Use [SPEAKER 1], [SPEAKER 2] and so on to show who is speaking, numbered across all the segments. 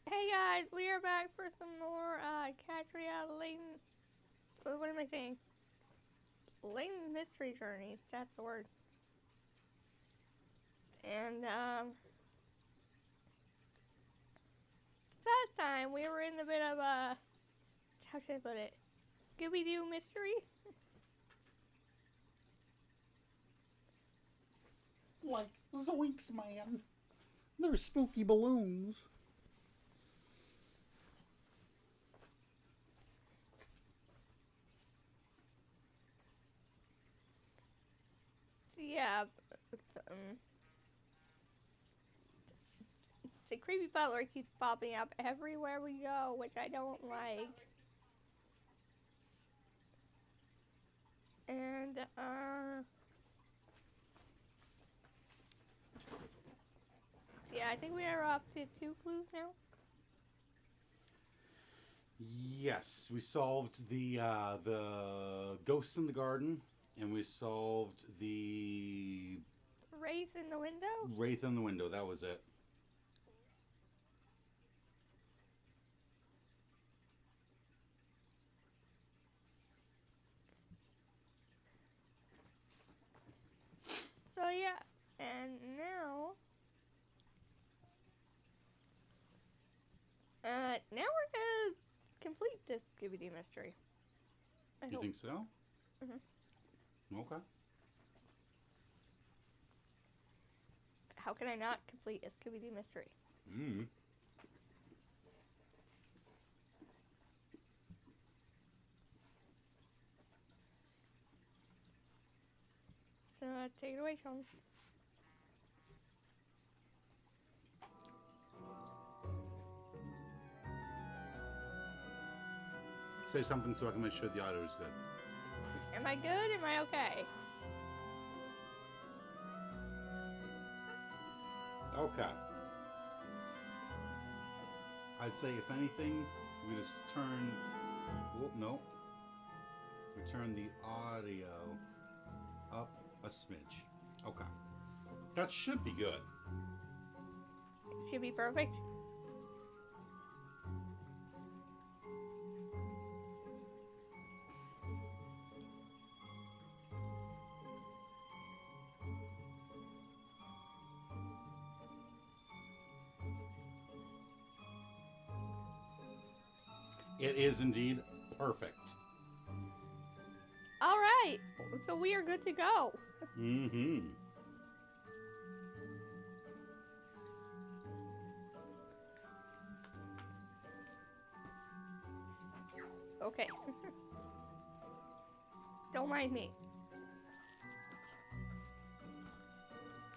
[SPEAKER 1] Hey guys, we are back for some more Katrielle Layton. What am I saying? Layton Mystery Journeys. That's the word. And last time we were in a bit of a how should I put it? Scooby Doo mystery.
[SPEAKER 2] Like, zoinks, man. They're spooky balloons.
[SPEAKER 1] Yeah. Um, the creepy butler keeps popping up everywhere we go, which I don't like. And yeah, I think we are up to 2 clues now.
[SPEAKER 2] Yes, we solved the ghost in the garden, and we solved the
[SPEAKER 1] Wraith in the window?
[SPEAKER 2] wraith in the window. That was it.
[SPEAKER 1] So yeah, and now now we're gonna complete this Scooby Doo mystery.
[SPEAKER 2] You think so?
[SPEAKER 1] Mm-hmm.
[SPEAKER 2] Okay.
[SPEAKER 1] How can I not complete a Scooby Doo mystery?
[SPEAKER 2] Mm.
[SPEAKER 1] So take it away, Sean.
[SPEAKER 2] Say something so I can make sure the audio is good.
[SPEAKER 1] Am I good? Am I okay?
[SPEAKER 2] Okay. I'd say, if anything, we just turn. Oh, no. We turn the audio up a smidge. Okay. That should be good.
[SPEAKER 1] Should be perfect.
[SPEAKER 2] It is indeed perfect.
[SPEAKER 1] All right, so we are good to go.
[SPEAKER 2] Mm-hmm.
[SPEAKER 1] Okay. Don't mind me.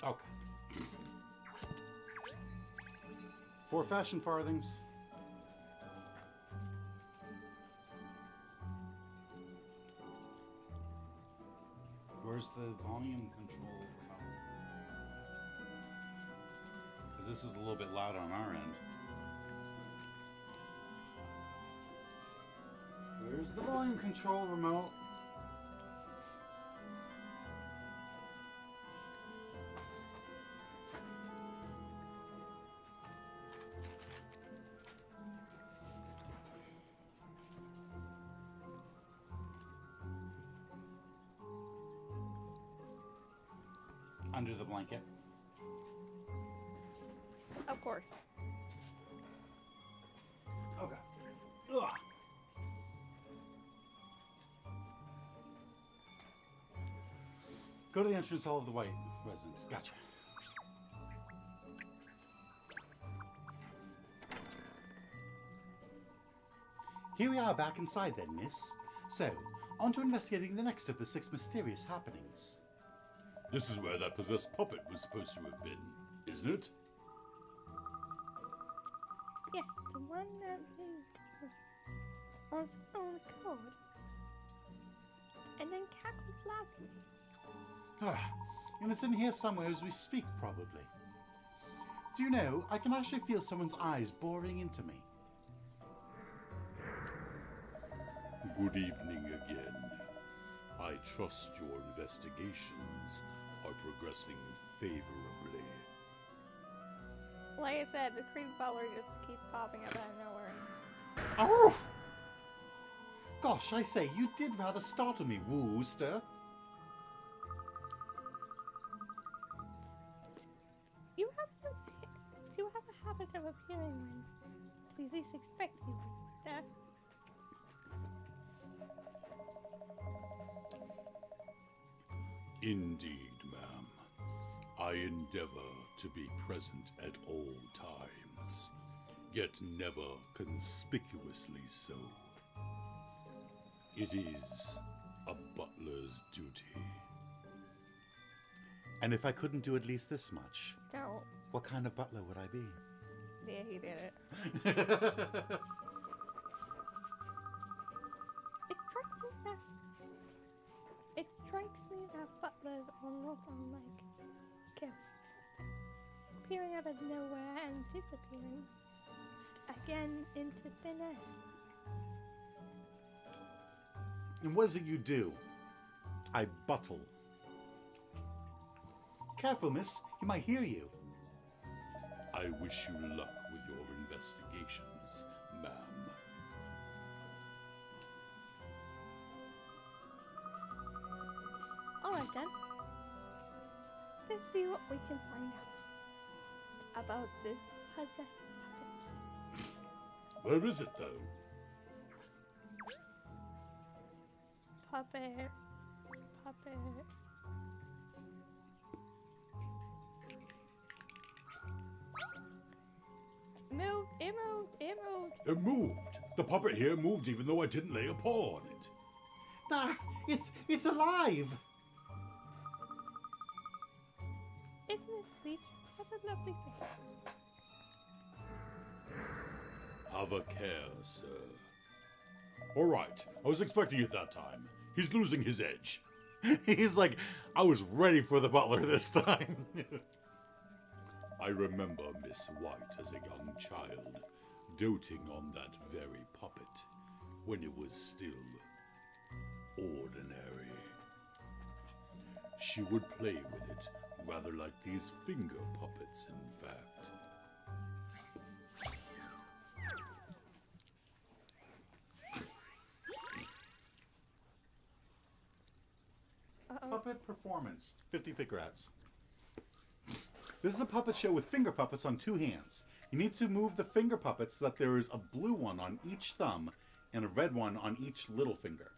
[SPEAKER 2] Okay. 4 fashion farthings. Where's the volume control? Because this is a little bit loud on our end. Where's the volume control remote? Under the blanket.
[SPEAKER 1] Of course.
[SPEAKER 2] Okay. Ugh. Go to the entrance hall of the White residence. Gotcha. Here we are back inside then, miss. So, on to investigating the next of the 6 mysterious happenings. This is where that possessed puppet was supposed to have been, isn't it?
[SPEAKER 1] Yes, the one that moved on its own accord, and then cackled loudly.
[SPEAKER 2] Ah, and it's in here somewhere as we speak, probably. Do you know, I can actually feel someone's eyes boring into me. Good evening again. I trust your investigations are progressing favorably.
[SPEAKER 1] Like I said, the creep butler just keeps popping up out of nowhere.
[SPEAKER 2] Oh! Gosh, I say, you did rather startle me, Wooster.
[SPEAKER 1] You have a habit of appearing when we least expect you, Wooster.
[SPEAKER 3] Indeed, ma'am. I endeavor to be present at all times, yet never conspicuously so. It is a butler's duty.
[SPEAKER 2] And if I couldn't do at least this much,
[SPEAKER 1] No.
[SPEAKER 2] what kind of butler would I be?
[SPEAKER 1] Yeah, he did it. It strikes me that butlers are not unlike ghosts, appearing out of nowhere and disappearing again into thin air.
[SPEAKER 2] And what is it you do? I buttle. Careful, miss. He might hear you.
[SPEAKER 3] I wish you luck with your investigations, ma'am.
[SPEAKER 1] Alright then. Let's see what we can find out about this possessed
[SPEAKER 3] Where is it, though?
[SPEAKER 1] puppet. Puppet. It moved.
[SPEAKER 3] It moved. The puppet here moved even though I didn't lay a paw on it.
[SPEAKER 2] Ah, it's alive.
[SPEAKER 1] Isn't it sweet? What a lovely face.
[SPEAKER 3] Have a care, sir. All right, I was expecting it that time. He's losing his edge.
[SPEAKER 2] He's like, I was ready for the butler this time.
[SPEAKER 3] I remember Miss White as a young child, doting on that very puppet when it was still ordinary. She would play with it, rather like these finger puppets, in fact.
[SPEAKER 2] Puppet performance. 50 pick rats. This is a puppet show with finger puppets on 2 hands. You need to move the finger puppets so that there is a blue one on each thumb and a red one on each little finger.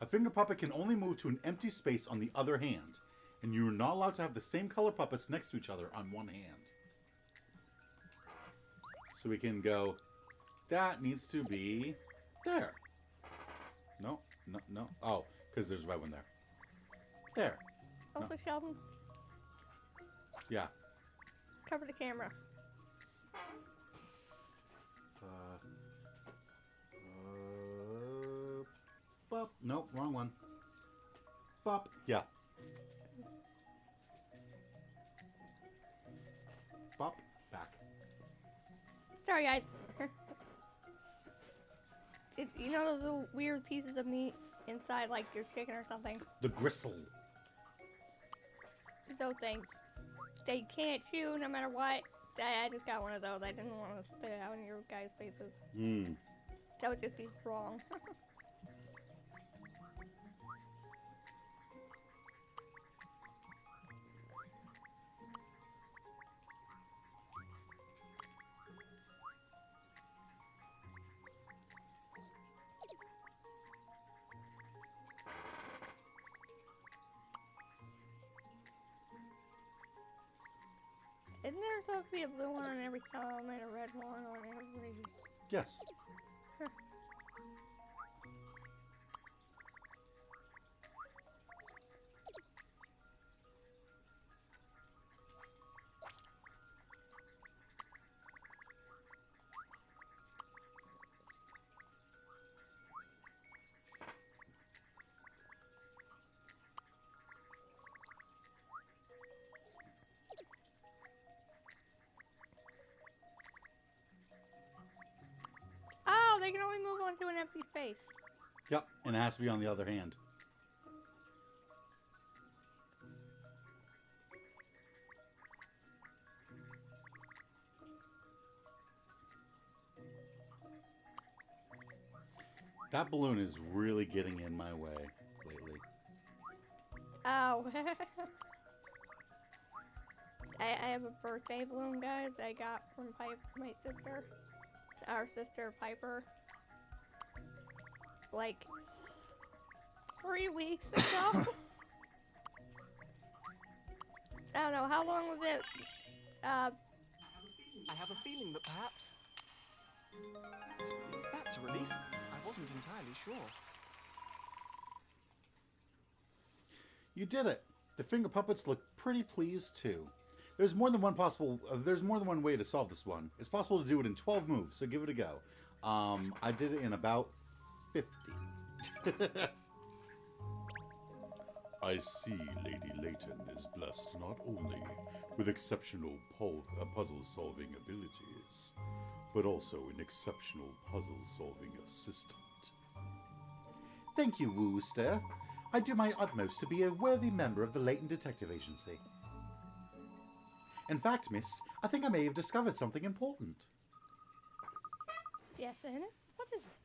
[SPEAKER 2] A finger puppet can only move to an empty space on the other hand, and you are not allowed to have the same color puppets next to each other on one hand. So we can go, that needs to be there. No. Oh, because there's a red one there. There.
[SPEAKER 1] Also,
[SPEAKER 2] No.
[SPEAKER 1] Sheldon,
[SPEAKER 2] Yeah.
[SPEAKER 1] cover the camera.
[SPEAKER 2] Bop. Nope, wrong one. Bop. Yeah. Bop. Back.
[SPEAKER 1] Sorry, guys. You know those little weird pieces of meat inside, like your chicken or something?
[SPEAKER 2] The gristle.
[SPEAKER 1] Those things. They can't chew no matter what. I just got one of those. I didn't want to spit it out in your guys' faces. That would just be wrong. Isn't there supposed to be a blue one on every thumb and a red one on every...
[SPEAKER 2] Yes.
[SPEAKER 1] Oh, they can only move onto an empty space.
[SPEAKER 2] Yep, and it has to be on the other hand. That balloon is really getting in my way lately.
[SPEAKER 1] Oh. I have a birthday balloon, guys, I got from my sister. Our sister, Piper. Like 3 weeks ago. I don't know, how long was it?
[SPEAKER 4] I have a feeling that perhaps... That's a relief. I wasn't entirely sure.
[SPEAKER 2] You did it. The finger puppets look pretty pleased too. There's more than one way to solve this one. It's possible to do it in 12 moves, so give it a go. I did it in about 50.
[SPEAKER 3] I see Lady Layton is blessed not only with exceptional puzzle-solving abilities, but also an exceptional puzzle-solving assistant.
[SPEAKER 2] Thank you, Wooster. I do my utmost to be a worthy member of the Layton Detective Agency. In fact, miss, I think I may have discovered something important.
[SPEAKER 1] Yes, Anna? What is it?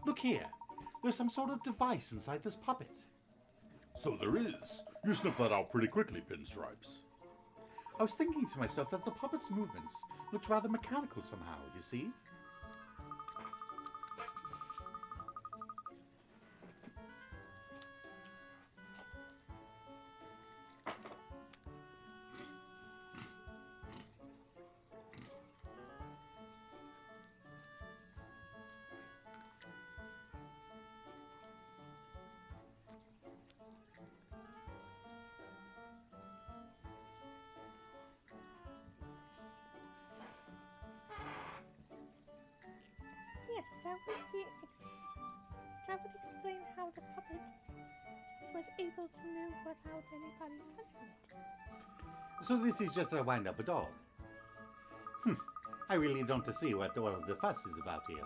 [SPEAKER 2] Look here. There's some sort of device inside this puppet.
[SPEAKER 3] So there is. You sniffed that out pretty quickly, Pinstripes.
[SPEAKER 2] I was thinking to myself that the puppet's movements looked rather mechanical somehow, you see?
[SPEAKER 1] Yes, that would explain how the puppet was able to move without anybody touching it.
[SPEAKER 2] So this is just a wind-up doll? I really don't see what all of the fuss is about here.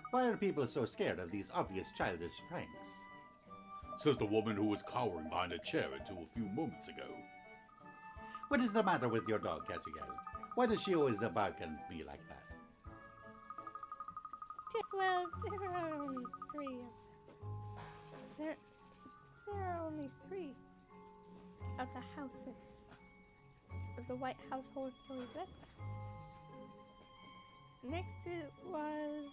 [SPEAKER 2] Why are people so scared of these obvious childish pranks?
[SPEAKER 3] Says the woman who was cowering behind a chair until a few moments ago.
[SPEAKER 2] What is the matter with your dog, Katrielle? Why does she always bark at me like that?
[SPEAKER 1] Yes, well, there are only 3 of them. There are only 3 of the houses of the White Household to live. Next it was,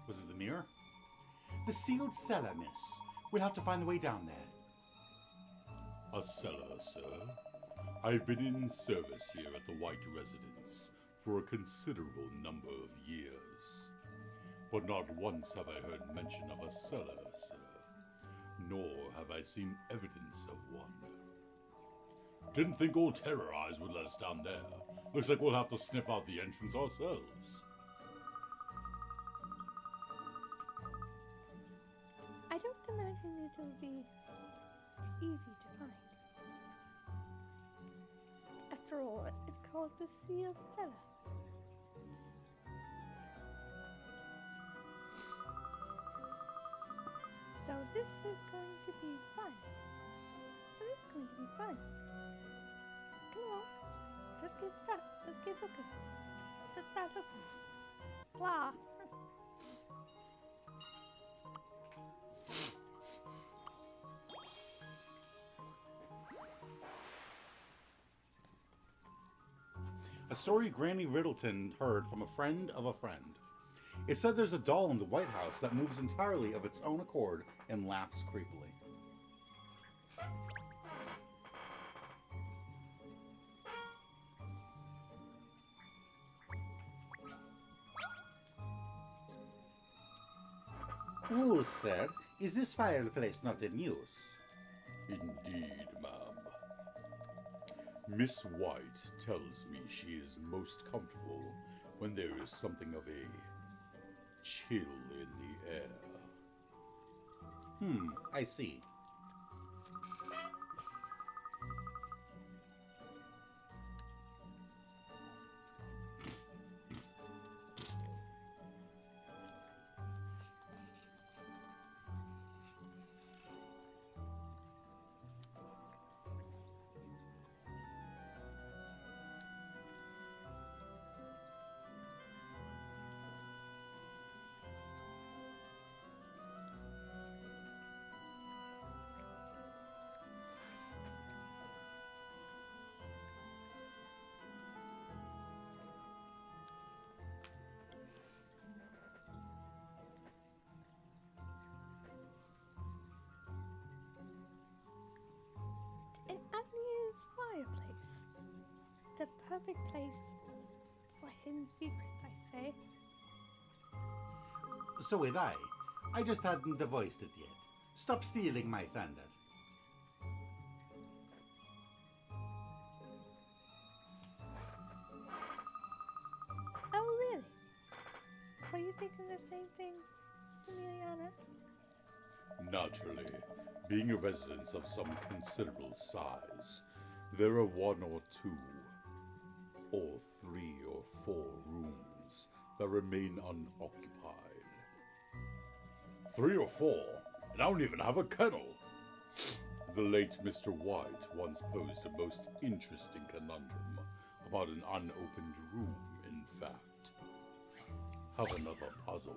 [SPEAKER 2] Was it the mirror? The sealed cellar, miss. We'll have to find the way down there.
[SPEAKER 3] A cellar, sir. I've been in service here at the White Residence for a considerable number of years. But not once have I heard mention of a cellar, sir. Nor have I seen evidence of one. Didn't think old Terror Eyes would let us down there. Looks like we'll have to sniff out the entrance ourselves.
[SPEAKER 1] I don't imagine it'll be easy to find. After all, it's called the Sealed Cellar. So this is going to be fun. Come on. Let's get started. Let's get looking. Let's start looking. Blah.
[SPEAKER 2] A story Granny Riddleton heard from a friend of a friend. It said there's a doll in the White House that moves entirely of its own accord and laughs creepily. Wool, sir, is this fireplace not in use?
[SPEAKER 3] Indeed, ma'am. Miss White tells me she is most comfortable when there is something of a chill in the air.
[SPEAKER 2] I see.
[SPEAKER 1] fireplace. The perfect place for hidden secrets, I say.
[SPEAKER 2] So had I. I just hadn't devised it yet. Stop stealing my thunder.
[SPEAKER 1] Oh, really? Were you thinking the same thing, Emiliana?
[SPEAKER 3] Naturally, being a residence of some considerable size, there are 1 or 2, or 3 or 4 rooms that remain unoccupied. 3 or 4? And I don't even have a kennel! The late Mr. White once posed a most interesting conundrum about an unopened room, in fact. Have another puzzle.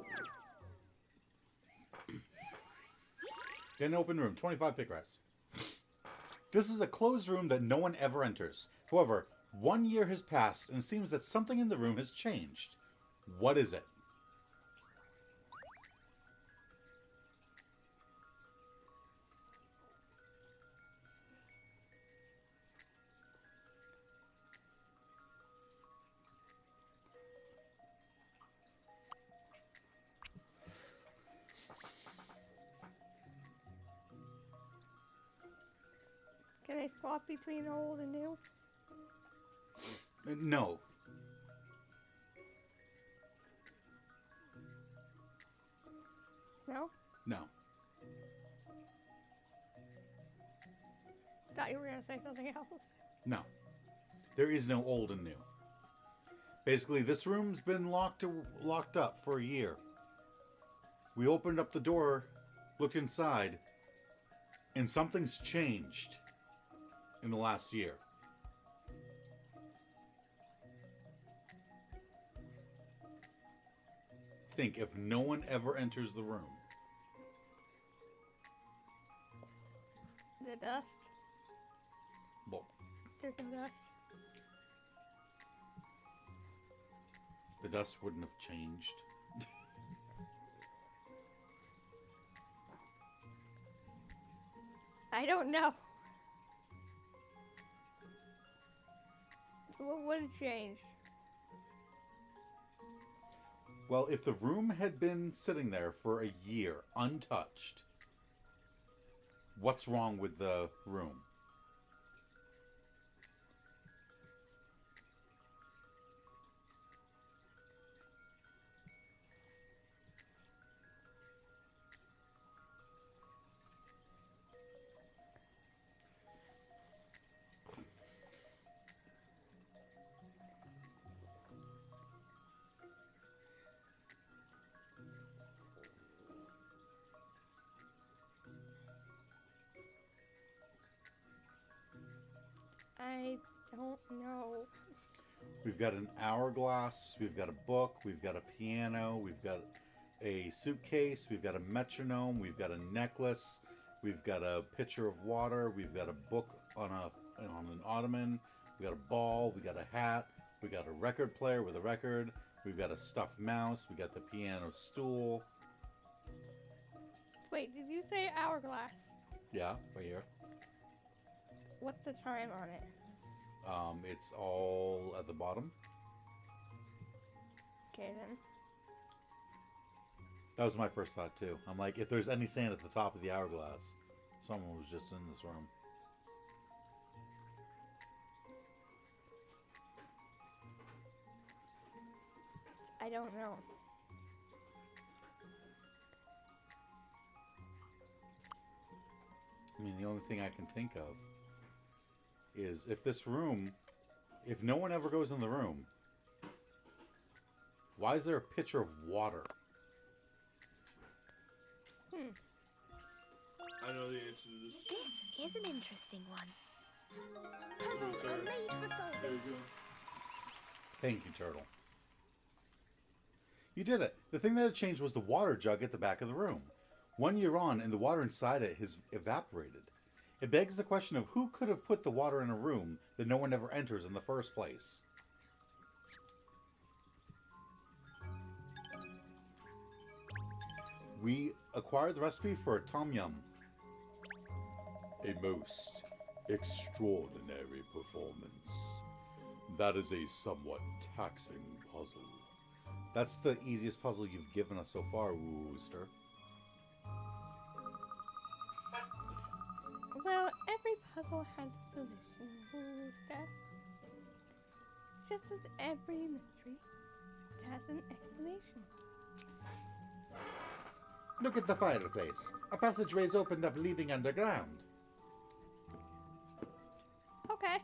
[SPEAKER 2] Get an open room, 25 pick rats. This is a closed room that no one ever enters. However, 1 year has passed and it seems that something in the room has changed. What is it?
[SPEAKER 1] Can I swap between old and new?
[SPEAKER 2] No.
[SPEAKER 1] No?
[SPEAKER 2] No.
[SPEAKER 1] Thought you were gonna say something else.
[SPEAKER 2] No. There is no old and new. Basically, this room's been locked up for a year. We opened up the door, looked inside, and something's changed in the last year. Think if no one ever enters the room.
[SPEAKER 1] The dust?
[SPEAKER 2] Well,
[SPEAKER 1] There's no dust.
[SPEAKER 2] the dust wouldn't have changed.
[SPEAKER 1] I don't know. What would have changed?
[SPEAKER 2] Well, if the room had been sitting there for a year, untouched, what's wrong with the room?
[SPEAKER 1] I don't know.
[SPEAKER 2] We've got an hourglass, we've got a book, we've got a piano, we've got a suitcase, we've got a metronome, we've got a necklace, we've got a pitcher of water, we've got a book on an ottoman, we got a ball, we got a hat, we got a record player with a record, we've got a stuffed mouse, we got the piano stool.
[SPEAKER 1] Wait, did you say hourglass?
[SPEAKER 2] Yeah, right here.
[SPEAKER 1] What's the time on it?
[SPEAKER 2] It's all at the bottom.
[SPEAKER 1] Okay then.
[SPEAKER 2] That was my first thought too. I'm like, if there's any sand at the top of the hourglass, someone was just in this room.
[SPEAKER 1] I don't know.
[SPEAKER 2] I mean, the only thing I can think of is if this room, if no one ever goes in the room, why is there a pitcher of water?
[SPEAKER 5] I know the answer to this.
[SPEAKER 6] This is an interesting one. Puzzles are made for
[SPEAKER 5] There
[SPEAKER 6] solving.
[SPEAKER 5] you go.
[SPEAKER 2] Thank you, Turtle. You did it. The thing that had changed was the water jug at the back of the room. 1 year on, and the water inside it has evaporated. It begs the question of who could have put the water in a room that no one ever enters in the first place. We acquired the recipe for a tom yum.
[SPEAKER 3] A most Extraordinary performance. That is a somewhat taxing puzzle.
[SPEAKER 2] That's the easiest puzzle you've given us so far, Wooster.
[SPEAKER 1] Well, every puzzle has a solution, Wooster. Just as every mystery has an explanation.
[SPEAKER 2] Look at the fireplace. A passageway's opened up leading underground.
[SPEAKER 1] Okay.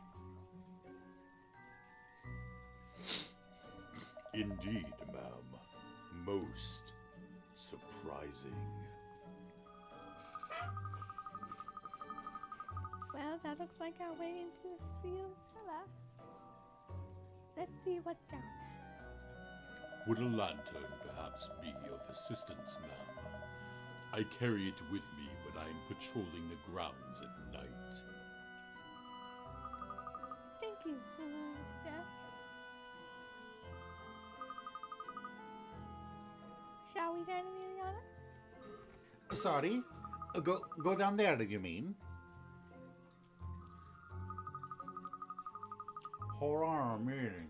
[SPEAKER 3] Indeed, ma'am. Most surprising.
[SPEAKER 1] Well, that looks like our way into the sealed cellar. Let's see what's down there.
[SPEAKER 3] Would a lantern perhaps be of assistance, ma'am? I carry it with me when I am patrolling the grounds at night.
[SPEAKER 1] Thank you, Wooster. Shall we then, Emiliana?
[SPEAKER 2] Sorry? Go down there, you mean? Horror meeting.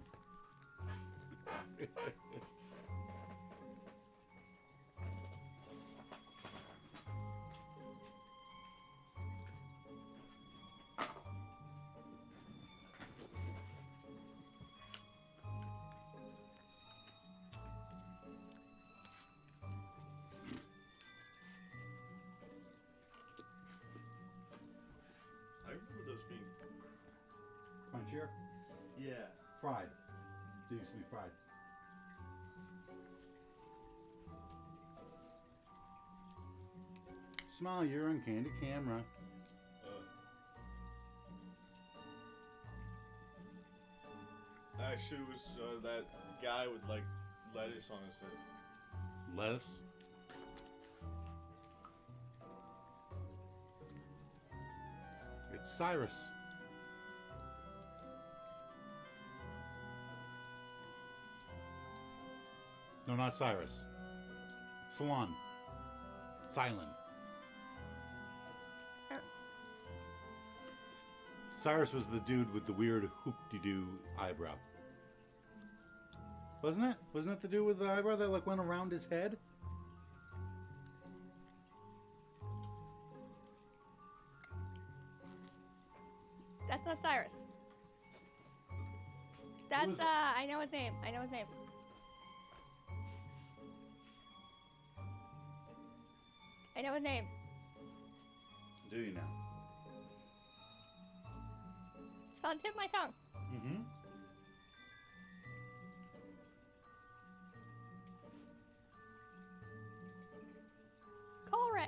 [SPEAKER 5] I remember those being.
[SPEAKER 2] Crunchier?
[SPEAKER 5] Yeah.
[SPEAKER 2] Fried. They used to be fried. Smile, you're on Candy Camera.
[SPEAKER 5] Actually, it was that guy with like lettuce on his head.
[SPEAKER 2] Lettuce. It's Cyrus. No, not Cyrus. Salon. Silent. Cyrus was the dude with the weird hoop-de-doo eyebrow. Wasn't it? Wasn't it the dude with the eyebrow that like went around his head?
[SPEAKER 1] That's not Cyrus. That's, I know his name. I know his name. I know his name.
[SPEAKER 2] Do you now?
[SPEAKER 1] It's on the tip of my tongue.
[SPEAKER 2] Mm-hmm.
[SPEAKER 1] Chorus.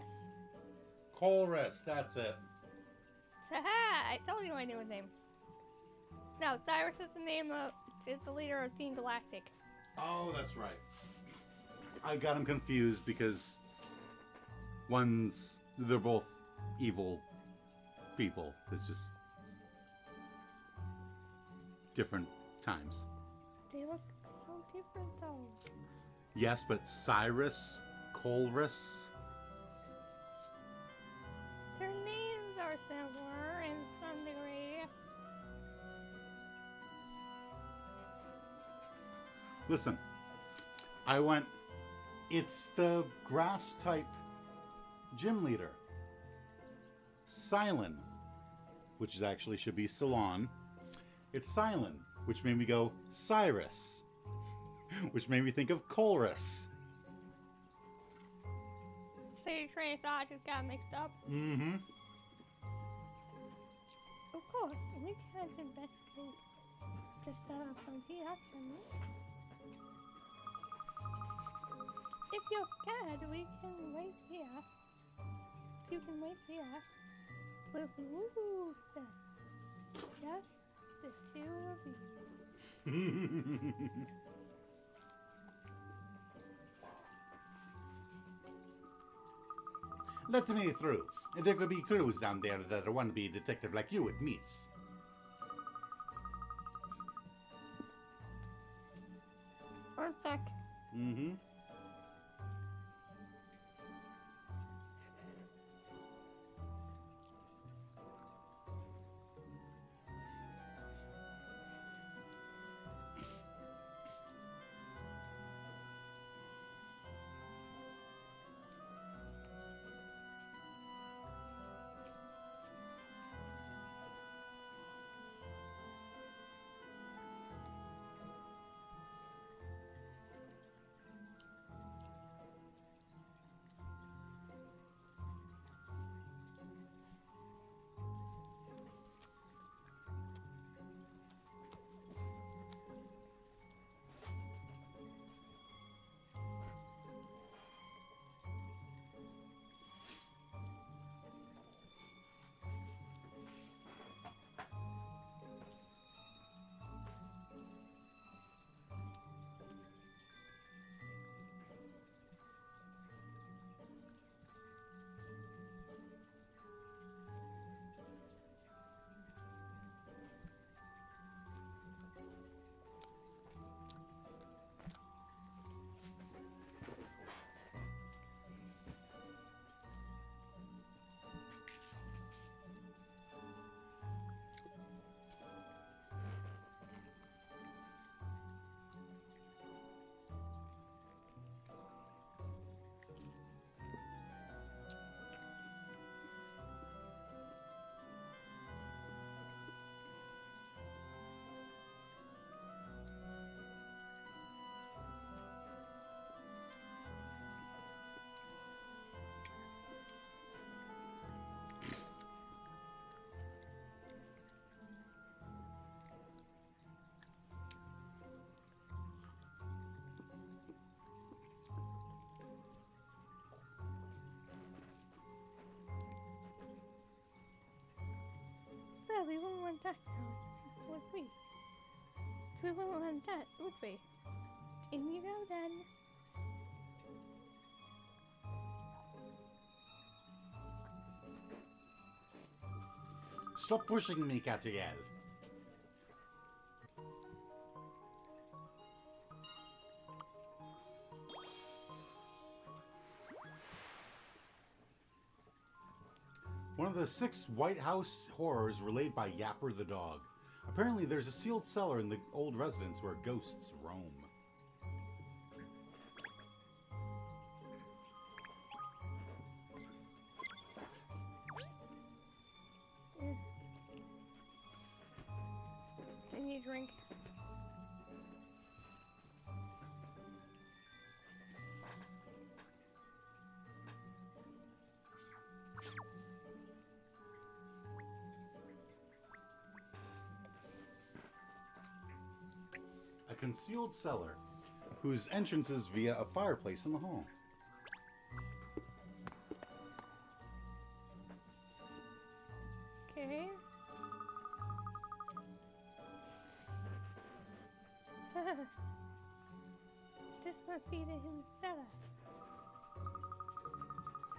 [SPEAKER 2] Colress, that's it.
[SPEAKER 1] Ha! I told you I knew his name. No, Cyrus is the name of, is the leader of Team Galactic.
[SPEAKER 2] Oh, that's right. I got him confused because they're both evil people. It's just different times.
[SPEAKER 1] They look so different though.
[SPEAKER 2] Yes, but Cyrus, Colress.
[SPEAKER 1] Their names are similar in some degree.
[SPEAKER 2] Listen, it's the grass type gym leader. Silent, which actually should be Salon. It's Silent, which made me go Cyrus, which made me think of Colress.
[SPEAKER 1] So your train of thought just got mixed up.
[SPEAKER 2] Mm-hmm.
[SPEAKER 1] Of course, we can't investigate the setup from here, can we? If you're scared, we can wait here. You can wait here. With Wooster. Just the two of you.
[SPEAKER 2] Let me through. There could be clues down there that a wannabe detective like you would miss.
[SPEAKER 1] One sec.
[SPEAKER 2] Mm-hmm.
[SPEAKER 1] Well, we wouldn't want that now, would we? We wouldn't want that, would we? And you know then.
[SPEAKER 2] Stop pushing me, Katrielle. One of the 6 White House horrors relayed by Yapper the dog. Apparently there's a sealed cellar in the old residence where ghosts roam.
[SPEAKER 1] I need a drink.
[SPEAKER 2] A concealed cellar, whose entrance is via a fireplace in the hall.
[SPEAKER 1] Okay. This must be the hidden cellar.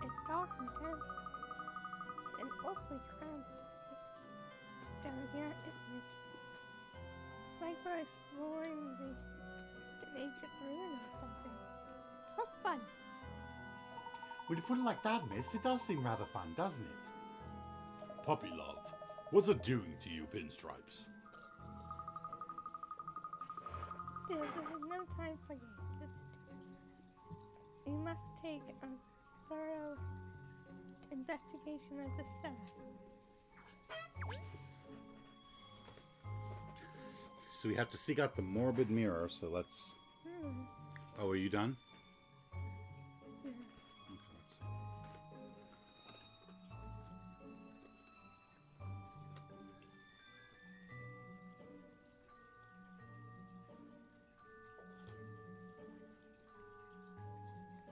[SPEAKER 1] It's dark and dense. And awfully cramped down here, isn't it? It's like we're exploring the ancient ruin or something. For fun.
[SPEAKER 2] When you put it like that, miss, it does seem rather fun, doesn't it?
[SPEAKER 3] Puppy love, what's it doing to you, Pinstripes?
[SPEAKER 1] There's no time for games. You must take a thorough investigation of the cellar.
[SPEAKER 2] So we have to seek out the morbid mirror, so let's... Oh, are you done?
[SPEAKER 1] Yeah.
[SPEAKER 2] Okay, let's see.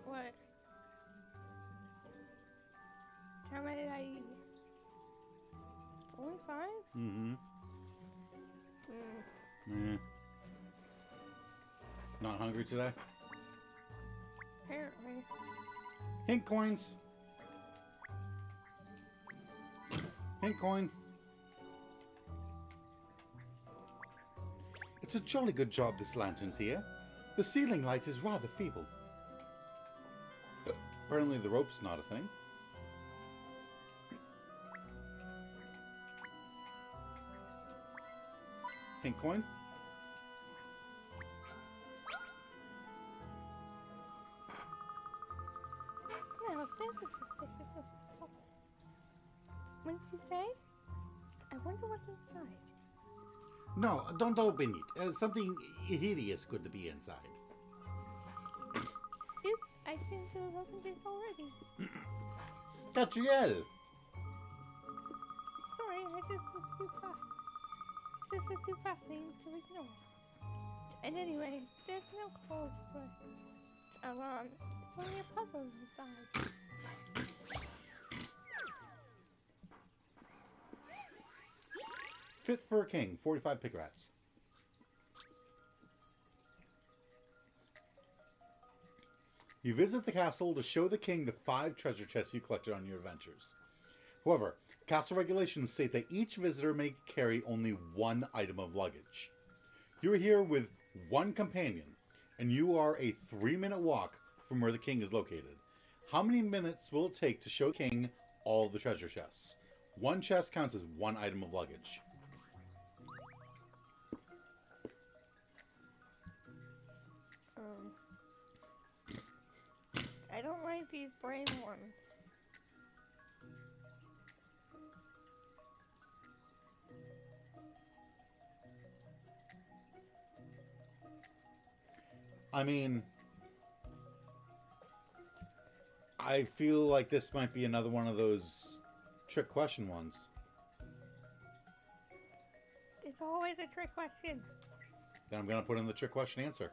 [SPEAKER 1] What? How many did I eat? Only 5?
[SPEAKER 2] Mm-hmm. Not hungry today?
[SPEAKER 1] Apparently.
[SPEAKER 2] Hint coins! Hint coin. It's a jolly good job this lantern's here. The ceiling light is rather feeble. Apparently the rope's not a thing. Hint coin.
[SPEAKER 1] Now, this is suspicious. What did you say? I wonder what's inside.
[SPEAKER 2] No, don't open it. Something hideous could be inside.
[SPEAKER 1] Oops, I seem to have opened it already.
[SPEAKER 2] Katrielle!
[SPEAKER 1] Sorry, I just was too fast. This is too fascinating to ignore. And anyway, there's no cause for alarm. It's only a puzzle inside.
[SPEAKER 2] Fit for a king, 45 pickrats. You visit the castle to show the king the 5 treasure chests you collected on your adventures. However, castle regulations state that each visitor may carry only 1 item of luggage. You are here with 1 companion, and you are a 3-minute walk from where the king is located. How many minutes will it take to show the king all the treasure chests? 1 chest counts as 1 item of luggage.
[SPEAKER 1] I don't like these brain ones.
[SPEAKER 2] I mean, I feel like this might be another one of those trick question ones.
[SPEAKER 1] It's always a trick question.
[SPEAKER 2] Then I'm going to put in the trick question answer.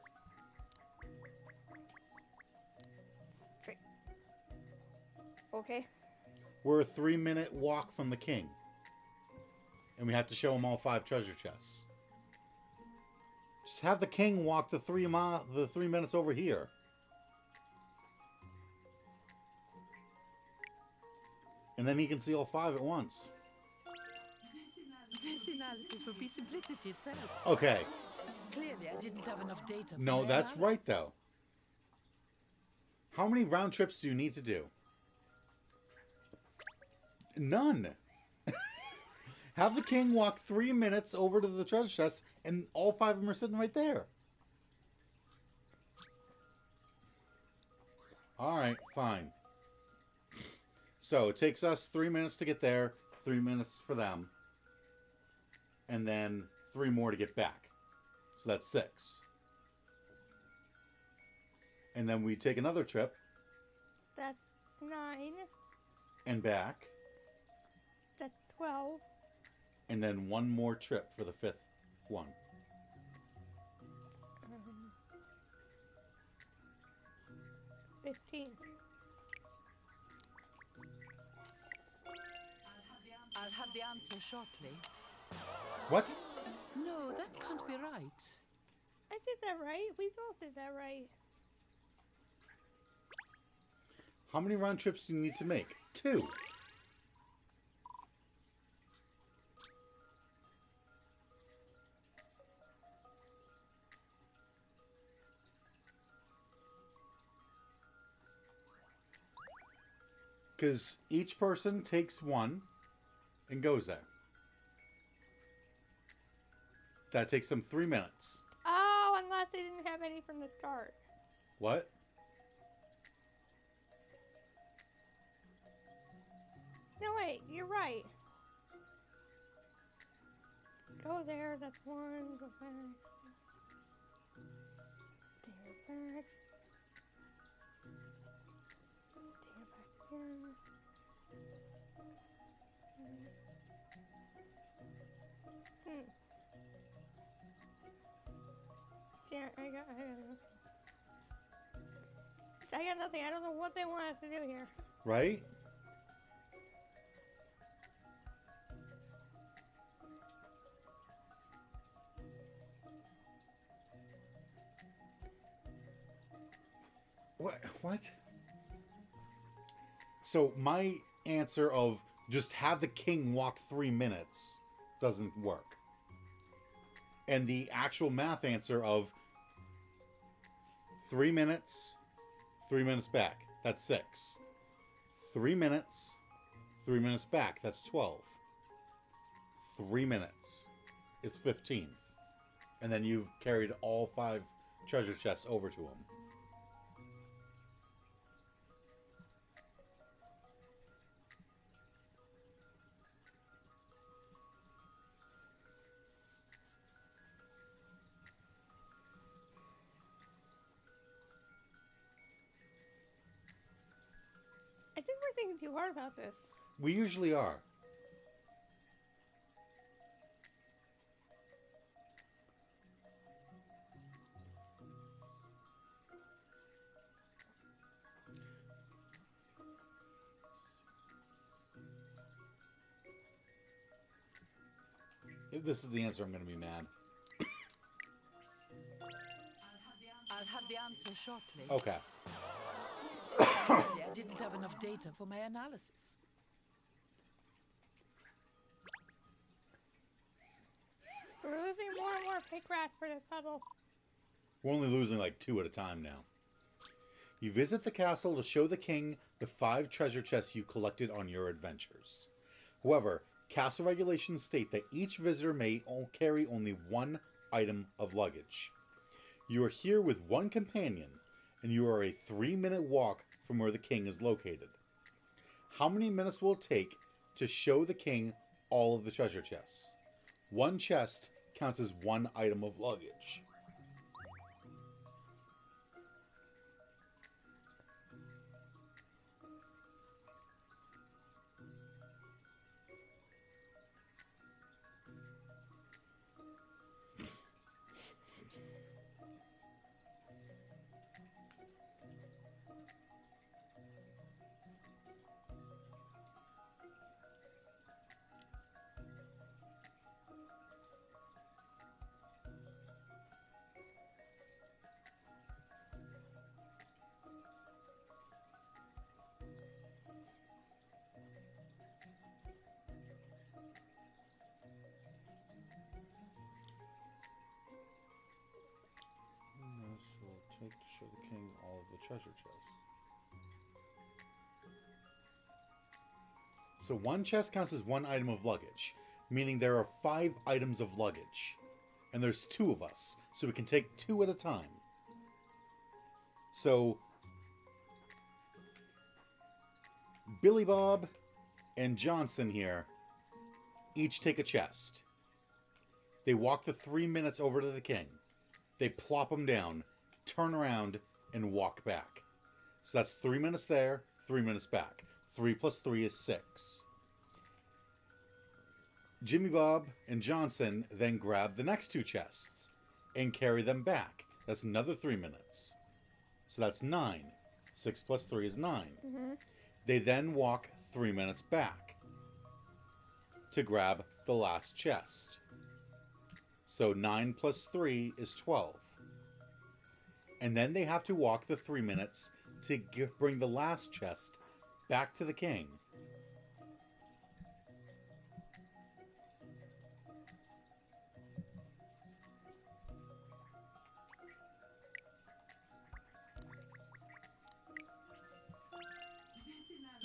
[SPEAKER 1] Trick. Okay.
[SPEAKER 2] We're a 3-minute walk from the king. And we have to show him all 5 treasure chests. Just have the king walk the 3 minutes over here. And then he can see all 5 at once.
[SPEAKER 7] This analysis would be simplicity itself.
[SPEAKER 2] Okay.
[SPEAKER 7] Clearly, I didn't have enough data. For
[SPEAKER 2] No,
[SPEAKER 7] my
[SPEAKER 2] that's
[SPEAKER 7] analysis.
[SPEAKER 2] right, though. How many round trips do you need to do? None. Have the king walk 3 minutes over to the treasure chest, and all 5 of them are sitting right there. Alright, fine. So, it takes us 3 minutes to get there, 3 minutes for them, and then 3 more to get back. So that's 6. And then we take another trip.
[SPEAKER 1] That's 9.
[SPEAKER 2] And back.
[SPEAKER 1] That's 12.
[SPEAKER 2] And then 1 more trip for the 5th one.
[SPEAKER 1] 15.
[SPEAKER 7] I'll have the answer shortly.
[SPEAKER 2] What?
[SPEAKER 7] No, that can't be right.
[SPEAKER 1] I did that right. We both did that right.
[SPEAKER 2] How many round trips do you need to make? 2. Because each person takes 1 and goes there. That takes them 3 minutes.
[SPEAKER 1] Oh, unless they didn't have any from the start.
[SPEAKER 2] What?
[SPEAKER 1] No, wait, you're right. Go there, that's 1. Go back. Take it back. Take it back again. Yeah, I got nothing. I got nothing. I don't know what they want us to do here.
[SPEAKER 2] Right? What? So my answer of just have the king walk 3 minutes doesn't work. And the actual math answer of 3 minutes, 3 minutes back, that's 6. 3 minutes, 3 minutes back, that's 12. 3 minutes, it's 15. And then you've carried all 5 treasure chests over to him.
[SPEAKER 1] I think we're thinking too hard about this.
[SPEAKER 2] We usually are. If this is the answer, I'm going to be mad.
[SPEAKER 7] I'll have the answer shortly.
[SPEAKER 2] Okay.
[SPEAKER 7] Clearly, I didn't have enough data for my analysis.
[SPEAKER 1] We're losing more and more pig rats for this puzzle.
[SPEAKER 2] We're only losing like 2 at a time now. You visit the castle to show the king the 5 treasure chests you collected on your adventures. However, castle regulations state that each visitor may carry only 1 item of luggage. You are here with 1 companion, and you are a 3-minute walk from where the king is located. How many minutes will it take to show the king all of the treasure chests? 1 chest counts as 1 item of luggage. Will take to show the king all of the treasure chests. So one chest counts as one item of luggage, meaning there are 5 items of luggage. And there's 2 of us, so we can take 2 at a time. So Billy Bob and Johnson here each take a chest. They walk the 3 minutes over to the king. They plop them down, turn around, and walk back. So that's 3 minutes there, 3 minutes back. 3 plus 3 is 6. Jimmy Bob and Johnson then grab the next 2 chests and carry them back. That's another 3 minutes. So that's 9. 6 plus 3 is 9.
[SPEAKER 1] Mm-hmm.
[SPEAKER 2] They then walk 3 minutes back to grab the last chest. So 9 plus 3 is 12. And then they have to walk the 3 minutes to bring the last chest back to the king.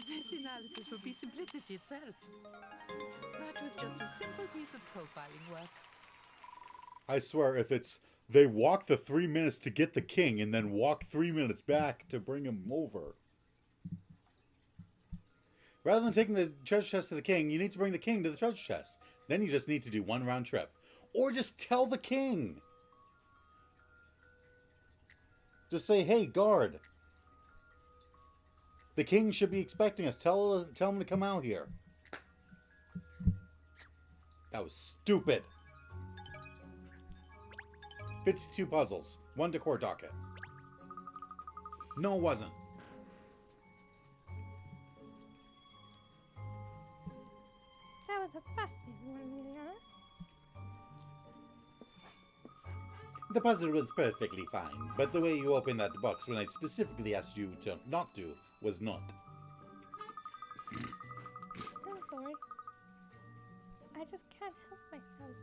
[SPEAKER 7] This analysis would be simplicity itself. That was just a simple piece of profiling work.
[SPEAKER 2] I swear, if it's they walk the 3 minutes to get the king and then walk 3 minutes back to bring him over. Rather than taking the treasure chest to the king, you need to bring the king to the treasure chest. Then you just need to do 1 round trip. Or just tell the king. Just say, hey, guard. The king should be expecting us. Tell him to come out here. That was stupid. 52 puzzles. 1 decor docket. No, it wasn't.
[SPEAKER 1] That was a fascinating one, Millionaire.
[SPEAKER 2] The puzzle was perfectly fine, but the way you opened that box when I specifically asked you to not to was not.
[SPEAKER 1] I'm sorry. I just can't help myself.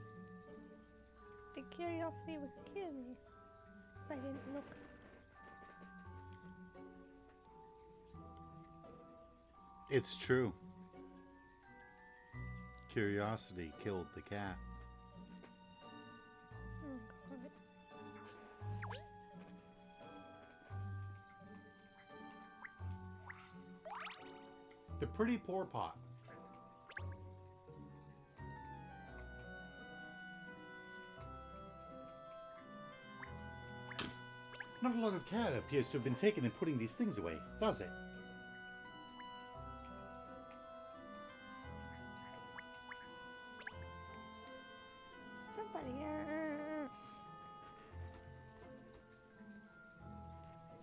[SPEAKER 1] The curiosity would kill me if I didn't look.
[SPEAKER 2] It's true. Curiosity killed the cat.
[SPEAKER 1] Oh, God.
[SPEAKER 2] The pretty poor pot. Not a lot of care appears to have been taken in putting these things away, does it?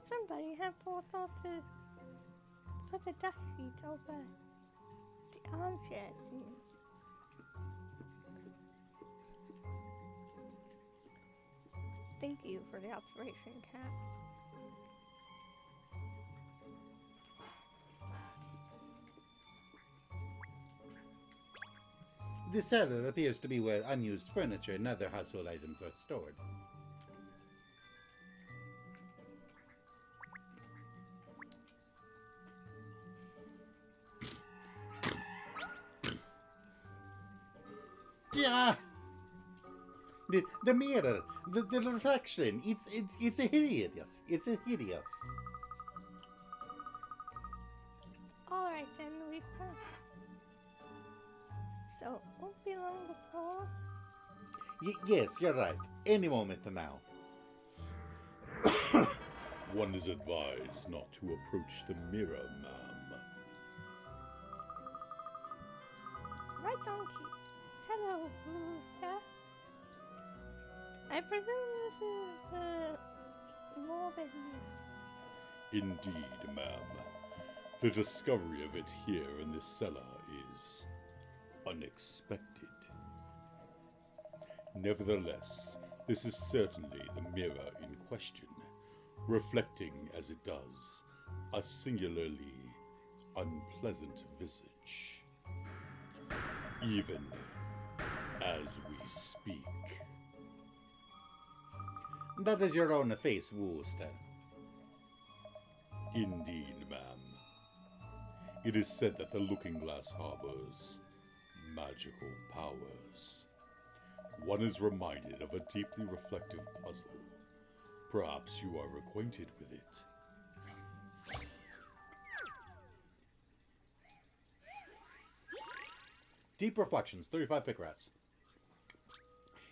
[SPEAKER 1] Somebody had forethought to put a dust sheet over the armchair, it seems. Thank you for the observation, Cat.
[SPEAKER 2] The cellar appears to be where unused furniture and other household items are stored. Yeah. The mirror, the reflection, it's a hideous. It's a hideous.
[SPEAKER 1] Alright then, we found. So, it won't be long before.
[SPEAKER 2] Yes, you're right. Any moment now.
[SPEAKER 3] One is advised not to approach the mirror, ma'am.
[SPEAKER 1] Right on key. Hello, Rooster. I presume this is the morbid mirror.
[SPEAKER 3] Indeed, ma'am. The discovery of it here in this cellar is unexpected. Nevertheless, this is certainly the mirror in question, reflecting as it does a singularly unpleasant visage. Even as we speak.
[SPEAKER 2] That is your own face, Wooster.
[SPEAKER 3] Indeed, ma'am. It is said that the Looking Glass harbors magical powers. One is reminded of a deeply reflective puzzle. Perhaps you are acquainted with it.
[SPEAKER 2] Deep Reflections, 35 pick rats.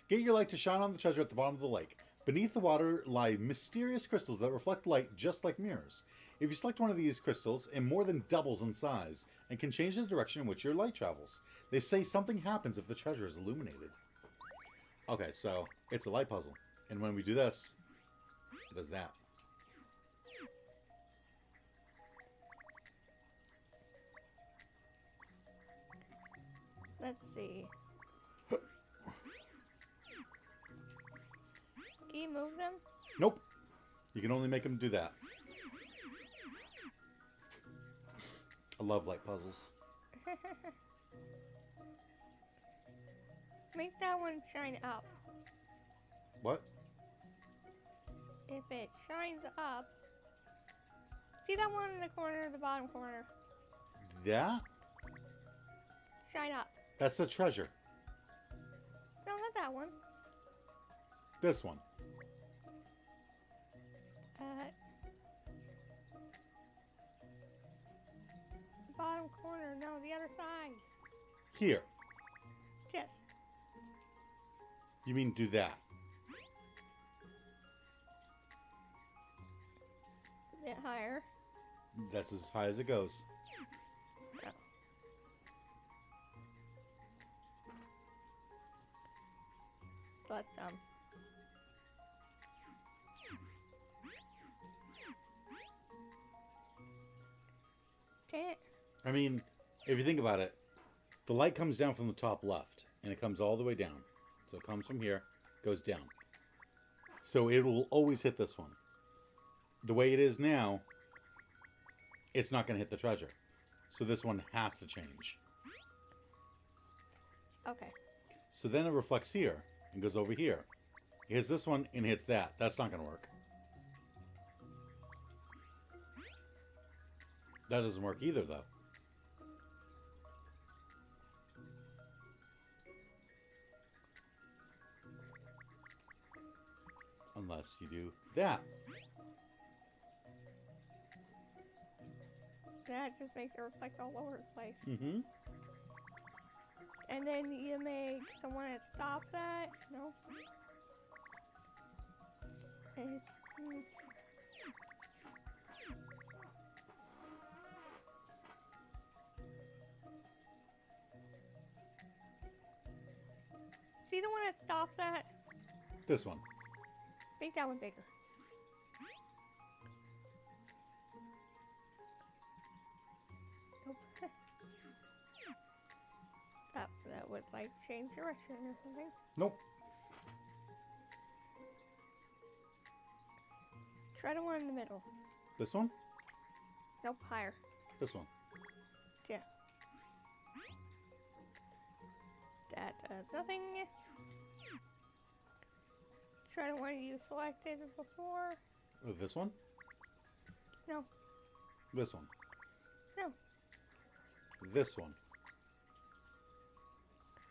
[SPEAKER 2] Get your light to shine on the treasure at the bottom of the lake. Beneath the water lie mysterious crystals that reflect light just like mirrors. If you select one of these crystals, it more than doubles in size and can change the direction in which your light travels. They say something happens if the treasure is illuminated. Okay, so it's a light puzzle. And when we do this, it does that.
[SPEAKER 1] Let's see. Can you move them?
[SPEAKER 2] Nope. You can only make them do that. I love light puzzles.
[SPEAKER 1] Make that one shine up.
[SPEAKER 2] What?
[SPEAKER 1] If it shines up. See that one in the corner, the bottom corner?
[SPEAKER 2] That?
[SPEAKER 1] Shine up.
[SPEAKER 2] That's the treasure.
[SPEAKER 1] No, not that one.
[SPEAKER 2] This one.
[SPEAKER 1] Bottom corner. No, the other side.
[SPEAKER 2] Here.
[SPEAKER 1] Yes.
[SPEAKER 2] You mean do that?
[SPEAKER 1] A bit higher.
[SPEAKER 2] That's as high as it goes.
[SPEAKER 1] No. But, Can't.
[SPEAKER 2] I mean, if you think about it, the light comes down from the top left, and it comes all the way down. So it comes from here, goes down. So it will always hit this one. The way it is now, it's not going to hit the treasure. So this one has to change.
[SPEAKER 1] Okay.
[SPEAKER 2] So then it reflects here and goes over here. It hits this one and hits that. That's not going to work. That doesn't work either, though. Unless you do that.
[SPEAKER 1] That just makes it reflect all over the place.
[SPEAKER 2] Mm-hmm.
[SPEAKER 1] And then you make someone that stop that. No. And, See the one that stops that?
[SPEAKER 2] This one.
[SPEAKER 1] Make that one bigger. Nope. that would like change direction or something.
[SPEAKER 2] Nope.
[SPEAKER 1] Try the one in the middle.
[SPEAKER 2] This one?
[SPEAKER 1] Nope, higher.
[SPEAKER 2] This one.
[SPEAKER 1] Yeah. That does nothing. Try the one you selected before.
[SPEAKER 2] Oh, this one?
[SPEAKER 1] No.
[SPEAKER 2] This one.
[SPEAKER 1] No.
[SPEAKER 2] This one.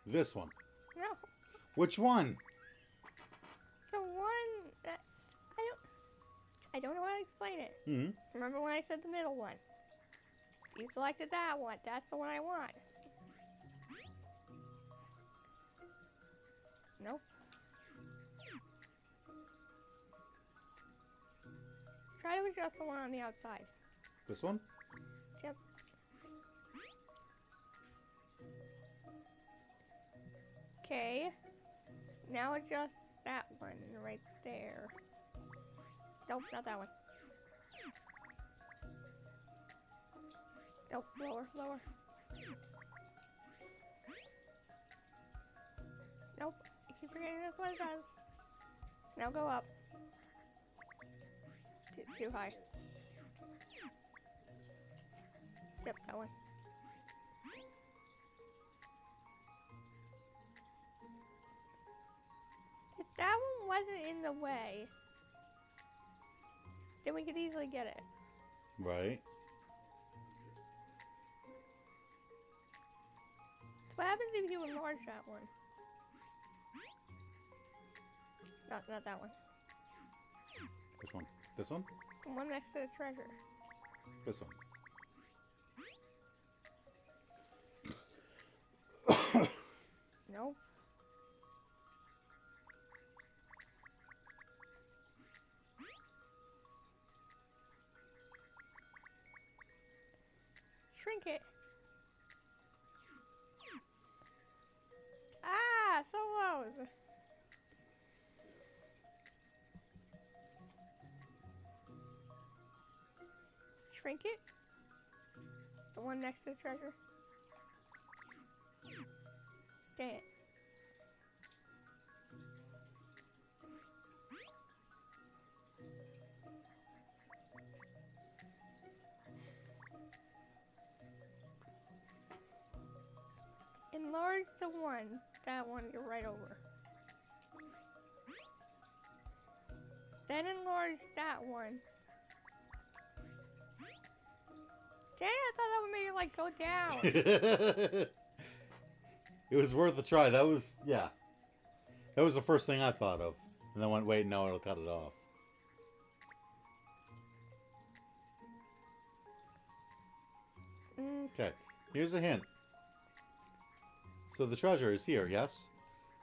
[SPEAKER 2] This one.
[SPEAKER 1] No.
[SPEAKER 2] Which one?
[SPEAKER 1] The one that I don't know how to explain it.
[SPEAKER 2] Mm-hmm.
[SPEAKER 1] Remember when I said the middle one? You selected that one. That's the one I want. Nope. Try to adjust the one on the outside.
[SPEAKER 2] This one?
[SPEAKER 1] Yep. Okay. Now adjust that one right there. Nope, not that one. Nope, lower, lower. Nope, I keep forgetting this one does. Now go up. Too high. Yep, that one. If that one wasn't in the way, then we could easily get it.
[SPEAKER 2] Right.
[SPEAKER 1] So what happens if you enlarge that one? Not that one.
[SPEAKER 2] This one. This one?
[SPEAKER 1] The one next to the treasure.
[SPEAKER 2] This one.
[SPEAKER 1] Nope. Shrink it. Ah, so low. Shrink it. The one next to the treasure. Dang it. Enlarge the one. That one you're right over. Then enlarge that one. Dang, I thought that would make it like go down.
[SPEAKER 2] It was worth a try. That was, yeah. That was the first thing I thought of. And then went, wait, no, it'll cut it off. Okay, here's a hint. So the treasure is here, yes?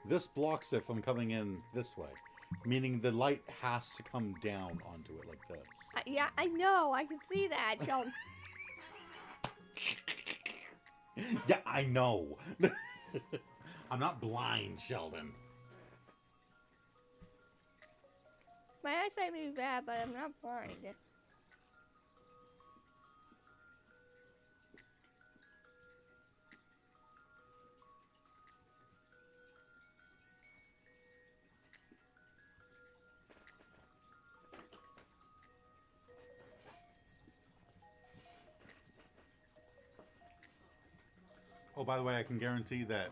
[SPEAKER 2] This blocks it from coming in this way. Meaning the light has to come down onto it like this.
[SPEAKER 1] Yeah, I know. I can see that, Sheldon.
[SPEAKER 2] Yeah, I know. I'm not blind, Sheldon.
[SPEAKER 1] My eyesight may be bad, but I'm not blind.
[SPEAKER 2] Oh, by the way, I can guarantee that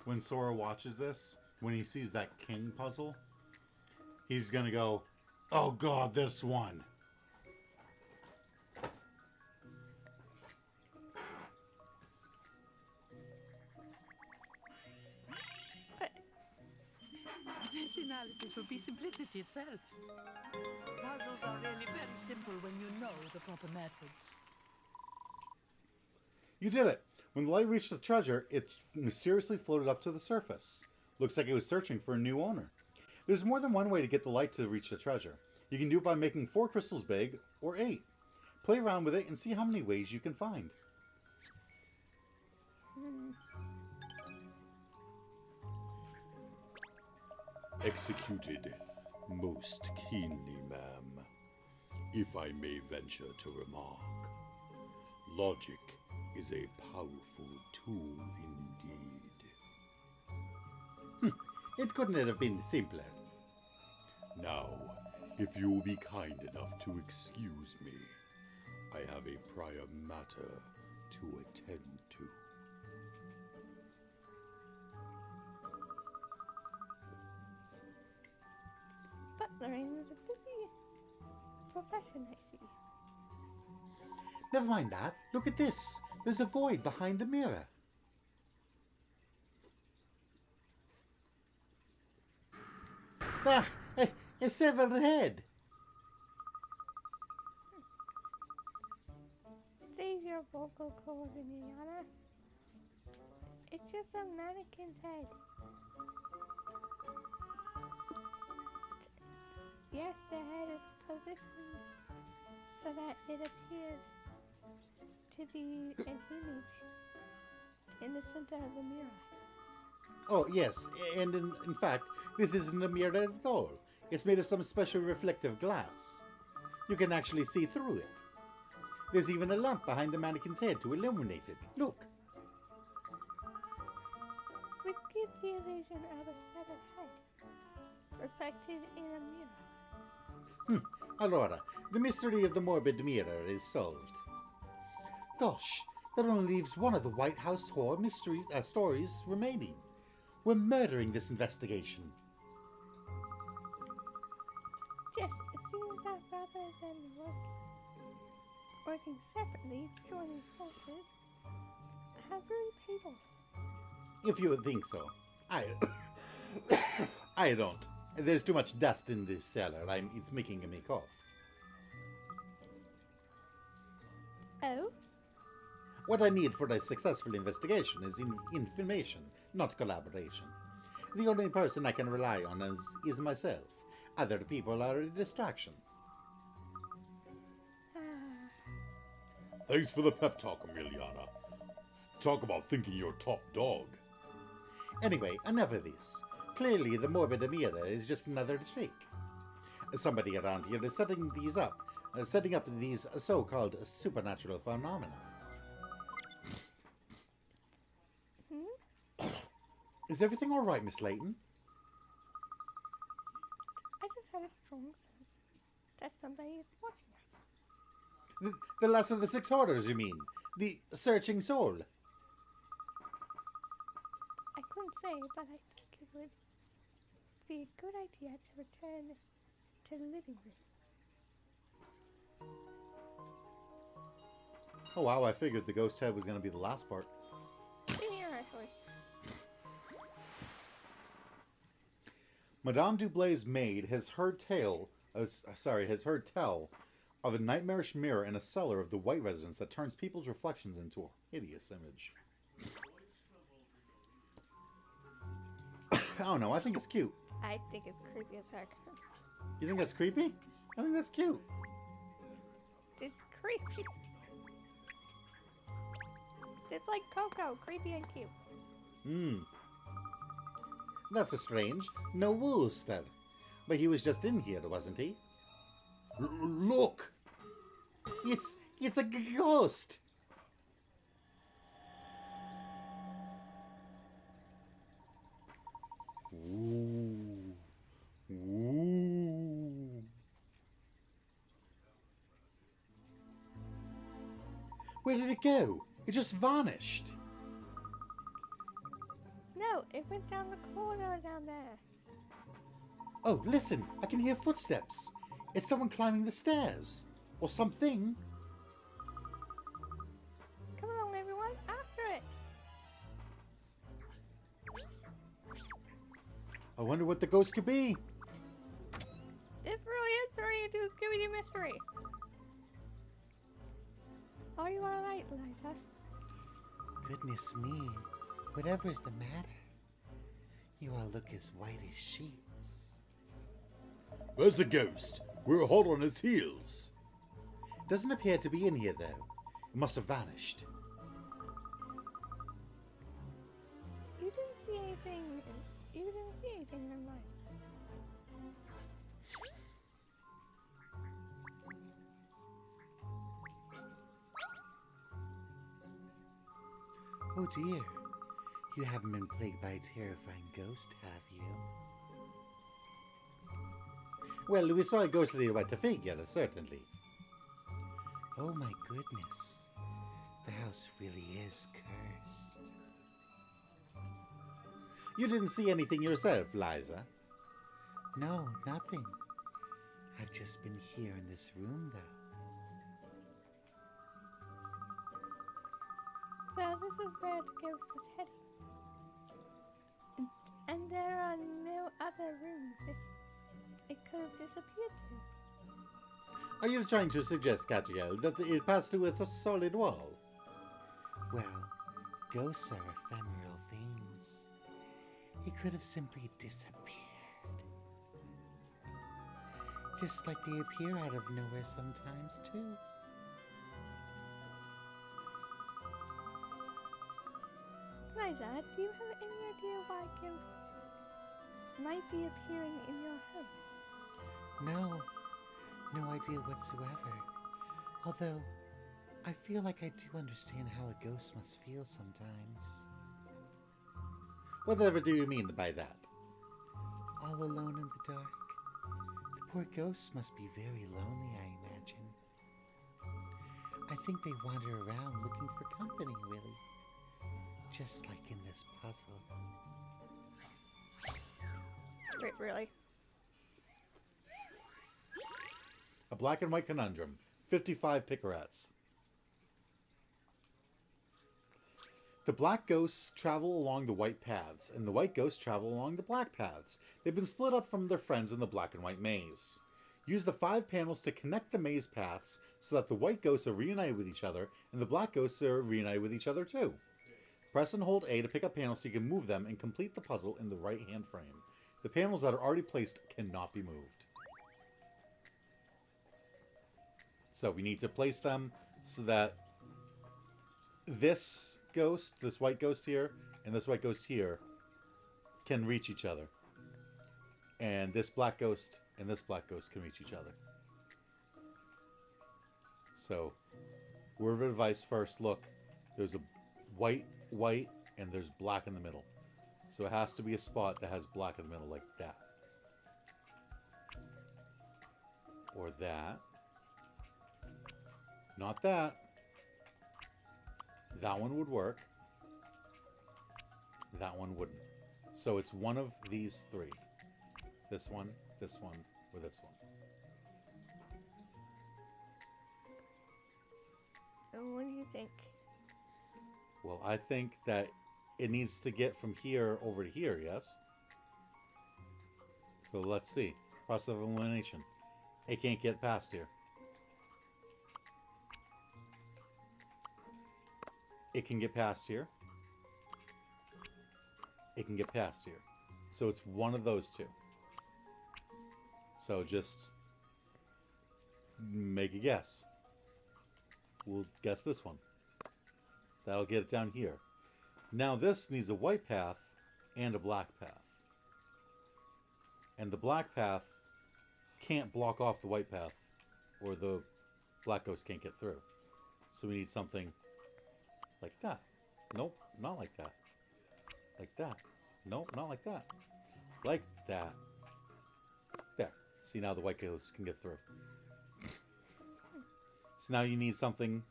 [SPEAKER 2] when Sora watches this, when he sees that king puzzle, he's gonna go, oh god, this one.
[SPEAKER 7] This analysis will be simplicity itself. Puzzles are really very simple when you know the proper methods.
[SPEAKER 2] You did it! When the light reached the treasure, it mysteriously floated up to the surface. Looks like it was searching for a new owner. There's more than one way to get the light to reach the treasure. You can do it by making 4 crystals big, or 8. Play around with it and see how many ways you can find.
[SPEAKER 3] Executed most keenly, ma'am. If I may venture to remark, logic is a powerful tool indeed.
[SPEAKER 2] It couldn't have been simpler.
[SPEAKER 3] Now, if you will be kind enough to excuse me, I have a prior matter to attend to.
[SPEAKER 1] Butlering is a busy profession, I see.
[SPEAKER 2] Never mind that. Look at this. There's a void behind the mirror. Ah, a severed head.
[SPEAKER 1] Save your vocal cords, Indiana. It's just a mannequin's head. Yes, the head is positioned so that it appears to be an image in the center of the mirror.
[SPEAKER 2] Oh, yes. And in fact, this isn't a mirror at all. It's made of some special reflective glass. You can actually see through it. There's even a lamp behind the mannequin's head to illuminate it. Look.
[SPEAKER 1] Which gives the illusion of a feathered head reflected in a mirror.
[SPEAKER 2] Aurora, the mystery of the morbid mirror is solved. Gosh, that only leaves one of the White House horror mysteries stories remaining. We're murdering this investigation.
[SPEAKER 1] Yes, it's seems that rather than working separately, joining forces have really paid off.
[SPEAKER 2] If you would think so. I don't. There's too much dust in this cellar. It's making me cough.
[SPEAKER 1] Oh?
[SPEAKER 2] What I need for a successful investigation is information, not collaboration. The only person I can rely on is myself. Other people are a distraction.
[SPEAKER 3] Thanks for the pep talk, Emiliana. Talk about thinking you're top dog.
[SPEAKER 2] Anyway, enough of this. Clearly, the morbid Amira is just another streak. Somebody around here is setting up these so-called supernatural phenomena. Is everything all right, Miss Layton?
[SPEAKER 1] I just had a strong sense that somebody is watching us.
[SPEAKER 2] The last of the six orders, you mean? The searching soul?
[SPEAKER 1] I couldn't say, but I think it would be a good idea to return to the living room.
[SPEAKER 2] Oh wow, I figured the ghost head was going to be the last part.
[SPEAKER 1] In here, actually.
[SPEAKER 2] Madame Dublay's maid has heard tell of a nightmarish mirror in a cellar of the White Residence that turns people's reflections into a hideous image. I don't know, I think it's cute.
[SPEAKER 1] I think it's creepy as heck.
[SPEAKER 2] You think that's creepy? I think that's cute.
[SPEAKER 1] It's creepy. It's like Coco, creepy and cute.
[SPEAKER 2] That's a strange. No Wooster. But he was just in here, wasn't he?
[SPEAKER 3] Look!
[SPEAKER 2] It's a ghost!
[SPEAKER 3] Ooh. Ooh.
[SPEAKER 2] Where did it go? It just vanished.
[SPEAKER 1] No, it went down the corridor down there.
[SPEAKER 2] Oh, listen, I can hear footsteps. It's someone climbing the stairs. Or something.
[SPEAKER 1] Come along, everyone, after it.
[SPEAKER 2] I wonder what the ghost could be.
[SPEAKER 1] This really is turning into a Scooby-Doo mystery. Are you alright, Liza?
[SPEAKER 8] Goodness me, whatever's the matter? You all look as white as sheets.
[SPEAKER 3] Where's the ghost? We're hot on its heels.
[SPEAKER 2] Doesn't appear to be in here, though. It must have vanished.
[SPEAKER 1] You didn't see anything. You didn't see anything in mine.
[SPEAKER 8] Oh dear, you haven't been plagued by a terrifying ghost, have you?
[SPEAKER 2] Well, we saw a ghostly white figure, certainly.
[SPEAKER 8] Oh my goodness, the house really is cursed.
[SPEAKER 2] You didn't see anything yourself, Liza?
[SPEAKER 8] No, nothing. I've just been here in this room, though.
[SPEAKER 1] Well, this is where the ghost was heading. And there are no other rooms it could have disappeared to.
[SPEAKER 2] Are you trying to suggest, Katrielle, that it passed through a solid wall?
[SPEAKER 8] Well, ghosts are ephemeral things. He could have simply disappeared. Just like they appear out of nowhere sometimes, too.
[SPEAKER 1] Liza, do you have any idea why ghosts might be appearing in your home?
[SPEAKER 8] No idea whatsoever. Although, I feel like I do understand how a ghost must feel sometimes.
[SPEAKER 2] Whatever do you mean by that?
[SPEAKER 8] All alone in the dark. The poor ghosts must be very lonely, I imagine. I think they wander around looking for company, really. Just like in this puzzle.
[SPEAKER 1] Wait, really?
[SPEAKER 2] black and white conundrum. 55 Picarats. The black ghosts travel along the white paths, and the white ghosts travel along the black paths. They've been split up from their friends in the black and white maze. Use the 5 panels to connect the maze paths so that the white ghosts are reunited with each other, and the black ghosts are reunited with each other too. Press and hold A to pick up panels so you can move them and complete the puzzle in the right-hand frame. The panels that are already placed cannot be moved. So we need to place them so that this ghost, this white ghost here, and this white ghost here can reach each other. And this black ghost and this black ghost can reach each other. So, word of advice first, look, there's a white, and there's black in the middle. So it has to be a spot that has black in the middle, like that. Or that. Not that. That one would work. That one wouldn't. So it's one of these 3. This one, or this one.
[SPEAKER 1] And what do you think?
[SPEAKER 2] Well, I think that it needs to get from here over to here, yes? So let's see. Process of elimination. It can't get past here. It can get past here. It can get past here. So it's one of those 2. So just make a guess. We'll guess this one. That'll get it down here. Now this needs a white path and a black path. And the black path can't block off the white path, or the black ghost can't get through. So we need something like that. Nope, not like that. Like that. Nope, not like that. Like that. There. See, now the white ghost can get through. So now you need something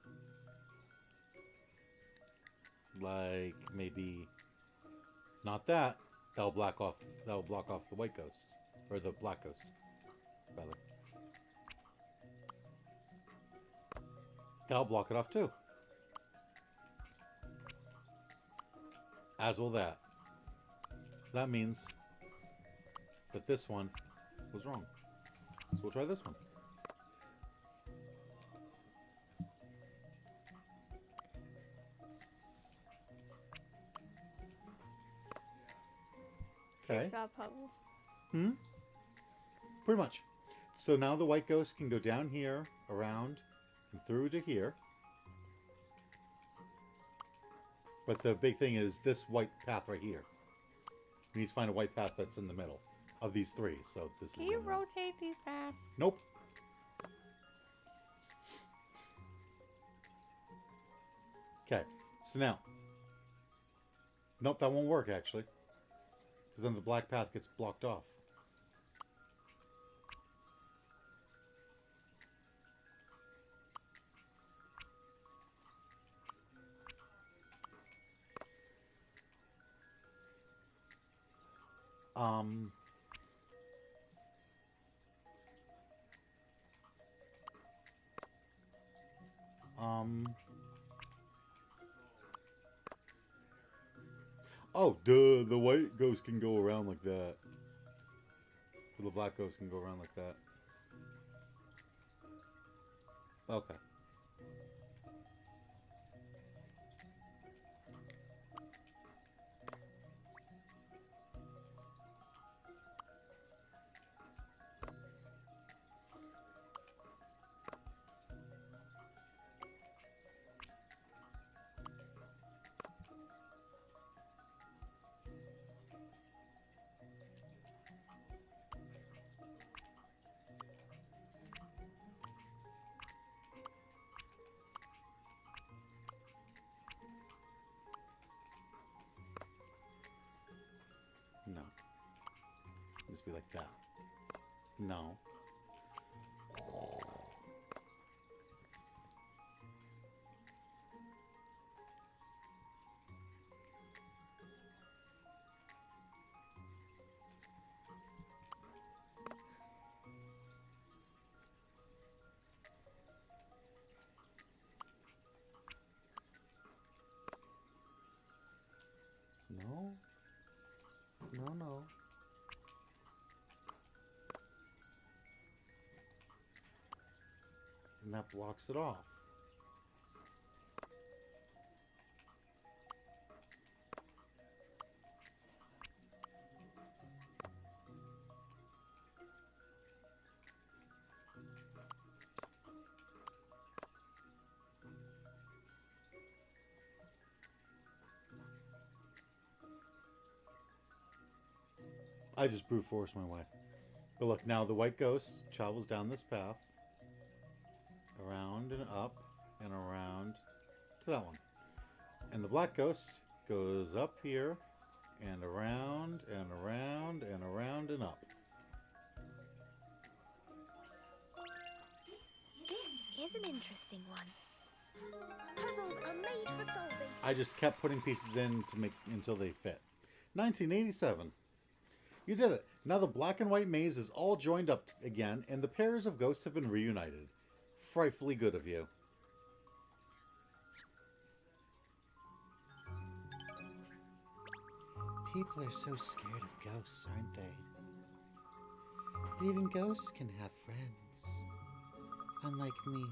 [SPEAKER 2] like maybe not that. That'll block off the white ghost, or the black ghost, rather. That'll block it off too. As will that. So that means that this one was wrong. So we'll try this one. Okay.
[SPEAKER 1] Jigsaw puzzle.
[SPEAKER 2] Pretty much. So now the white ghost can go down here, around, and through to here. But the big thing is this white path right here. We need to find a white path that's in the middle of these 3. So this
[SPEAKER 1] Can
[SPEAKER 2] is.
[SPEAKER 1] you rotate these paths?
[SPEAKER 2] Nope. Okay. So now. Nope, that won't work actually. Because then the black path gets blocked off. Oh, duh, the white ghost can go around like that. Or the black ghost can go around like that. Okay. No. Just be like that. No. and that blocks it off. I just brute force my way. But look, now the white ghost travels down this path, around and up, and around to that one. And the black ghost goes up here, and around, and around, and around, and up.
[SPEAKER 6] This is an interesting one. Puzzles are made for solving.
[SPEAKER 2] I just kept putting pieces in to make until they fit. 1987. You did it. Now the black and white maze is all joined up again, and the pairs of ghosts have been reunited. Frightfully good of you.
[SPEAKER 8] People are so scared of ghosts, aren't they? But even ghosts can have friends. Unlike me,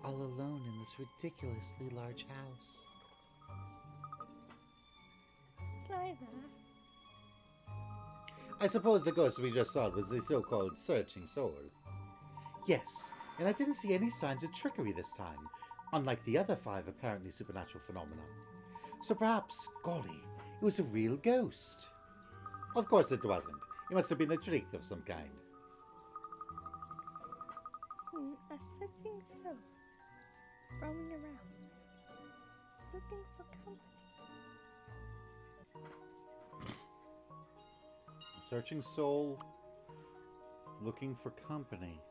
[SPEAKER 8] all alone in this ridiculously large house.
[SPEAKER 1] Neither.
[SPEAKER 2] I suppose the ghost we just saw was the so-called searching soul.
[SPEAKER 8] Yes, and I didn't see any signs of trickery this time, unlike the other 5 apparently supernatural phenomena. So perhaps, golly, it was a real ghost.
[SPEAKER 2] Of course it wasn't. It must have been a trick of some kind.
[SPEAKER 1] A searching soul, roaming around, looking for company.
[SPEAKER 2] Searching soul, looking for company.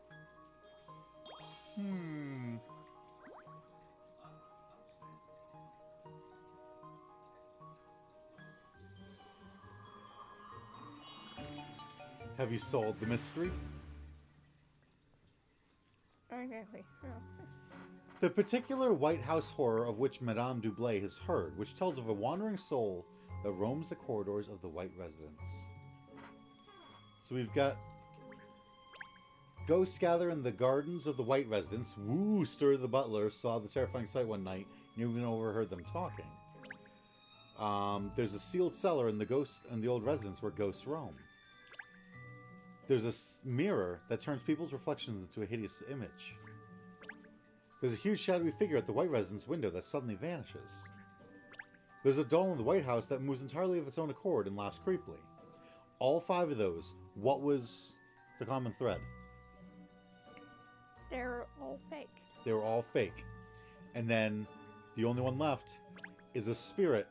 [SPEAKER 2] Have you solved the mystery?
[SPEAKER 1] Exactly. No.
[SPEAKER 2] The particular White House horror of which Madame Dublé has heard, which tells of a wandering soul that roams the corridors of the White Residence. So we've got ghosts gather in the gardens of the White Residence. Wooster the butler saw the terrifying sight one night and even overheard them talking. There's a sealed cellar in the old residence where ghosts roam. There's a mirror that turns people's reflections into a hideous image. There's a huge shadowy figure at the White Residence window that suddenly vanishes. There's a doll in the White House that moves entirely of its own accord and laughs creepily. All 5 of those, what was the common thread?
[SPEAKER 1] They're all fake.
[SPEAKER 2] They were all fake. And then the only one left is a spirit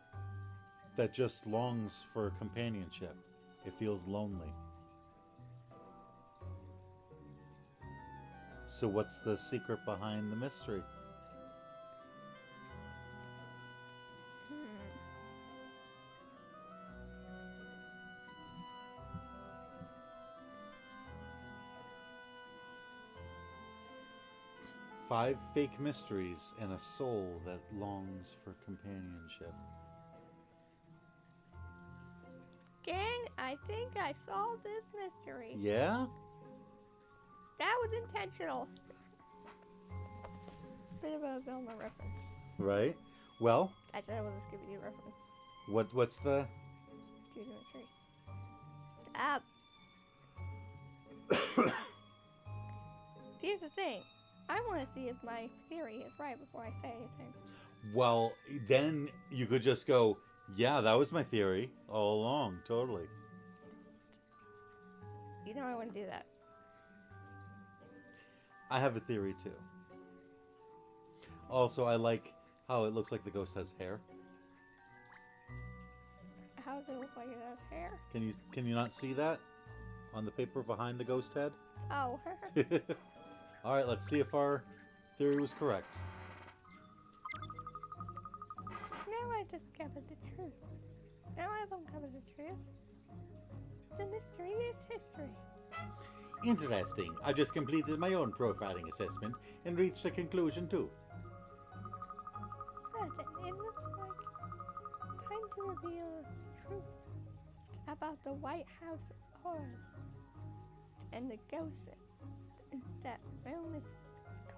[SPEAKER 2] that just longs for companionship. It feels lonely. So what's the secret behind the mystery? Five fake mysteries and a soul that longs for companionship.
[SPEAKER 1] Gang, I think I solved this mystery.
[SPEAKER 2] Yeah?
[SPEAKER 1] That was intentional. Bit of a Velma reference.
[SPEAKER 2] Right. Well,
[SPEAKER 1] I said it was a Scooby-Doo reference.
[SPEAKER 2] what's the...
[SPEAKER 1] Scooby-Doo mystery. Ah. Here's the thing. I want to see if my theory is right before I say anything.
[SPEAKER 2] Well, then you could just go, yeah, that was my theory all along, totally.
[SPEAKER 1] You know I wouldn't do that.
[SPEAKER 2] I have a theory too. Also, I like how it looks like the ghost has hair.
[SPEAKER 1] How does it look like it has hair?
[SPEAKER 2] Can you not see that on the paper behind the ghost head?
[SPEAKER 1] Oh,
[SPEAKER 2] All right, let's see if our theory was correct.
[SPEAKER 1] now I discovered the truth. Now I've uncovered the truth. The mystery is history.
[SPEAKER 2] Interesting. I've just completed my own profiling assessment and reached a conclusion too.
[SPEAKER 1] But it looks like time to reveal the truth about the White House horror and the ghosts that roam its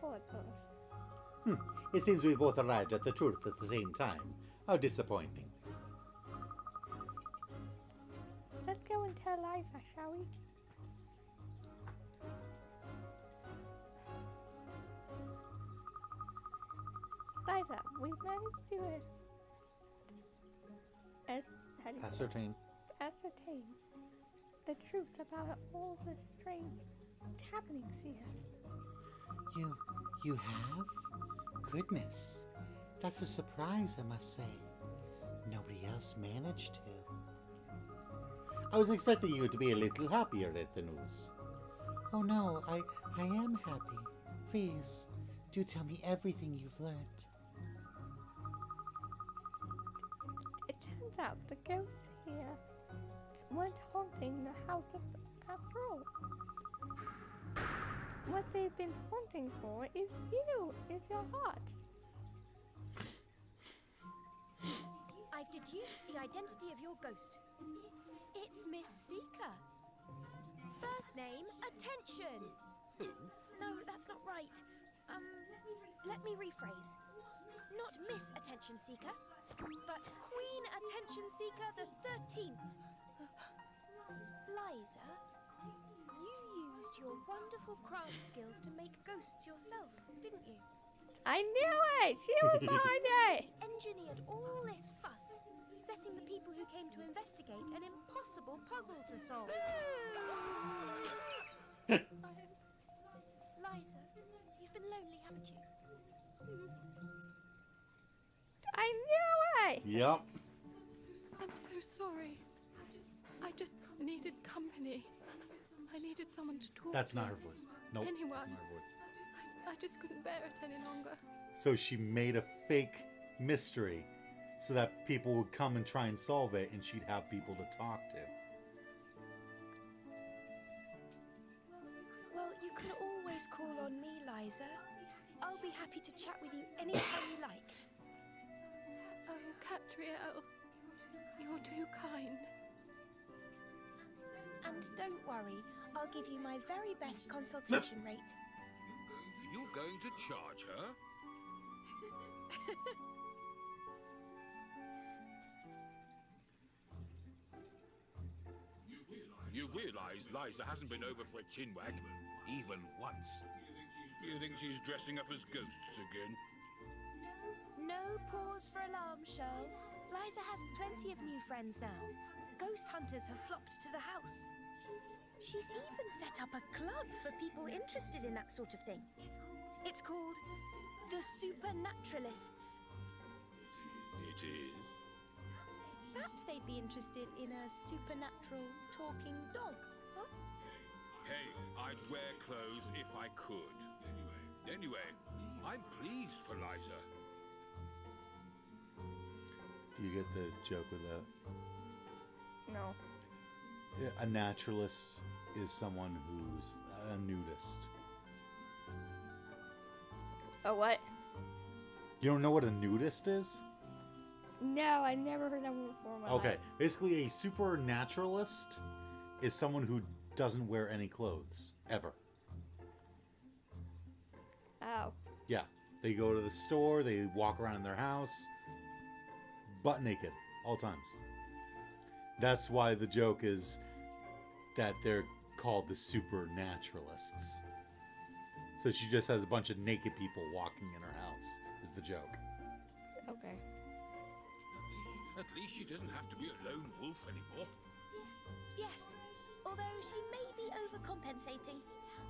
[SPEAKER 1] corridors.
[SPEAKER 8] It seems we both arrived at the truth at the same time. How disappointing.
[SPEAKER 1] Let's go and tell Liza, shall we? Liza, we managed to
[SPEAKER 8] Ascertain.
[SPEAKER 1] ascertain the truth about all the strange happenings here.
[SPEAKER 8] You have? Goodness. That's a surprise, I must say. Nobody else managed to. I was expecting you to be a little happier at the news. Oh no, I am happy. Please, do tell me everything you've learned.
[SPEAKER 1] It turns out the ghosts here weren't haunting the house after all. What they've been haunting for is you, is your heart.
[SPEAKER 6] I've deduced the identity of your ghost. It's Miss Seeker. First name, Attention.
[SPEAKER 4] Who?
[SPEAKER 6] No, that's not right. Let me rephrase. Not Miss Attention Seeker, but Queen Attention Seeker the 13th. Liza, you used your wonderful craft skills to make ghosts yourself, didn't you?
[SPEAKER 1] I knew it! She was behind it!
[SPEAKER 6] Engineered all this fuss, setting the people who came to investigate an impossible puzzle to solve. Liza, you've been lonely, haven't you?
[SPEAKER 1] I knew it!
[SPEAKER 2] Yep.
[SPEAKER 9] I'm so sorry. I just needed company. I needed someone to talk
[SPEAKER 2] That's
[SPEAKER 9] to.
[SPEAKER 2] not her voice. Nope.
[SPEAKER 9] Anyone.
[SPEAKER 2] That's not her voice.
[SPEAKER 9] I just couldn't bear it any longer.
[SPEAKER 2] So she made a fake mystery so that people would come and try and solve it, and she'd have people to talk to.
[SPEAKER 6] Well, you can always call on me, Liza. I'll be happy to chat with you anytime you like.
[SPEAKER 9] Oh, Katrielle, you're too kind.
[SPEAKER 6] And don't worry, I'll give you my very best consultation rate.
[SPEAKER 3] You're going to charge her? You realise Liza hasn't been over for a chinwag even once. You think she's dressing up as ghosts again?
[SPEAKER 6] No pause for alarm, Shirl. Liza has plenty of new friends now. Ghost hunters have flocked to the house. She's even set up a club for people interested in that sort of thing. It's called the Supernaturalists.
[SPEAKER 3] It is.
[SPEAKER 6] Perhaps they'd be interested in a supernatural talking dog, huh?
[SPEAKER 3] Hey, I'd wear clothes if I could. Anyway, I'm pleased for Liza.
[SPEAKER 2] Do you get the joke with that?
[SPEAKER 1] No.
[SPEAKER 2] A naturalist is someone who's a nudist.
[SPEAKER 1] A what?
[SPEAKER 2] You don't know what a nudist is?
[SPEAKER 1] No, I never heard that one before in my
[SPEAKER 2] Okay,
[SPEAKER 1] life.
[SPEAKER 2] basically a supernaturalist is someone who doesn't wear any clothes, ever.
[SPEAKER 1] Oh.
[SPEAKER 2] Yeah, they go to the store, they walk around in their house, butt naked, all times. That's why the joke is that they're called the supernaturalists. So she just has a bunch of naked people walking in her house, is the joke.
[SPEAKER 1] Okay.
[SPEAKER 3] At least she doesn't have to be a lone wolf anymore.
[SPEAKER 6] Yes, although she may be overcompensating.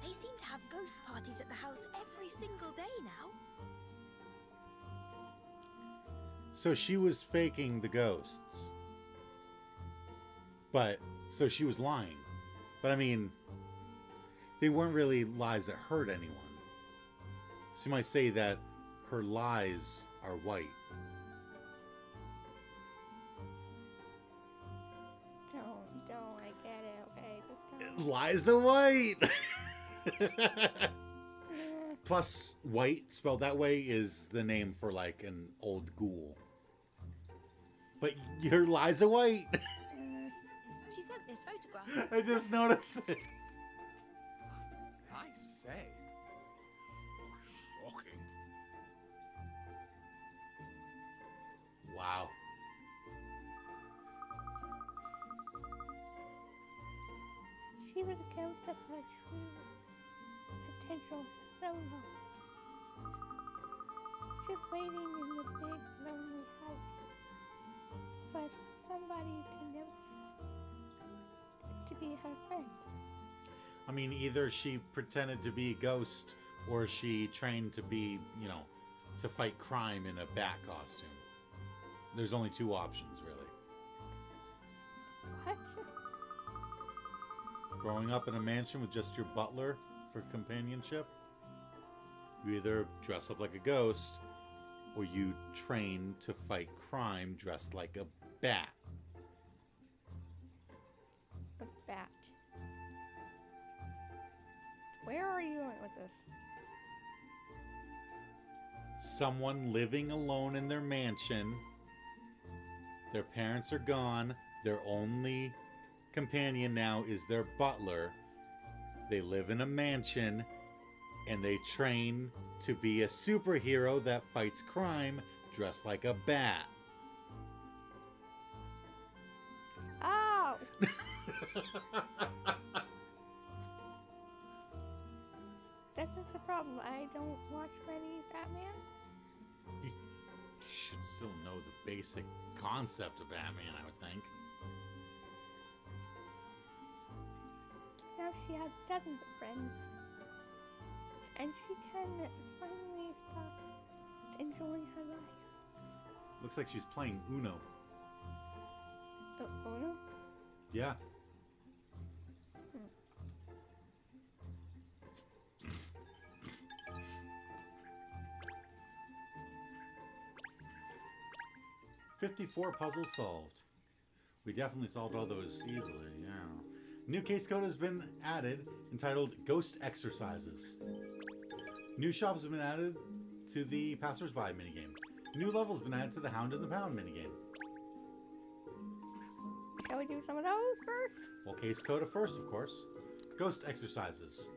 [SPEAKER 6] They seem to have ghost parties at the house every single day now.
[SPEAKER 2] So she was faking the ghosts. So she was lying. But I mean, they weren't really lies that hurt anyone. So you might say that her lies are white.
[SPEAKER 1] Don't, I get it, okay? Just don't.
[SPEAKER 2] Lies are white! Plus, white, spelled that way, is the name for like an old ghoul. But your Liza White!
[SPEAKER 6] She sent this photograph.
[SPEAKER 2] I just noticed it.
[SPEAKER 4] I say.
[SPEAKER 1] was a ghost of her true potential for so long. Just waiting in the big lonely house for somebody to notice to be her friend.
[SPEAKER 2] I mean, either she pretended to be a ghost or she trained to be, you know, to fight crime in a bat costume. There's only two options, really.
[SPEAKER 1] What?
[SPEAKER 2] Growing up in a mansion with just your butler for companionship, you either dress up like a ghost or you train to fight crime dressed like a bat.
[SPEAKER 1] A bat. Where are you going with this?
[SPEAKER 2] Someone living alone in their mansion. Their parents are gone. Their only companion now is their butler. They live in a mansion and they train to be a superhero that fights crime dressed like a bat.
[SPEAKER 1] Oh! That's just the problem. I don't watch many Batman.
[SPEAKER 2] You should still know the basic concept of Batman, I would think.
[SPEAKER 1] Now she has dozens of friends. And she can finally stop enjoying her life.
[SPEAKER 2] Looks like she's playing Uno.
[SPEAKER 1] Uno?
[SPEAKER 2] Yeah. $54 puzzles solved. We definitely solved all those easily, yeah. New case code has been added, entitled Ghost Exercises. New shops have been added to the Passersby minigame. New levels have been added to the Hound and the Pound minigame.
[SPEAKER 1] Shall we do some of those first?
[SPEAKER 2] Well, case code first, of course. Ghost Exercises.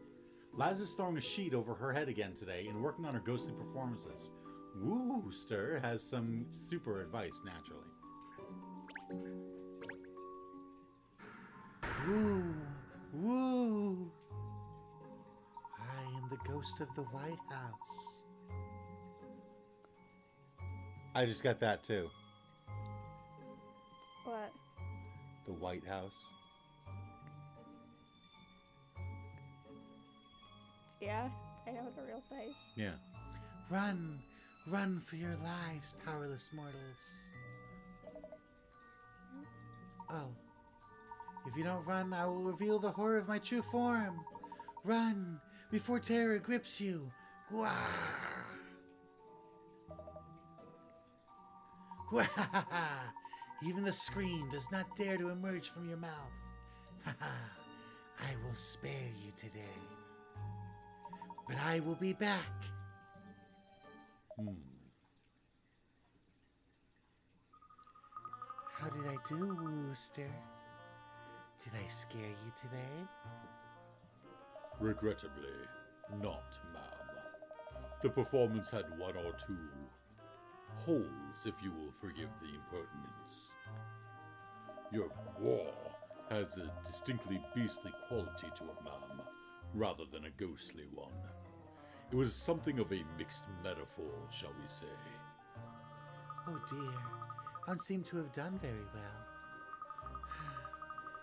[SPEAKER 2] Laz is throwing a sheet over her head again today and working on her ghostly performances. Wooster has some super advice, naturally.
[SPEAKER 8] Woo! Woo! I am the ghost of the White House.
[SPEAKER 2] I just got that too.
[SPEAKER 1] What?
[SPEAKER 2] The White House.
[SPEAKER 1] Yeah, I know the real face.
[SPEAKER 2] Yeah.
[SPEAKER 8] Run! Run for your lives, powerless mortals. Oh. If you don't run, I will reveal the horror of my true form. Run before terror grips you. Gwah! Gwah! Even the scream does not dare to emerge from your mouth. I will spare you today. But I will be back. How did I do, Wooster? Did I scare you today?
[SPEAKER 3] Regrettably, not, ma'am. The performance had one or two holes, if you will forgive the impertinence. Your gwaw has a distinctly beastly quality to it, ma'am, rather than a ghostly one. It was something of a mixed metaphor, shall we say.
[SPEAKER 8] Oh dear, I don't seem to have done very well.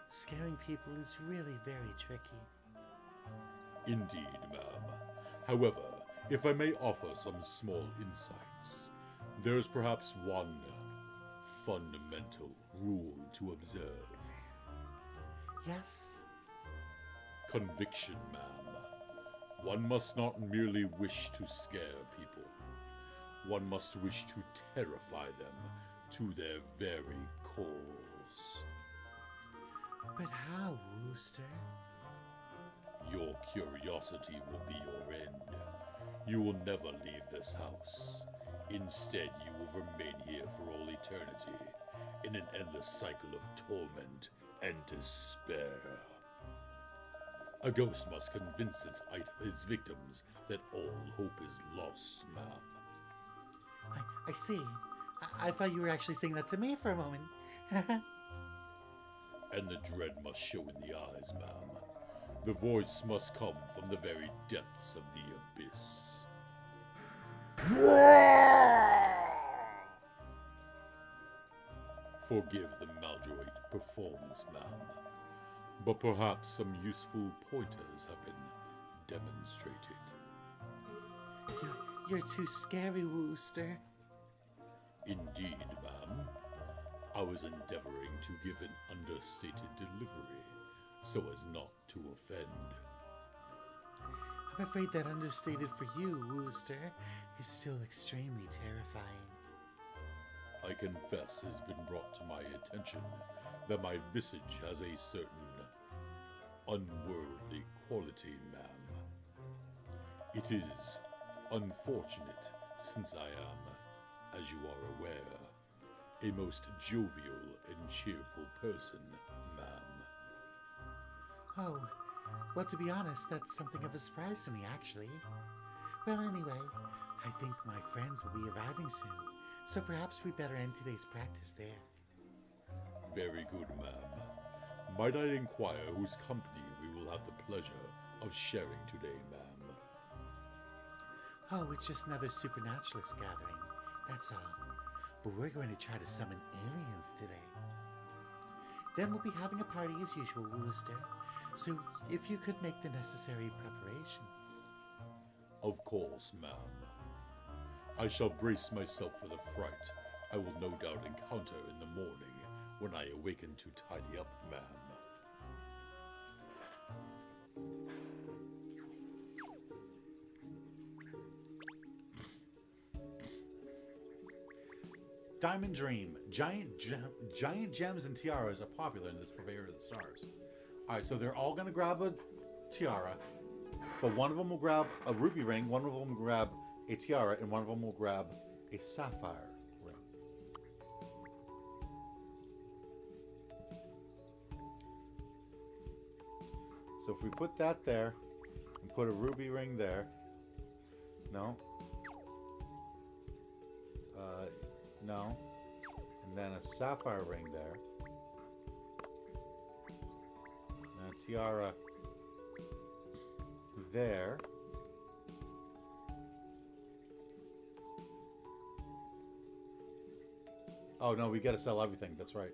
[SPEAKER 8] Scaring people is really very tricky.
[SPEAKER 3] Indeed, ma'am. However, if I may offer some small insights, there is perhaps one fundamental rule to observe.
[SPEAKER 8] Yes?
[SPEAKER 3] Conviction, ma'am. One must not merely wish to scare people. One must wish to terrify them to their very cores.
[SPEAKER 8] But how, Wooster?
[SPEAKER 3] Your curiosity will be your end. You will never leave this house. Instead, you will remain here for all eternity, in an endless cycle of torment and despair. A ghost must convince its victims that all hope is lost, ma'am.
[SPEAKER 8] I see. I thought you were actually saying that to me for a moment.
[SPEAKER 3] And the dread must show in the eyes, ma'am. The voice must come from the very depths of the abyss. Forgive the maladroit performance, ma'am, but perhaps some useful pointers have been demonstrated.
[SPEAKER 8] You're too scary, Wooster.
[SPEAKER 3] Indeed, ma'am. I was endeavoring to give an understated delivery, so as not to offend.
[SPEAKER 8] I'm afraid that understated for you, Wooster, is still extremely terrifying.
[SPEAKER 3] I confess it has been brought to my attention that my visage has a certain unworldly quality, ma'am. It is unfortunate, since I am, as you are aware, a most jovial and cheerful person, ma'am.
[SPEAKER 8] Oh, well, to be honest, that's something of a surprise to me, actually. Well, anyway, I think my friends will be arriving soon, so perhaps we better end today's practice there.
[SPEAKER 3] Very good, ma'am. Might I inquire whose company we will have the pleasure of sharing today, ma'am?
[SPEAKER 8] Oh, it's just another supernaturalist gathering, that's all. But we're going to try to summon aliens today. Then we'll be having a party as usual, Wooster. So if you could make the necessary preparations.
[SPEAKER 3] Of course, ma'am. I shall brace myself for the fright I will no doubt encounter in the morning when I awaken to tidy up, ma'am.
[SPEAKER 2] Diamond Dream. Giant gems and tiaras are popular in this purveyor of the stars. Alright, so they're all going to grab a tiara, but one of them will grab a ruby ring, one of them will grab a tiara, and one of them will grab a sapphire ring. So if we put that there, and put a ruby ring there, no. No. And then a sapphire ring there. And a tiara there. Oh no, we gotta sell everything, that's right.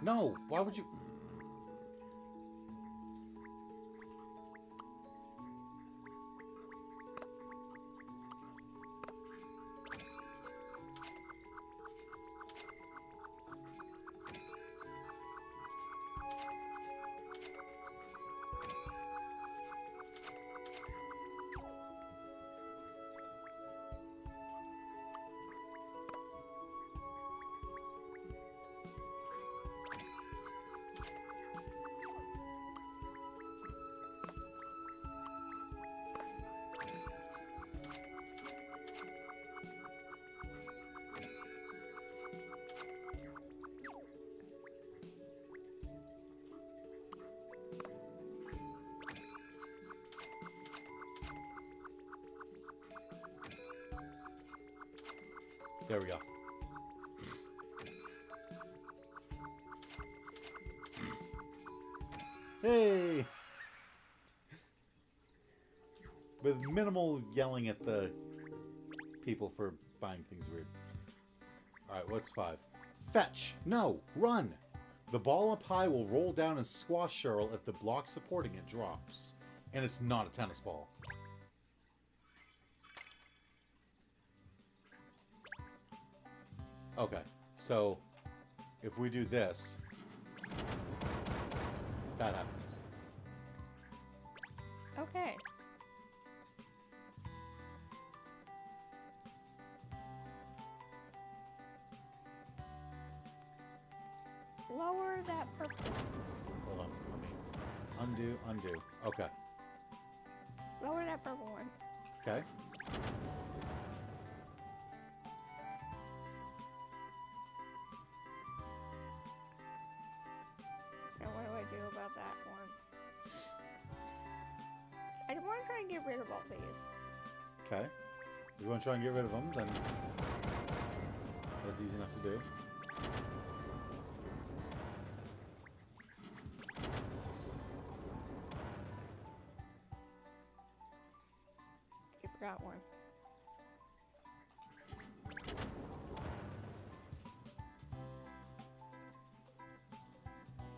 [SPEAKER 2] No, why would you? There we go. Hey! With minimal yelling at the people for buying things weird. Alright, what's 5? Fetch! No! Run! The ball up high will roll down and squash Cheryl if the block supporting it drops. And it's not a tennis ball. Okay, so if we do this, that happens.
[SPEAKER 1] Okay. Lower that purple.
[SPEAKER 2] Hold on. Let me undo. Okay.
[SPEAKER 1] Lower that purple one.
[SPEAKER 2] Okay.
[SPEAKER 1] And what do I do about that one? I want to try and get rid of all these.
[SPEAKER 2] Okay. If you want to try and get rid of them, then that's easy enough to do.
[SPEAKER 1] I forgot one.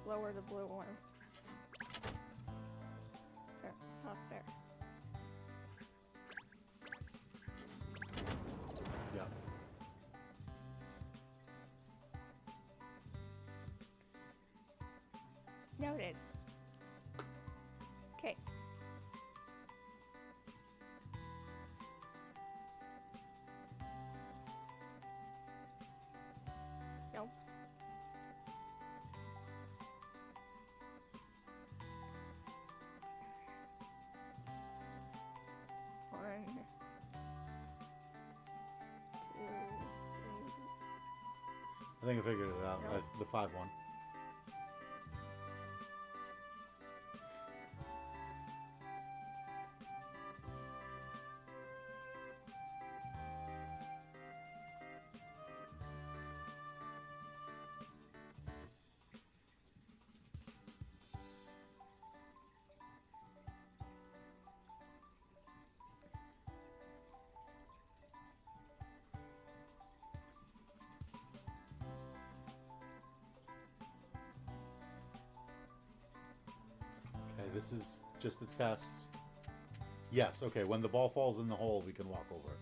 [SPEAKER 1] Lower the blue one. There, up there.
[SPEAKER 2] Yeah.
[SPEAKER 1] Noted. Okay. Nope. One, two, three.
[SPEAKER 2] I think I figured it out.
[SPEAKER 1] Nope.
[SPEAKER 2] The 5 one. Okay, this is just a test. Yes, okay, when the ball falls in the hole, we can walk over it.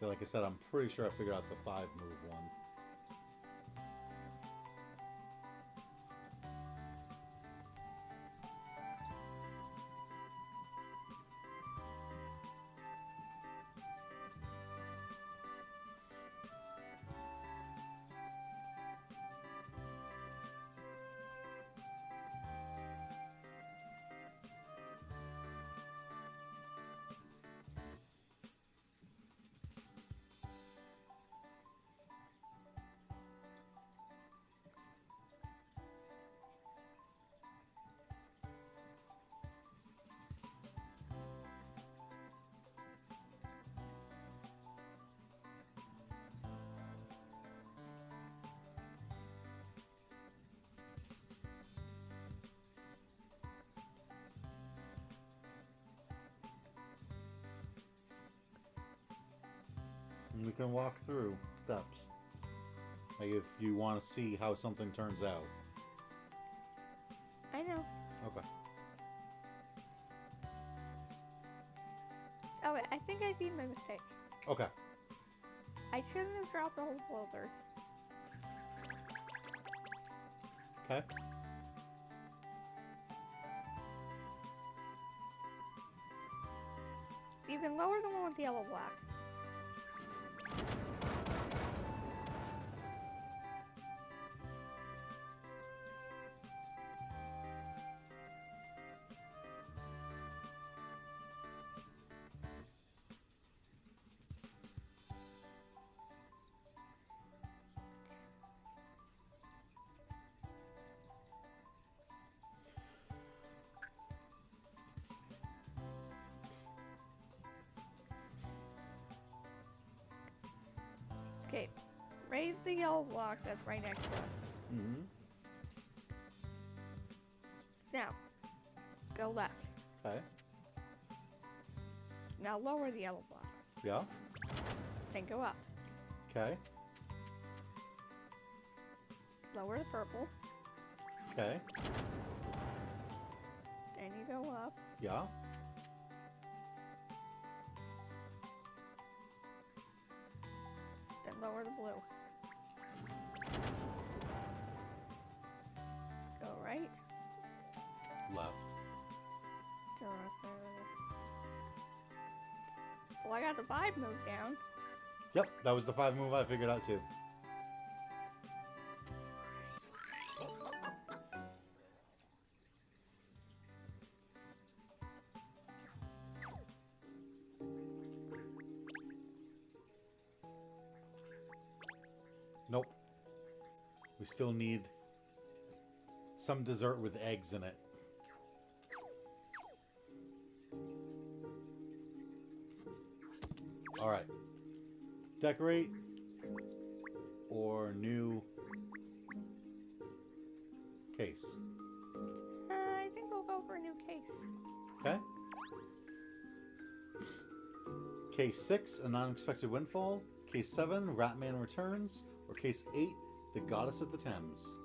[SPEAKER 2] So like I said, I'm pretty sure I figured out the 5 move one. And we can walk through steps. Like if you want to see how something turns out.
[SPEAKER 1] I know.
[SPEAKER 2] Okay.
[SPEAKER 1] Oh wait, I think I see my mistake.
[SPEAKER 2] Okay.
[SPEAKER 1] I shouldn't have dropped the whole boulders.
[SPEAKER 2] Okay.
[SPEAKER 1] Even lower the one with the yellow block. Okay, raise the yellow block that's right next to us.
[SPEAKER 2] Mm-hmm.
[SPEAKER 1] Now, go left.
[SPEAKER 2] Okay.
[SPEAKER 1] Now lower the yellow block.
[SPEAKER 2] Yeah.
[SPEAKER 1] Then go up.
[SPEAKER 2] Okay.
[SPEAKER 1] Lower the purple.
[SPEAKER 2] Okay.
[SPEAKER 1] Then you go up.
[SPEAKER 2] Yeah.
[SPEAKER 1] or the blue? Go right.
[SPEAKER 2] Left.
[SPEAKER 1] Go left. Well, I got the 5 move down.
[SPEAKER 2] Yep, that was the 5 move I figured out too. Nope. We still need some dessert with eggs in it. All right. Decorate or new case.
[SPEAKER 1] I think we'll go for a new case.
[SPEAKER 2] Okay. Case 6, an unexpected windfall. Case 7, Ratman returns. Or case 8, the goddess of the Thames.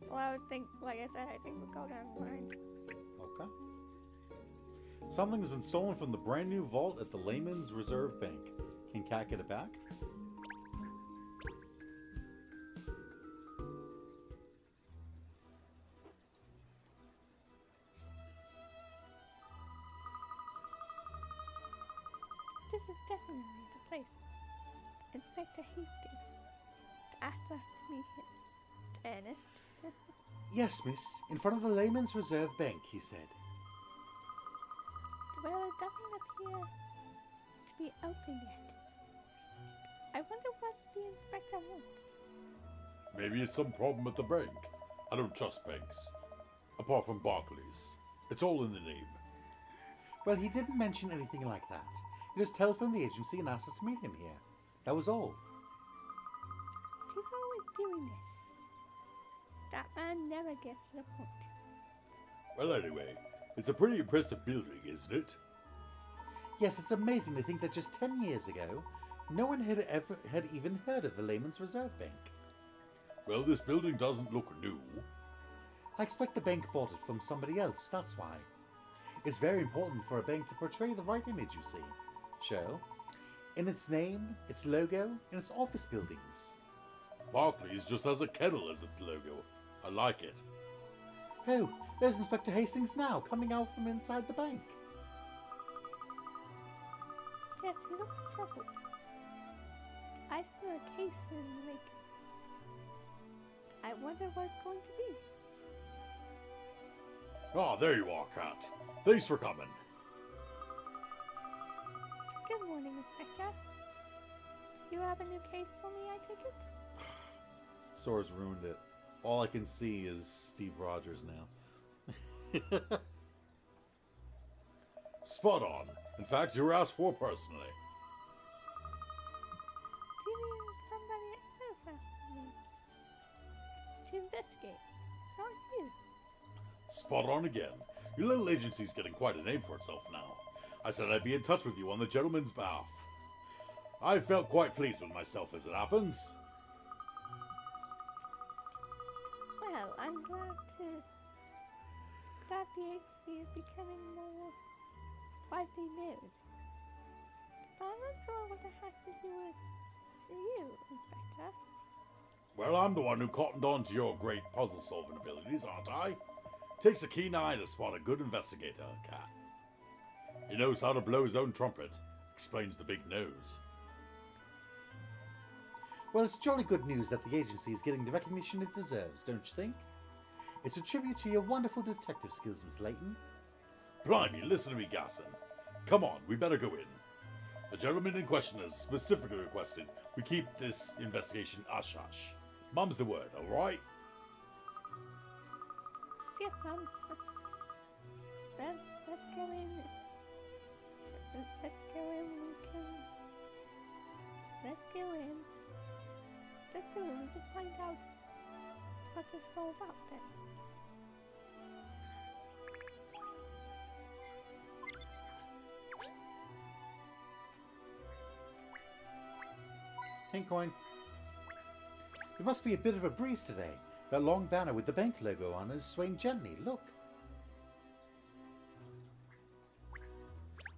[SPEAKER 1] Well, I would think, like I said, I think we'll go down the line.
[SPEAKER 2] Okay. Something's been stolen from the brand new vault at the Layman's Reserve Bank. Can Cat get it back?
[SPEAKER 1] This is definitely the place. Inspector Hastings asked us to meet him. Ernest.
[SPEAKER 8] Yes, miss. In front of the Layman's Reserve Bank, he said.
[SPEAKER 1] Well, it doesn't appear to be open yet. I wonder what the inspector wants.
[SPEAKER 3] Maybe it's some problem at the bank. I don't trust banks. Apart from Barclays. It's all in the name.
[SPEAKER 8] Well, he didn't mention anything like that. He just telephoned the agency and asked us to meet him here. That was all.
[SPEAKER 1] He's always doing this. That man never gets to the point.
[SPEAKER 3] Well, anyway, it's a pretty impressive building, isn't it?
[SPEAKER 8] Yes, it's amazing to think that just 10 years ago, no one had even heard of the Layman's Reserve Bank.
[SPEAKER 3] Well, this building doesn't look new.
[SPEAKER 8] I expect the bank bought it from somebody else, that's why. It's very important for a bank to portray the right image, you see. Cheryl, in its name, its logo, and its office buildings.
[SPEAKER 3] Barclays just has a kennel as its logo. I like it.
[SPEAKER 8] Oh, there's Inspector Hastings now, coming out from inside the bank.
[SPEAKER 1] Yes, he looks troubled. I saw a case in the lake. I wonder what it's going to be.
[SPEAKER 3] Ah, there you are, Cat. Thanks for coming.
[SPEAKER 1] Good morning, Inspector. You have a new case for me, I take it?
[SPEAKER 2] Sora's ruined it. All I can see is Steve Rogers now.
[SPEAKER 3] Spot on. In fact, you were asked for personally.
[SPEAKER 1] Do you mean somebody else asked me to investigate? Not you.
[SPEAKER 3] Spot on again. Your little agency's getting quite a name for itself now. I said I'd be in touch with you on the gentleman's behalf. I felt quite pleased with myself as it happens.
[SPEAKER 1] Well, I'm glad the agency is becoming more widely known. But I'm not sure what the heck to do with you, Inspector.
[SPEAKER 3] Well, I'm the one who cottoned on to your great puzzle-solving abilities, aren't I? Takes a keen eye to spot a good investigator, Cat. He knows how to blow his own trumpet. Explains the big nose.
[SPEAKER 8] Well, it's jolly good news that the agency is getting the recognition it deserves, don't you think? It's a tribute to your wonderful detective skills, Miss Layton.
[SPEAKER 3] Blimey, listen to me, Gasson. Come on, we better go in. The gentleman in question has specifically requested we keep this investigation hush-hush. Mum's the word, all right?
[SPEAKER 1] Yes, Mom. Let's go in. Let's go in. Let's go in. Let's go in to find out what it's all about then.
[SPEAKER 2] Pink coin.
[SPEAKER 8] There must be a bit of a breeze today. That long banner with the bank logo on is swaying gently. Look.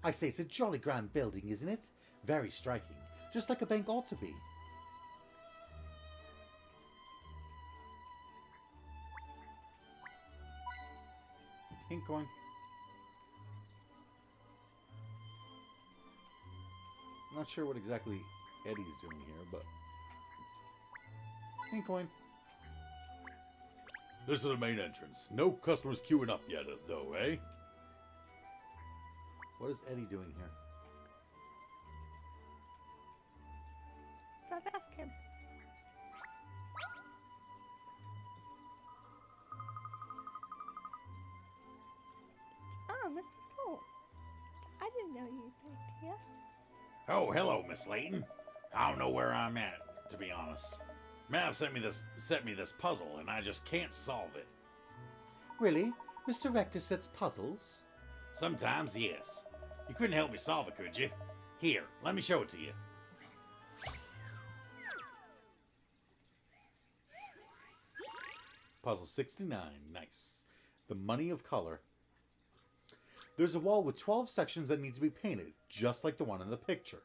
[SPEAKER 8] I say, it's a jolly grand building, isn't it? Very striking.
[SPEAKER 2] Just like a bank ought to be. Pink coin. I'm not sure what exactly Eddie's doing here, but... Pink coin.
[SPEAKER 3] This is the main entrance. No customers queuing up yet, though, eh?
[SPEAKER 2] What is Eddie doing here?
[SPEAKER 1] Let's ask him. Oh, Mr. Toll. I didn't know you'd be here.
[SPEAKER 10] Oh, hello, Miss Layton. I don't know where I'm at, to be honest. Mav sent me this puzzle, and I just can't solve it.
[SPEAKER 2] Really? Mr. Rector sets puzzles?
[SPEAKER 10] Sometimes, yes. You couldn't help me solve it, could you? Here, let me show it to you.
[SPEAKER 2] Puzzle 69. Nice. The money of color. There's a wall with 12 sections that need to be painted, just like the one in the picture.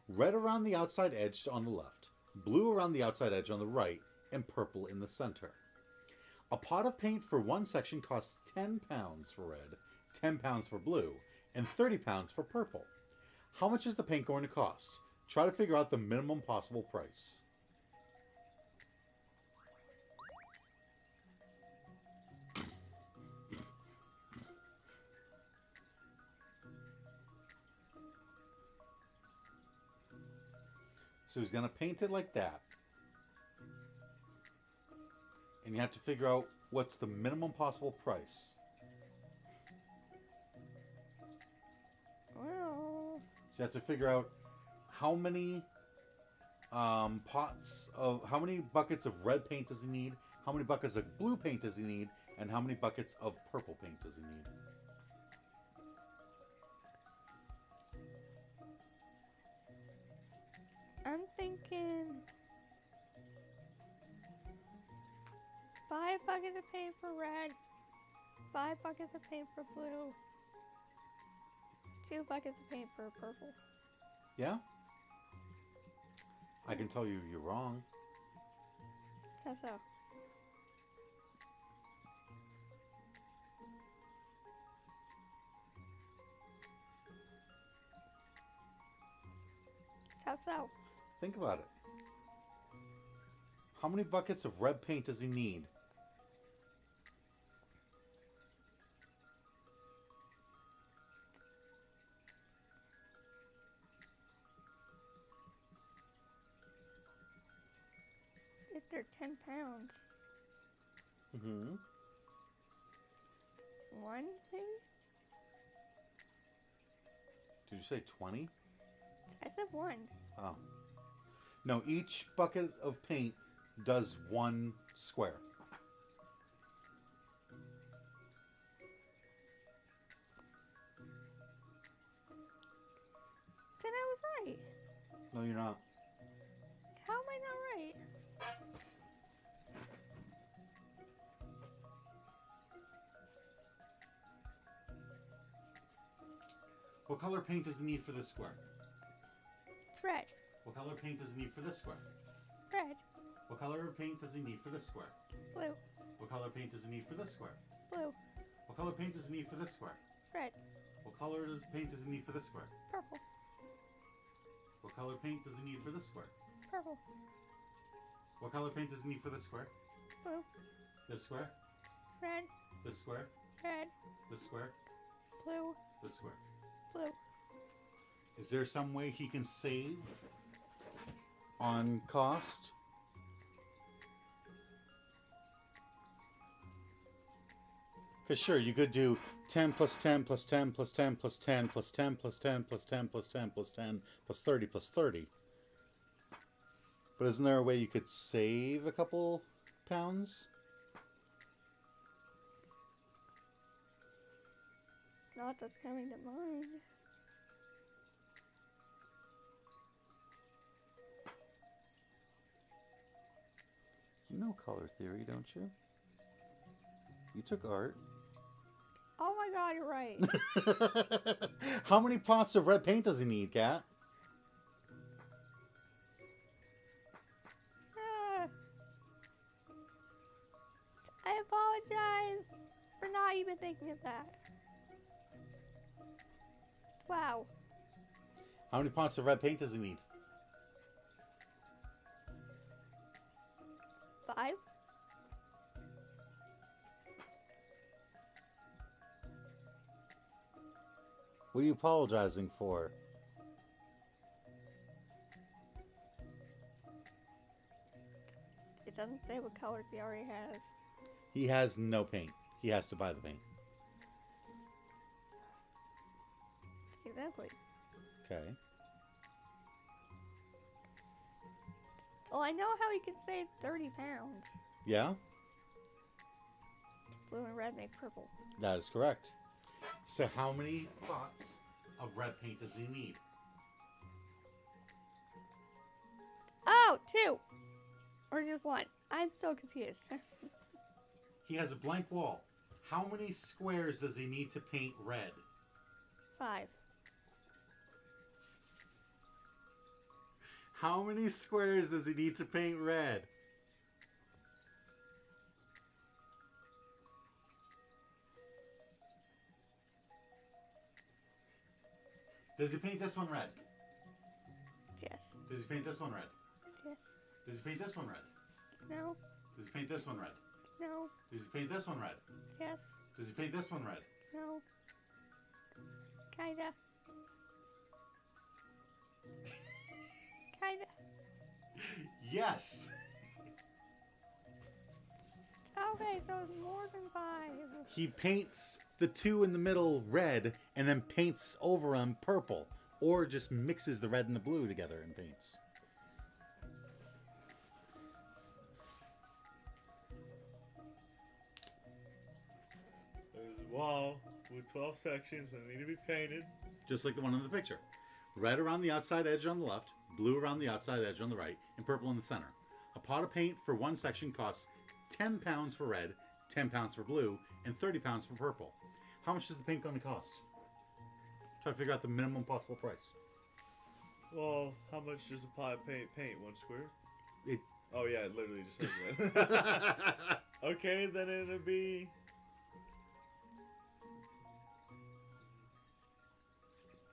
[SPEAKER 2] Red around the outside edge on the left, blue around the outside edge on the right, and purple in the center. A pot of paint for one section costs 10 pounds for red, 10 pounds for blue, and 30 pounds for purple. How much is the paint going to cost? Try to figure out the minimum possible price. So he's going to paint it like that. And you have to figure out what's the minimum possible price.
[SPEAKER 1] Well...
[SPEAKER 2] So you have to figure out how many how many buckets of red paint does he need, how many buckets of blue paint does he need, and how many buckets of purple paint does he need.
[SPEAKER 1] I'm thinking 5 buckets of paint for red, 5 buckets of paint for blue, 2 buckets of paint for purple.
[SPEAKER 2] Yeah? I can tell you you're wrong.
[SPEAKER 1] How so? How so?
[SPEAKER 2] Think about it. How many buckets of red paint does he need?
[SPEAKER 1] If they're 10 pounds.
[SPEAKER 2] Mm-hmm.
[SPEAKER 1] 1, maybe?
[SPEAKER 2] Did you say 20?
[SPEAKER 1] I said 1.
[SPEAKER 2] Oh. No, each bucket of paint does 1 square.
[SPEAKER 1] Then I was right.
[SPEAKER 2] No, you're not.
[SPEAKER 1] How am I not right?
[SPEAKER 2] What color paint does he need for this square?
[SPEAKER 1] Red.
[SPEAKER 2] What color paint does he need for this square?
[SPEAKER 1] Red.
[SPEAKER 2] What color paint does he need for this square?
[SPEAKER 1] Blue.
[SPEAKER 2] What color paint does he need for this square?
[SPEAKER 1] Blue.
[SPEAKER 2] What color paint does he need for this square?
[SPEAKER 1] Red.
[SPEAKER 2] What color paint does he need for this square?
[SPEAKER 1] Purple.
[SPEAKER 2] What color paint does he need for this square?
[SPEAKER 1] Purple.
[SPEAKER 2] What color paint does he need for this square?
[SPEAKER 1] Blue.
[SPEAKER 2] This square?
[SPEAKER 1] Red.
[SPEAKER 2] This square?
[SPEAKER 1] Red.
[SPEAKER 2] This square?
[SPEAKER 1] Blue.
[SPEAKER 2] This square?
[SPEAKER 1] Blue.
[SPEAKER 2] Is there some way he can save on cost? Because sure, you could do 10 plus 10 plus 10 plus 10 plus 10 plus 10 plus 10 plus 10 plus 10 plus 10 plus 30 plus 30. But isn't there a way you could save a couple pounds?
[SPEAKER 1] Not that's coming to mind.
[SPEAKER 2] You know color theory, don't you? You took art.
[SPEAKER 1] Oh my god, you're right.
[SPEAKER 2] How many pots of red paint does he need, Kat?
[SPEAKER 1] even thinking of that. Wow.
[SPEAKER 2] How many pots of red paint does he need?
[SPEAKER 1] 5.
[SPEAKER 2] What are you apologizing for?
[SPEAKER 1] It doesn't say what colors he already has.
[SPEAKER 2] He has no paint. He has to buy the paint.
[SPEAKER 1] Exactly.
[SPEAKER 2] Okay.
[SPEAKER 1] Well, I know how he can save 30 pounds.
[SPEAKER 2] Yeah,
[SPEAKER 1] Blue and red make purple.
[SPEAKER 2] that is correct. So how many pots of red paint does he need?
[SPEAKER 1] Oh, 2! Or just 1. I'm so confused.
[SPEAKER 2] He has a blank wall. How many squares does he need to paint red?
[SPEAKER 1] 5.
[SPEAKER 2] How many squares does he need to paint red? Does he paint this one red?
[SPEAKER 1] Yes.
[SPEAKER 2] Does he paint this one red?
[SPEAKER 1] Yes.
[SPEAKER 2] Does he paint this one red?
[SPEAKER 1] No.
[SPEAKER 2] Does he paint this one red?
[SPEAKER 1] No.
[SPEAKER 2] Does he paint this one red?
[SPEAKER 1] Yes.
[SPEAKER 2] Does he paint this one red?
[SPEAKER 1] No. Kinda. Kinda.
[SPEAKER 2] Yes!
[SPEAKER 1] Okay, so it's more than 5.
[SPEAKER 2] He paints the 2 in the middle red and then paints over them purple. Or just mixes the red and the blue together and paints.
[SPEAKER 5] There's a wall with 12 sections that need to be painted.
[SPEAKER 2] Just like the one in the picture. Red around the outside edge on the left, blue around the outside edge on the right, and purple in the center. A pot of paint for one section costs 10 pounds for red, 10 pounds for blue, and 30 pounds for purple. How much is the paint going to cost? Try to figure out the minimum possible price.
[SPEAKER 5] Well, how much does a pot of paint paint? 1 square?
[SPEAKER 2] It.
[SPEAKER 5] Oh yeah, it literally just says that. Okay, then it'll be...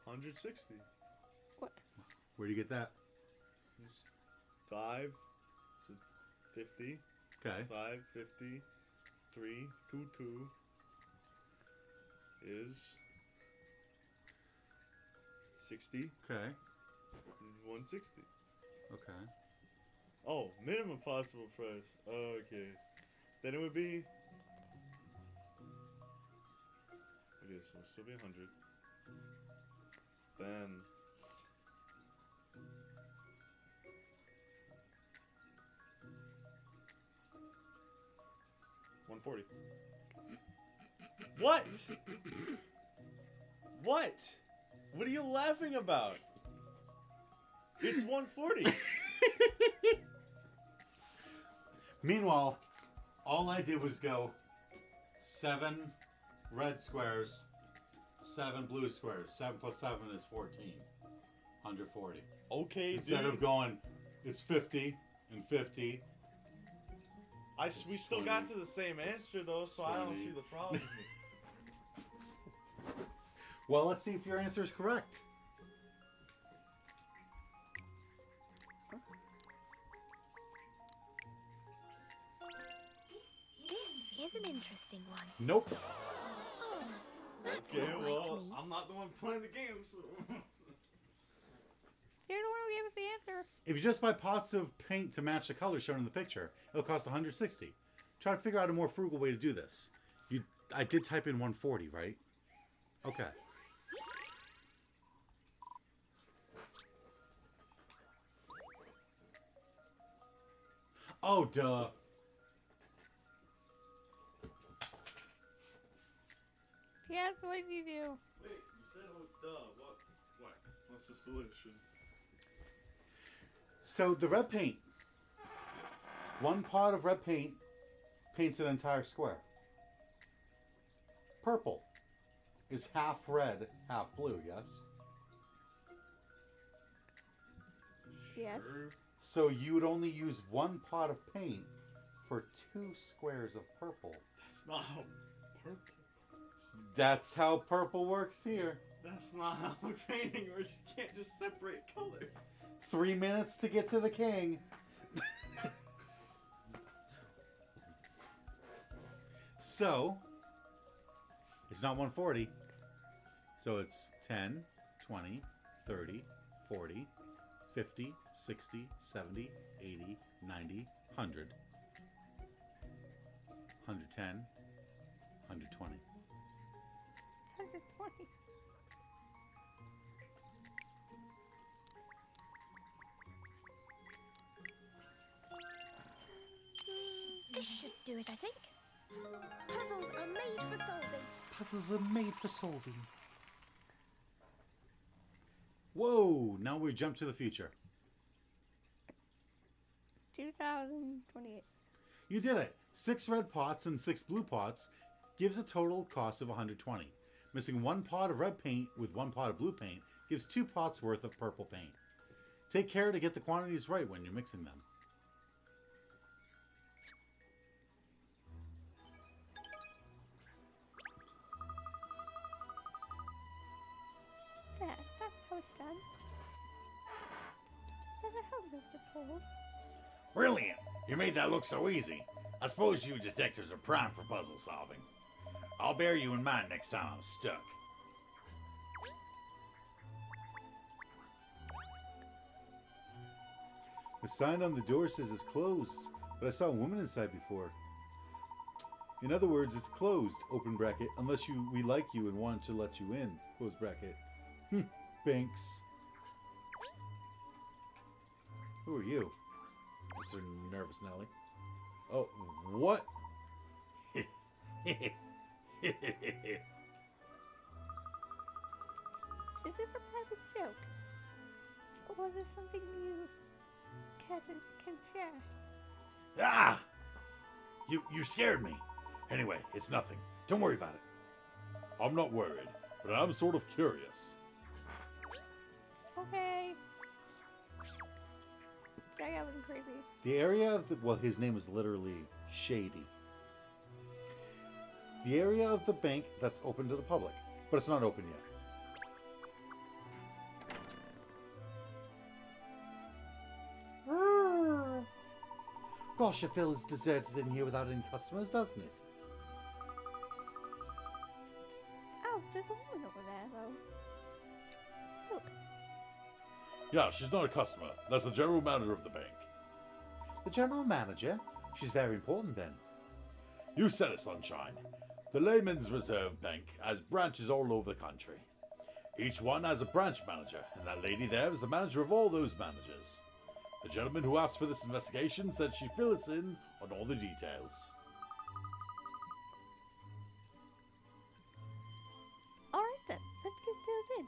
[SPEAKER 5] $160.
[SPEAKER 1] What?
[SPEAKER 2] Where do you get that?
[SPEAKER 5] It's 5, so 50.
[SPEAKER 2] Okay.
[SPEAKER 5] 5, 50, 3, 2, 2 is 60.
[SPEAKER 2] Okay.
[SPEAKER 5] 160.
[SPEAKER 2] Okay.
[SPEAKER 5] Oh, minimum possible price. Okay. Then it would be... Okay, so it'll still be 100. Then... $140. What? What? What are you laughing about? It's 140.
[SPEAKER 2] Meanwhile, all I did was go 7 red squares, 7 blue squares. 7 plus 7 is 14. 140.
[SPEAKER 5] Okay,
[SPEAKER 2] Instead
[SPEAKER 5] dude.
[SPEAKER 2] of going, it's 50 and 50.
[SPEAKER 5] We still got to the same answer though, so I don't see the problem.
[SPEAKER 2] Well, let's see if your answer is correct.
[SPEAKER 6] This is an interesting one.
[SPEAKER 2] Nope.
[SPEAKER 6] Oh, that's
[SPEAKER 5] Okay,
[SPEAKER 6] not
[SPEAKER 5] well,
[SPEAKER 6] like me.
[SPEAKER 5] I'm not the one playing the game, so...
[SPEAKER 1] You're the one who gave us the answer.
[SPEAKER 2] If you just buy pots of paint to match the colors shown in the picture, it'll cost 160. Try to figure out a more frugal way to do this. I did type in 140, right? Okay. Oh, duh.
[SPEAKER 1] Yes, what did you do?
[SPEAKER 5] Wait, you said, oh, duh, what? What's the solution?
[SPEAKER 2] So the red paint. One pot of red paint paints an entire square. Purple is half red, half blue, yes?
[SPEAKER 1] Yes.
[SPEAKER 2] So you would only use one pot of paint for 2 squares of purple.
[SPEAKER 5] That's not how purple.
[SPEAKER 2] That's how purple works here.
[SPEAKER 5] That's not how painting works. You can't just separate colors.
[SPEAKER 2] 3 minutes to get to the king. So, it's not 140. So it's 10, 20, 30, 40, 50, 60, 70, 80, 90, 100. 110, 120.
[SPEAKER 1] 120.
[SPEAKER 6] This should do it, I think. Puzzles are made for solving.
[SPEAKER 2] Puzzles are made for solving. Whoa, now we jump to the future.
[SPEAKER 1] 2028.
[SPEAKER 2] You did it. 6 red pots and 6 blue pots gives a total cost of 120. Missing 1 pot of red paint with 1 pot of blue paint gives 2 pots worth of purple paint. Take care to get the quantities right when you're mixing them.
[SPEAKER 1] That's how it's done. Never heard of it before.
[SPEAKER 10] Brilliant! You made that look so easy. I suppose you detectives are prime for puzzle solving. I'll bear you in mind next time I'm stuck.
[SPEAKER 2] The sign on the door says it's closed, but I saw a woman inside before. In other words, it's closed, open bracket, unless we like you and want to let you in, close bracket. Banks. Who are you? Mr. Nervous Nelly. Oh, what?
[SPEAKER 1] Is this a private joke? Or is it something you can share?
[SPEAKER 10] Ah! You scared me. Anyway, it's nothing. Don't worry about it.
[SPEAKER 3] I'm not worried, but I'm sort of curious.
[SPEAKER 1] Okay. That wasn't creepy.
[SPEAKER 2] The area of the... Well, his name is literally Shady. The area of the bank that's open to the public, but it's not open yet. Gosh, it feels deserted in here without any customers, doesn't it?
[SPEAKER 1] Oh, there's a woman over there, though. Look.
[SPEAKER 3] Yeah, she's not a customer. That's the general manager of the bank.
[SPEAKER 2] The general manager? She's very important then.
[SPEAKER 3] You said it, Sunshine. The Layman's Reserve Bank has branches all over the country. Each one has a branch manager, and that lady there is the manager of all those managers. The gentleman who asked for this investigation said she'd fill us in on all the details.
[SPEAKER 1] Alright then, let's get filled in.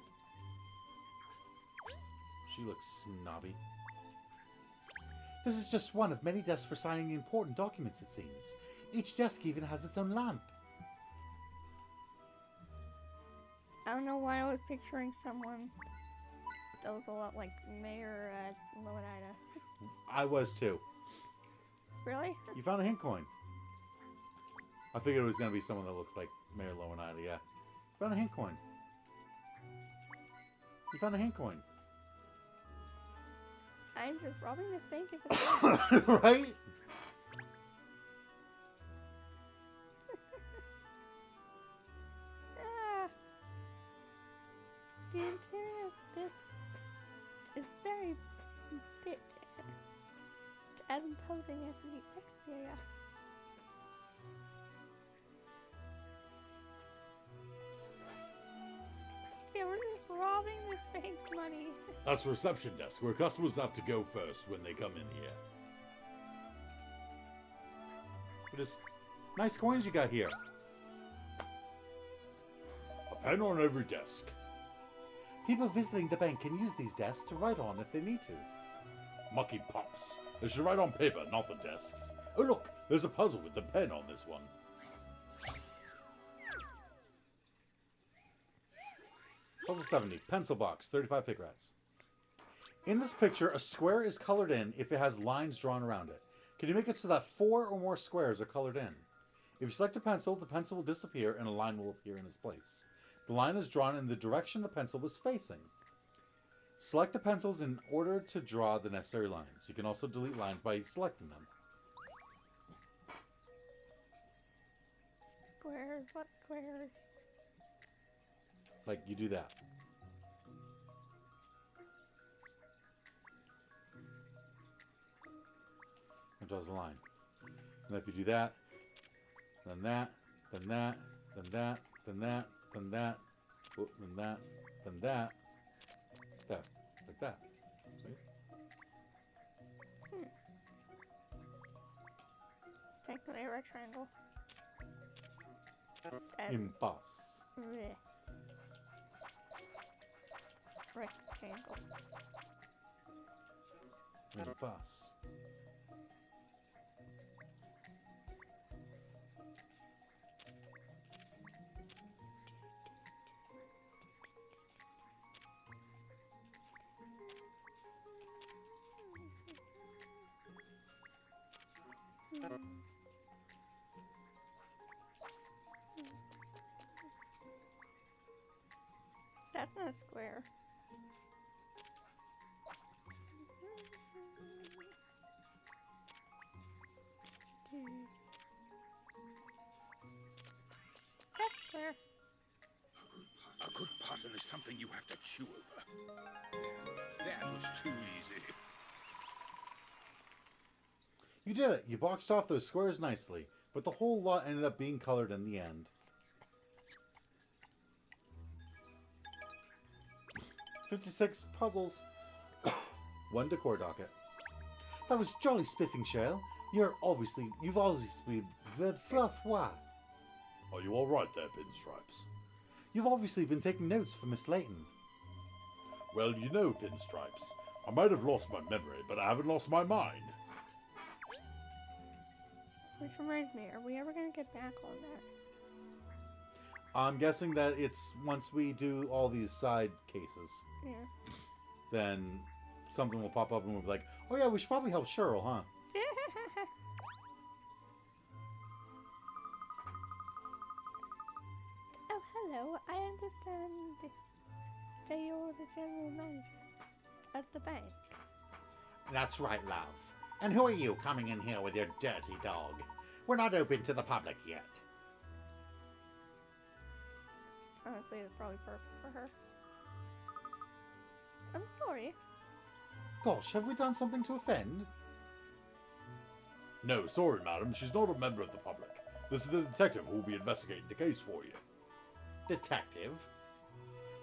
[SPEAKER 2] She looks snobby. This is just one of many desks for signing important documents, it seems. Each desk even has its own lamp.
[SPEAKER 1] I don't know why I was picturing someone that looked a lot like Mayor Loanida.
[SPEAKER 2] I was too.
[SPEAKER 1] Really?
[SPEAKER 2] You found a hint coin. I figured it was going to be someone that looks like Mayor Loanida, yeah. You found a hint coin. You found a hint coin.
[SPEAKER 1] I'm just robbing this bank at the bank.
[SPEAKER 2] Right?
[SPEAKER 1] The interior of this is very bit as imposing as the exterior. Yeah, we're just robbing this bank's money.
[SPEAKER 3] That's the reception desk, where customers have to go first when they come in here.
[SPEAKER 2] Just nice coins you got here.
[SPEAKER 3] A pen on every desk.
[SPEAKER 2] People visiting the bank can use these desks to write on if they need to.
[SPEAKER 3] Mucky pops. They should write on paper, not the desks. Oh look, there's a puzzle with the pen on this one.
[SPEAKER 2] Puzzle 70. Pencil box. 35 pig rats. In this picture, a square is colored in if it has lines drawn around it. Can you make it so that 4 or more squares are colored in? If you select a pencil, the pencil will disappear and a line will appear in its place. The line is drawn in the direction the pencil was facing. Select the pencils in order to draw the necessary lines. You can also delete lines by selecting them.
[SPEAKER 1] Squares, what squares?
[SPEAKER 2] Like, you do that. It draws a line. And if you do that, then that, then that, then that, then that, then that, then that, then that, that, like that. See?
[SPEAKER 1] Technically a rectangle.
[SPEAKER 2] Impasse.
[SPEAKER 1] Bleh. Rectangle.
[SPEAKER 2] Impasse.
[SPEAKER 1] That's not a square. That's square.
[SPEAKER 11] A good puzzle is something you have to chew over. That was too easy.
[SPEAKER 2] You did it. You boxed off those squares nicely, but the whole lot ended up being colored in the end. 56 puzzles. 1 decor docket. That was jolly spiffing, Shale. You've obviously been the fluff. What?
[SPEAKER 3] Are you all right there, Pinstripes?
[SPEAKER 2] You've obviously been taking notes for Miss Layton.
[SPEAKER 3] Well, you know, Pinstripes, I might have lost my memory, but I haven't lost my mind.
[SPEAKER 1] Which reminds me, are we ever going to get back on that?
[SPEAKER 2] I'm guessing that it's once we do all these side cases.
[SPEAKER 1] Yeah.
[SPEAKER 2] Then something will pop up and we'll be like, oh yeah, we should probably help Cheryl, huh?
[SPEAKER 1] Oh, hello. I understand that you're the general manager at the bank.
[SPEAKER 10] That's right, love. And who are you coming in here with your dirty dog? We're not open to the public yet.
[SPEAKER 1] Honestly, it's probably perfect for her. I'm sorry.
[SPEAKER 2] Gosh, have we done something to offend?
[SPEAKER 3] No, sorry, madam. She's not a member of the public. This is the detective who will be investigating the case for you.
[SPEAKER 10] Detective?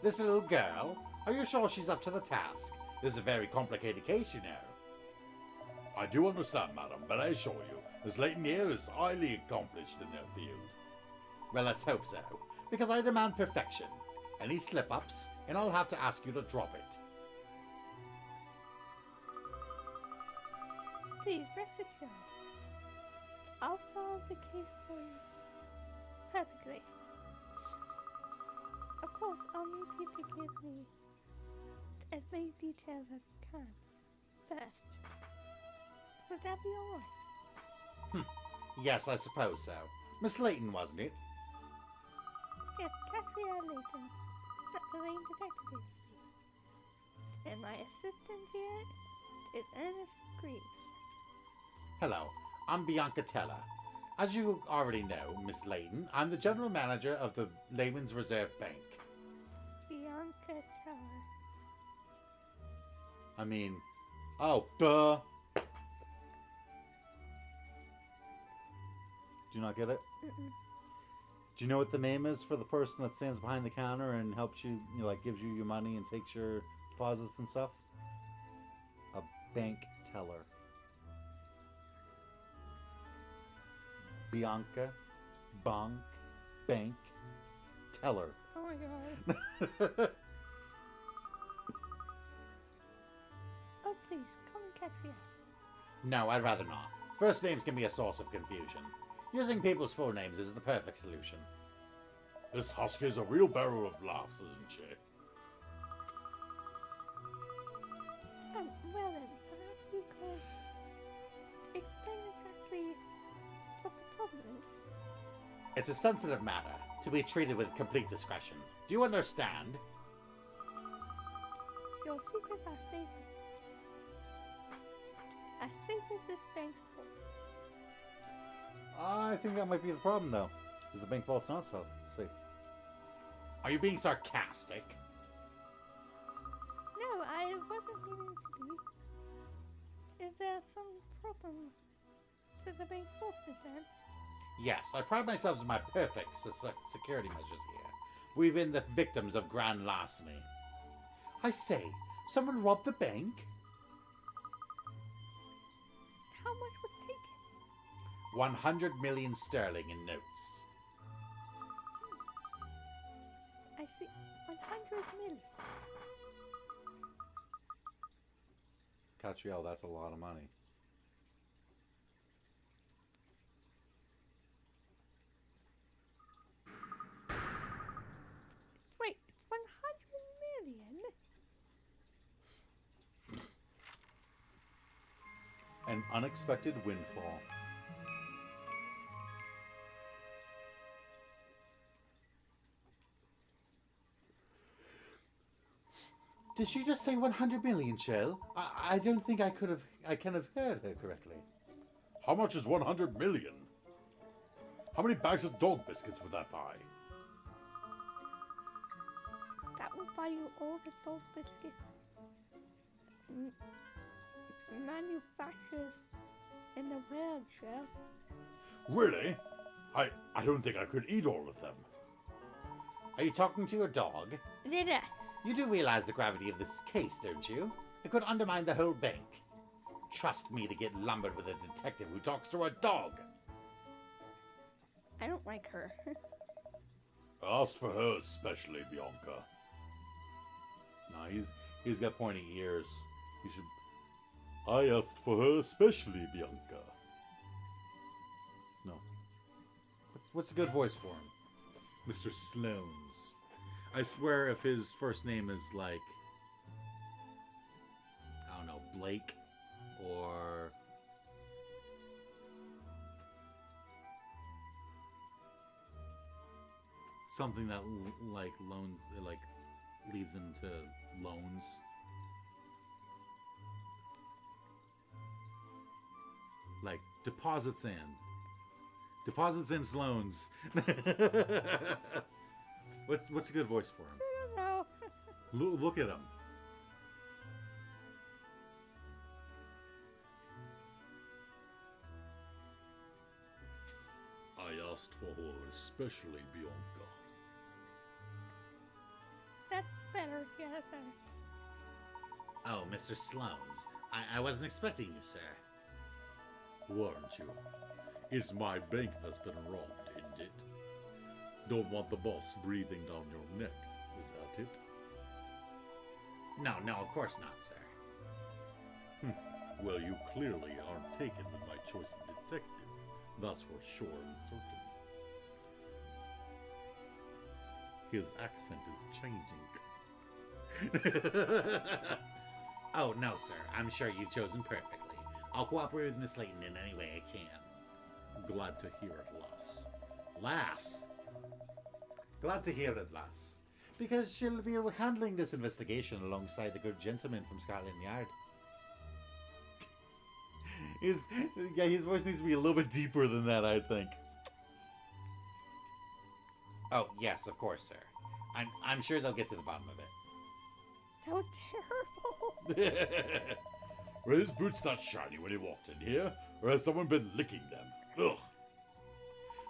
[SPEAKER 10] This little girl? Are you sure she's up to the task? This is a very complicated case, you know.
[SPEAKER 3] I do understand, madam, but I assure you, Miss Layton here is highly accomplished in her field.
[SPEAKER 10] Well, let's hope so, because I demand perfection. Any slip-ups, and I'll have to ask you to drop it.
[SPEAKER 1] Please, rest assured. I'll solve the case for you. Perfectly. Of course, I'll need you to give me as many details as you can first. Would that be alright?
[SPEAKER 10] Yes, I suppose so. Miss Layton, wasn't it?
[SPEAKER 1] Yes, Katrielle Layton, the main detective. And my assistant here is Ernest Greaves.
[SPEAKER 10] Hello, I'm Bianca Teller. As you already know, Miss Layton, I'm the general manager of the Layman's Reserve Bank.
[SPEAKER 1] Bianca Teller.
[SPEAKER 2] I mean, oh, duh. Do you not get it?
[SPEAKER 1] Mm-mm.
[SPEAKER 2] Do you know what the name is for the person that stands behind the counter and helps you, like gives you your money and takes your deposits and stuff? A bank teller. Bianca, bonk, bank, teller.
[SPEAKER 1] Oh my god. Oh please, come and catch me up.
[SPEAKER 10] No, I'd rather not. First names can be a source of confusion. Using people's full names is the perfect solution.
[SPEAKER 3] This husk is a real barrel of laughs, isn't she?
[SPEAKER 1] Well then, perhaps you could explain exactly what the problem is.
[SPEAKER 10] It's a sensitive matter, to be treated with complete discretion. Do you understand?
[SPEAKER 1] Your secrets are safe. As safe as this bank's vault.
[SPEAKER 2] I think that might be the problem, though. Because the bank vault's not so safe.
[SPEAKER 10] Are you being sarcastic?
[SPEAKER 1] No, I wasn't meaning to be. Is there some problem with the bank's vault, then?
[SPEAKER 10] Yes, I pride myself on my perfect security measures here. We've been the victims of grand larceny.
[SPEAKER 8] I say, someone robbed the bank?
[SPEAKER 1] How much was taken?
[SPEAKER 10] 100 million sterling in notes.
[SPEAKER 1] I see. 100 million.
[SPEAKER 2] Katrielle, that's a lot of money.
[SPEAKER 1] Wait, 100 million?
[SPEAKER 2] An unexpected windfall.
[SPEAKER 8] Did she just say 100 million, Shell? I don't think I can have heard her correctly.
[SPEAKER 3] How much is 100 million? How many bags of dog biscuits would that buy?
[SPEAKER 1] That will buy you all the dog biscuits manufactured in the world, Shell.
[SPEAKER 3] Really? I don't think I could eat all of them.
[SPEAKER 10] Are you talking to your dog?
[SPEAKER 1] Lida.
[SPEAKER 10] You do realize the gravity of this case, don't you? It could undermine the whole bank. Trust me to get lumbered with a detective who talks to a dog.
[SPEAKER 1] I don't like her.
[SPEAKER 3] I asked for her especially, Bianca.
[SPEAKER 2] No, he's got pointy ears. You should.
[SPEAKER 3] I asked for her especially, Bianca.
[SPEAKER 2] No. What's a good voice for him? Mr. Sloanes. I swear if his first name is like, I don't know, Blake or something that like loans, like leads into loans. Like deposits in loans. What's a good voice for him?
[SPEAKER 1] I don't know.
[SPEAKER 2] Look at him.
[SPEAKER 3] I asked for her especially, Bianca.
[SPEAKER 1] That's better. Yeah, that's better.
[SPEAKER 10] Oh, Mr. Sloanes. I wasn't expecting you, sir.
[SPEAKER 3] Weren't you? It's my bank that's been robbed, isn't it? Don't want the boss breathing down your neck, is that it?
[SPEAKER 10] No, of course not, sir.
[SPEAKER 3] Well, you clearly aren't taken with my choice of detective. That's for sure and certain. His accent is changing.
[SPEAKER 10] Oh, no, sir. I'm sure you've chosen perfectly. I'll cooperate with Miss Layton in any way I can.
[SPEAKER 3] Glad to hear it, lass.
[SPEAKER 10] Lass?
[SPEAKER 8] Glad to hear it, lass. Because she'll be handling this investigation alongside the good gentleman from Scotland Yard.
[SPEAKER 2] His voice needs to be a little bit deeper than that, I think.
[SPEAKER 10] Oh, yes, of course, sir. I'm sure they'll get to the bottom of it.
[SPEAKER 1] That was terrible.
[SPEAKER 3] Were his boots that shiny when he walked in here? Or has someone been licking them? Ugh.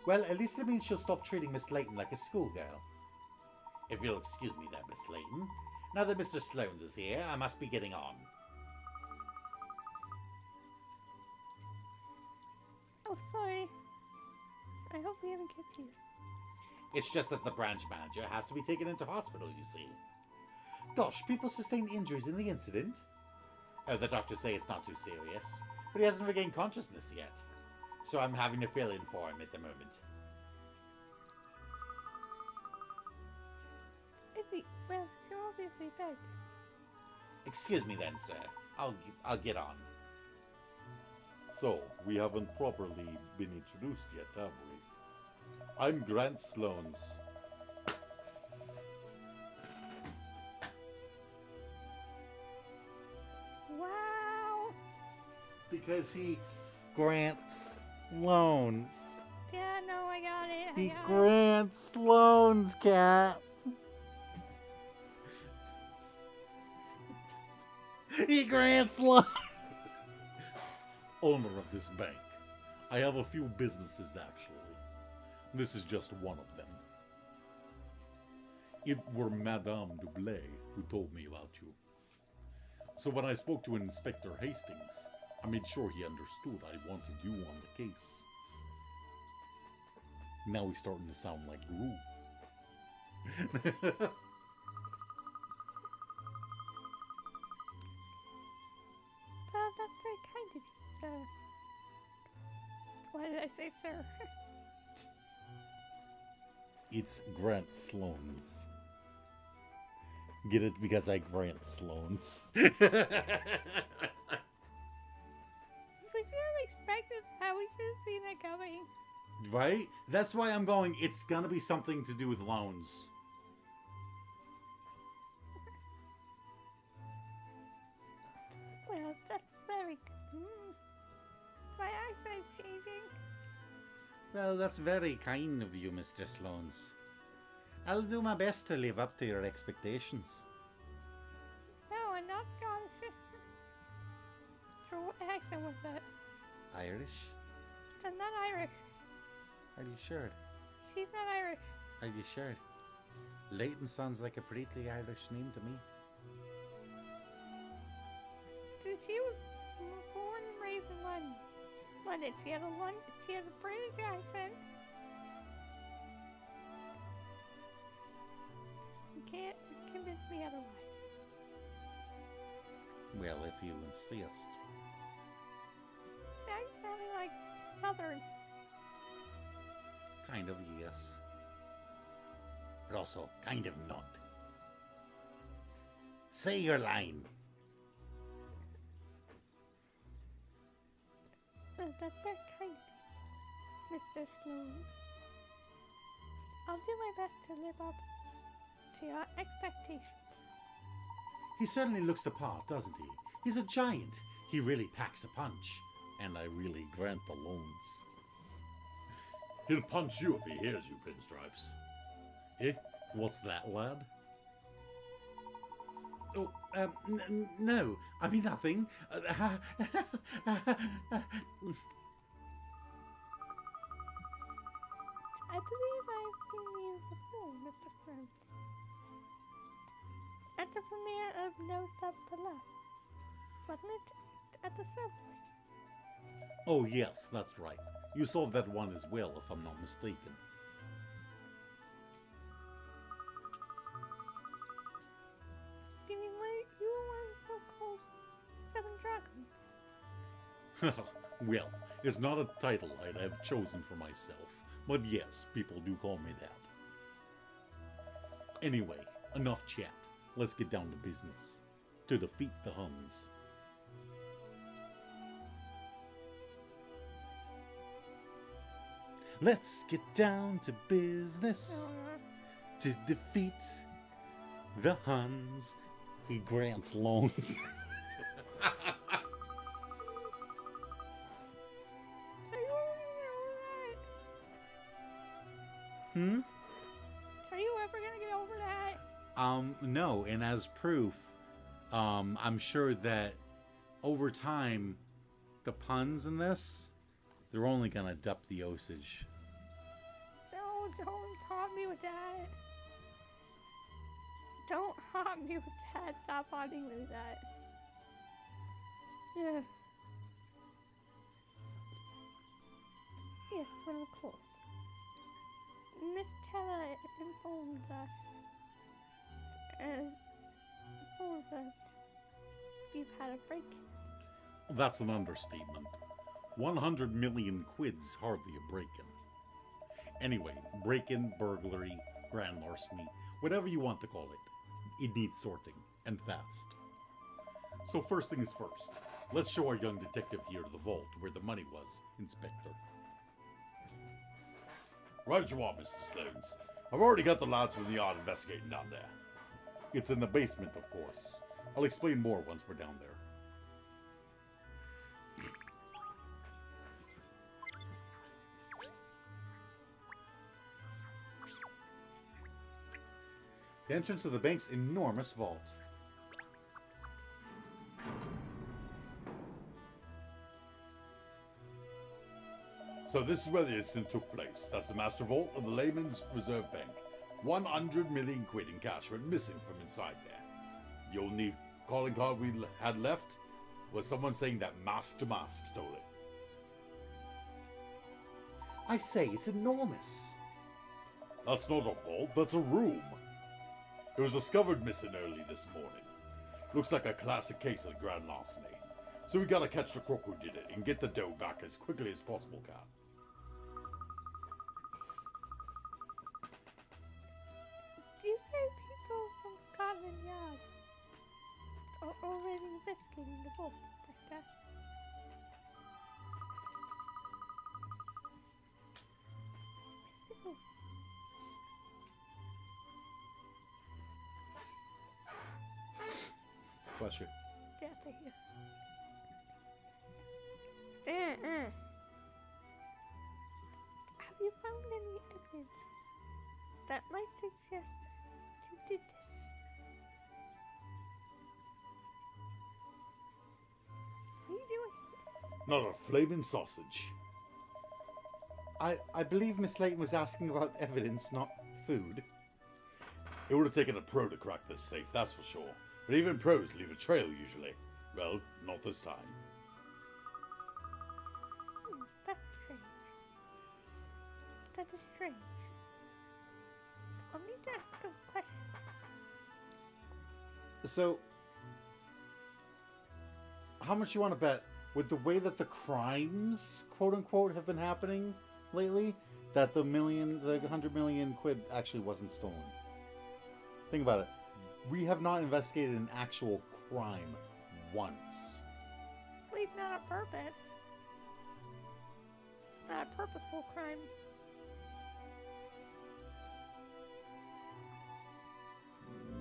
[SPEAKER 8] Well, at least it means she'll stop treating Miss Layton like a schoolgirl.
[SPEAKER 10] If you'll excuse me there, Miss Layton. Now that Mr. Sloanes is here, I must be getting on.
[SPEAKER 1] Oh, sorry. I hope we haven't kept you.
[SPEAKER 10] It's just that the branch manager has to be taken into hospital, you see.
[SPEAKER 8] Gosh, people sustained injuries in the incident.
[SPEAKER 10] Oh, the doctors say it's not too serious, but he hasn't regained consciousness yet. So I'm having to fill in for him at the moment.
[SPEAKER 1] Is he? Well, you're obviously dead.
[SPEAKER 10] Excuse me then, sir. I'll get on.
[SPEAKER 3] So, we haven't properly been introduced yet, have we? I'm Grant Sloanes.
[SPEAKER 1] Wow.
[SPEAKER 8] Because he grants loans.
[SPEAKER 1] Yeah, no, I got it.
[SPEAKER 8] He grants loans, Cat. He grants loans.
[SPEAKER 3] Owner of this bank. I have a few businesses, actually. This is just one of them. It were Madame Dublé who told me about you. So when I spoke to Inspector Hastings, I made sure he understood I wanted you on the case. Now he's starting to sound like Gru.
[SPEAKER 1] That's very kind of you, sir. Why did I say sir?
[SPEAKER 3] It's Grant Sloanes. Get it? Because I grant Sloanes.
[SPEAKER 1] We should have expected that. We should have seen it coming.
[SPEAKER 3] Right? That's why I'm going, it's gonna be something to do with loans.
[SPEAKER 1] Well, that's very good. My eyesight changing.
[SPEAKER 8] Well, that's very kind of you, Mr. Sloanes. I'll do my best to live up to your expectations.
[SPEAKER 1] No, I'm not Scottish. So what accent was that?
[SPEAKER 8] Irish?
[SPEAKER 1] I'm not Irish.
[SPEAKER 8] Are you sure?
[SPEAKER 1] She's not Irish.
[SPEAKER 8] Are you sure? Layton sounds like a pretty Irish name to me.
[SPEAKER 1] She was born and raised in London. London. She has a British accent. You can't convince me otherwise.
[SPEAKER 8] Well, if you insist.
[SPEAKER 1] That sounded like Southern.
[SPEAKER 8] Kind of, yes. But also, kind of not. Say your line.
[SPEAKER 1] That's very kind, Mr. Sloanes. I'll do my best to live up to your expectations.
[SPEAKER 3] He certainly looks the part, doesn't he? He's a giant. He really packs a punch. And I really grant the loans. He'll punch you if he hears you, Pinstripes. Eh? What's that, lad?
[SPEAKER 8] Oh, no. I mean nothing.
[SPEAKER 1] I believe I've seen you before, Mr. Grant. At the premiere of No Stop Below. Wasn't it? At the subway.
[SPEAKER 3] Oh, yes, that's right. You saw that one as well, if I'm not mistaken.
[SPEAKER 1] Do you mean you were one so-called Seven Dragons?
[SPEAKER 3] Well, it's not a title I'd have chosen for myself, but yes, people do call me that. Anyway, enough chat. Let's get down to business. To defeat the Huns.
[SPEAKER 8] Let's get down to business. To defeat the Huns. He grants loans. Hmm?
[SPEAKER 1] Are you ever gonna get over that?
[SPEAKER 8] No, and as proof, I'm sure that over time, the puns in this, they're only gonna dup the osage.
[SPEAKER 1] No, don't haunt me with that. Don't haunt me with that. Stop haunting me with that. Yeah. Yes, we're close. Miss Tella informed us. You've had a break.
[SPEAKER 3] That's an understatement. 100 million quid's hardly a break-in. Anyway, break-in, burglary, grand larceny, whatever you want to call it. It needs sorting, and fast. So first things first, let's show our young detective here to the vault where the money was, Inspector. Right you are, Mr. Sloanes. I've already got the lads from the yard investigating down there. It's in the basement, of course. I'll explain more once we're down there.
[SPEAKER 2] The entrance to the bank's enormous vault.
[SPEAKER 3] So this is where the incident took place. That's the master vault of the Layman's Reserve Bank. 100 million quid in cash went missing from inside there. The only calling card we had left was someone saying that Master Mask stole it.
[SPEAKER 2] I say, it's enormous.
[SPEAKER 3] That's not a vault, that's a room. It was discovered missing early this morning. Looks like a classic case of grand larceny. So we gotta catch the crook who did it and get the dough back as quickly as possible, Cat.
[SPEAKER 1] Do you say people from Scotland Yard are already investigating the vault like that?
[SPEAKER 2] Bless you.
[SPEAKER 1] Yeah, thank you. Have you found any evidence that might suggest you did this? What are you doing?
[SPEAKER 3] Not a flaming sausage.
[SPEAKER 2] I believe Miss Layton was asking about evidence, not food.
[SPEAKER 3] It would have taken a pro to crack this safe, that's for sure. But even pros leave a trail usually. Well, not this time.
[SPEAKER 1] That's strange. That is strange. I'll need to ask a question.
[SPEAKER 2] So, how much you want to bet with the way that the crimes, quote unquote, have been happening lately, that the 100 million quid actually wasn't stolen? Think about it. We have not investigated an actual crime once.
[SPEAKER 1] At least not on purpose. Not a purposeful crime.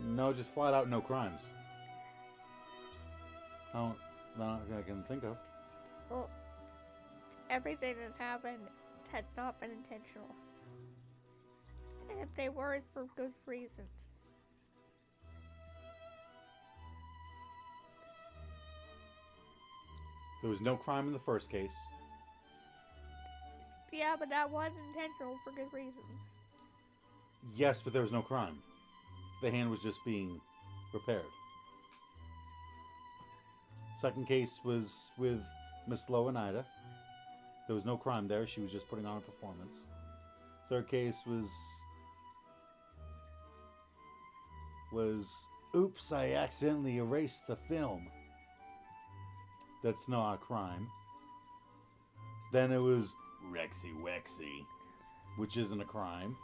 [SPEAKER 2] No, just flat out no crimes. Oh, not that I can think of.
[SPEAKER 1] Well, everything that happened had not been intentional. And if they were, it's for good reasons.
[SPEAKER 2] There was no crime in the first case.
[SPEAKER 1] Yeah, but that was intentional for good reasons.
[SPEAKER 2] Yes, but there was no crime. The hand was just being repaired. Second case was with Miss Lowe and Ida. There was no crime there. She was just putting on a performance. Third case was oops, I accidentally erased the film. That's not a crime. Then it was Rexy Wexy, which isn't a crime.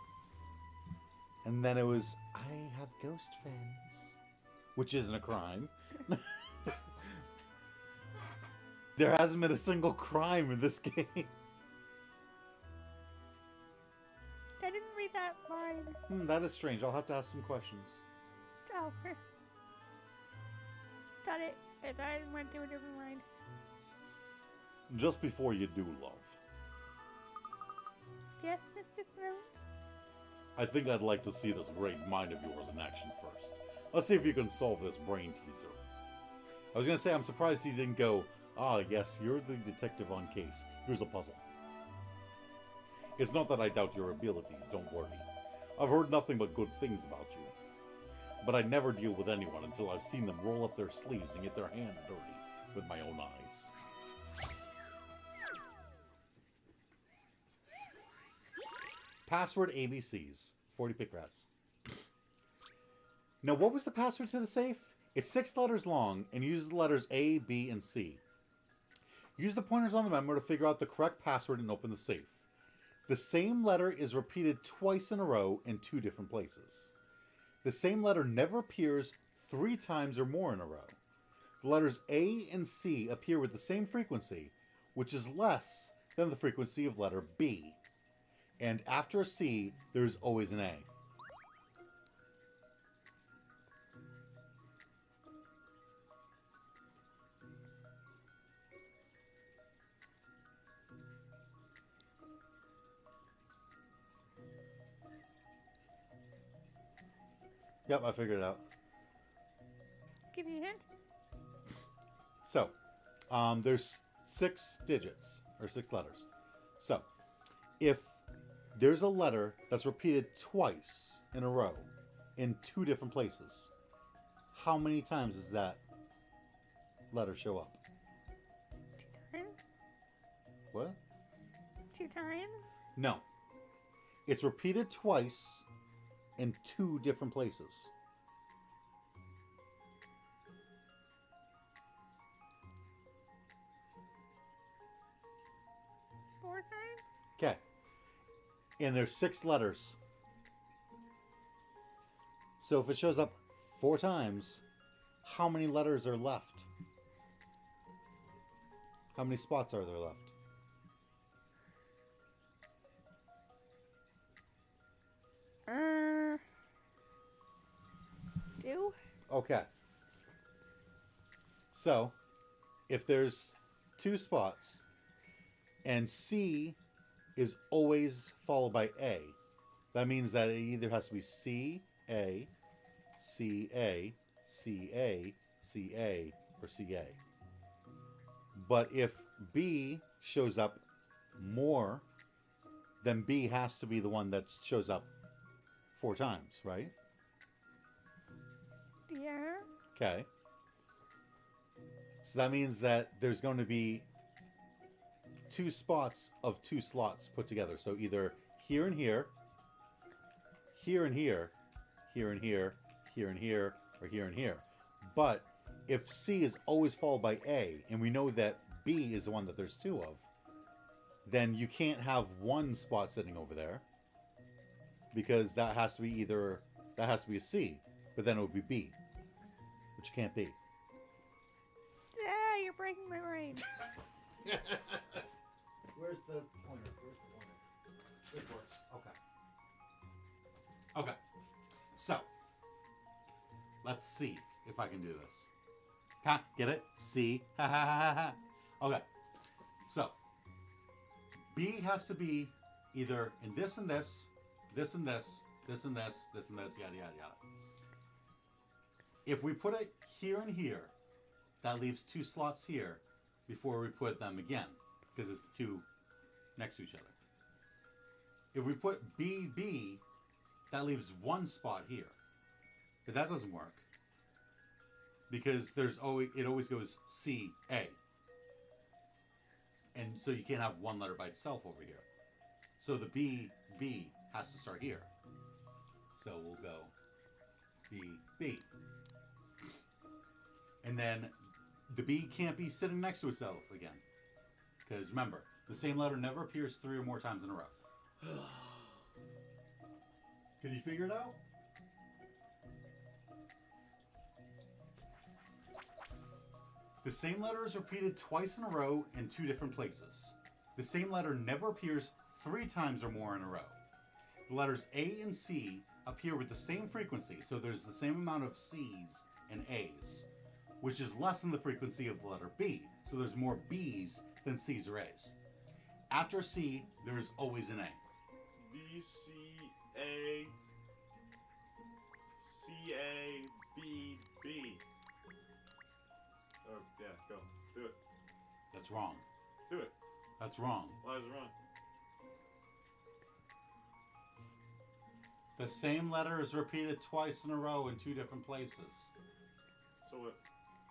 [SPEAKER 2] And then it was I have ghost friends, which isn't a crime. There hasn't been a single crime in this game.
[SPEAKER 1] I didn't read that line.
[SPEAKER 2] That is strange. I'll have to ask some questions.
[SPEAKER 1] Oh. Thought it went through a different line.
[SPEAKER 3] Just before you do, love.
[SPEAKER 1] Yes, Mr. Sloan?
[SPEAKER 3] I think I'd like to see this great mind of yours in action first. Let's see if you can solve this brain teaser.
[SPEAKER 2] I was going to say, I'm surprised he didn't go, yes, you're the detective on case. Here's a puzzle.
[SPEAKER 3] It's not that I doubt your abilities, don't worry. I've heard nothing but good things about you. But I never deal with anyone until I've seen them roll up their sleeves and get their hands dirty with my own eyes.
[SPEAKER 2] Password ABCs. 40 pick rats. Now, what was the password to the safe? It's 6 letters long and uses the letters A, B, and C. Use the pointers on the memo to figure out the correct password and open the safe. The same letter is repeated twice in a row in 2 different places. The same letter never appears 3 times or more in a row. The letters A and C appear with the same frequency, which is less than the frequency of letter B. And after a C, there's always an A. Yep, I figured it out.
[SPEAKER 1] Give you a hint.
[SPEAKER 2] So, there's 6 digits, or 6 letters. So, if there's a letter that's repeated twice in a row in 2 different places, how many times does that letter show up?
[SPEAKER 1] 2 times?
[SPEAKER 2] What?
[SPEAKER 1] 2 times?
[SPEAKER 2] No. It's repeated twice in 2 different places.
[SPEAKER 1] Four times?
[SPEAKER 2] Okay. And there's 6 letters. So if it shows up 4 times, how many letters are left? How many spots are there left?
[SPEAKER 1] Two?
[SPEAKER 2] Okay. So, if there's 2 spots, and C is always followed by A, that means that it either has to be C, A, C, A, C, A, C, A, or C, A. But if B shows up more, then B has to be the one that shows up 4 times, right?
[SPEAKER 1] Yeah.
[SPEAKER 2] Okay. So that means that there's going to be 2 spots of 2 slots put together. So either here and here, here and here, here and here, here and here, or here and here. But if C is always followed by A, and we know that B is the one that there's 2 of, then you can't have 1 spot sitting over there, because that has to be either, that has to be a C, but then it would be B, which can't be.
[SPEAKER 1] Yeah, you're breaking my brain.
[SPEAKER 2] Where's the pointer? Where's the pointer? This works. Okay. Okay. So, let's see if I can do this. Ha, get it? C. Ha ha ha ha ha. Okay. So, B has to be either in this and this, this and this, this and this, this and this, yada yada yada. If we put it here and here, that leaves 2 slots here before we put them again, because it's 2 next to each other. If we put BB, that leaves 1 spot here. But that doesn't work, because there's always, it always goes CA. And so you can't have 1 letter by itself over here. So the BB has to start here. So we'll go BB. And then the B can't be sitting next to itself again. Because remember, the same letter never appears 3 or more times in a row. Can you figure it out? The same letter is repeated twice in a row in 2 different places. The same letter never appears 3 times or more in a row. The letters A and C appear with the same frequency, so there's the same amount of C's and A's, which is less than the frequency of the letter B, so there's more B's than C's or A's. After C, there is always an A.
[SPEAKER 5] B, C, A, C, A, B, B. Oh, yeah, go. Do it.
[SPEAKER 2] That's wrong.
[SPEAKER 5] Do it.
[SPEAKER 2] That's wrong.
[SPEAKER 5] Why is it wrong?
[SPEAKER 2] The same letter is repeated twice in a row in 2 different places.
[SPEAKER 5] So what?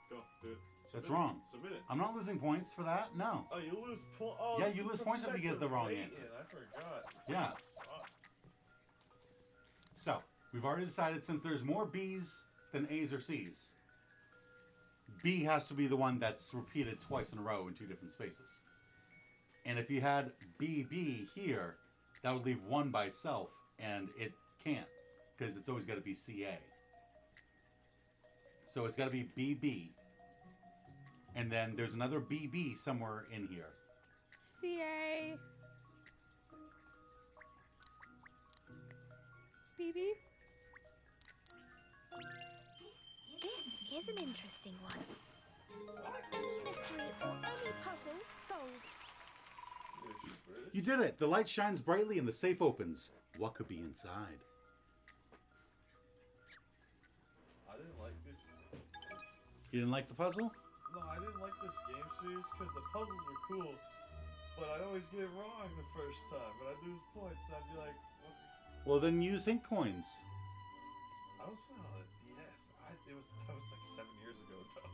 [SPEAKER 5] Go. Do it.
[SPEAKER 2] That's
[SPEAKER 5] Submit it.
[SPEAKER 2] wrong.
[SPEAKER 5] Submit it.
[SPEAKER 2] I'm not losing points for that. No.
[SPEAKER 5] Oh, you lose points. Oh,
[SPEAKER 2] Yeah,
[SPEAKER 5] this
[SPEAKER 2] you
[SPEAKER 5] is
[SPEAKER 2] lose points if you get the wrong
[SPEAKER 5] Layton.
[SPEAKER 2] answer.
[SPEAKER 5] I forgot.
[SPEAKER 2] Yeah.
[SPEAKER 5] Sucks.
[SPEAKER 2] So, we've already decided since there's more B's than A's or C's, B has to be the one that's repeated twice in a row in 2 different spaces. And if you had BB here, that would leave 1 by itself, and it can't, because it's always got to be CA. So it's got to be BB. And then there's another BB somewhere in here.
[SPEAKER 1] CA. BB?
[SPEAKER 6] This is an interesting one. Any mystery or any puzzle solved.
[SPEAKER 2] You did it! The light shines brightly and the safe opens. What could be inside?
[SPEAKER 5] I didn't like this.
[SPEAKER 2] You didn't like the puzzle?
[SPEAKER 5] No, I didn't like this game series because the puzzles were cool, but I'd always get it wrong the first time. But I'd lose points. I'd be like, what?
[SPEAKER 2] Well, then use ink coins.
[SPEAKER 5] I was playing on a DS. That was like 7 years ago, though.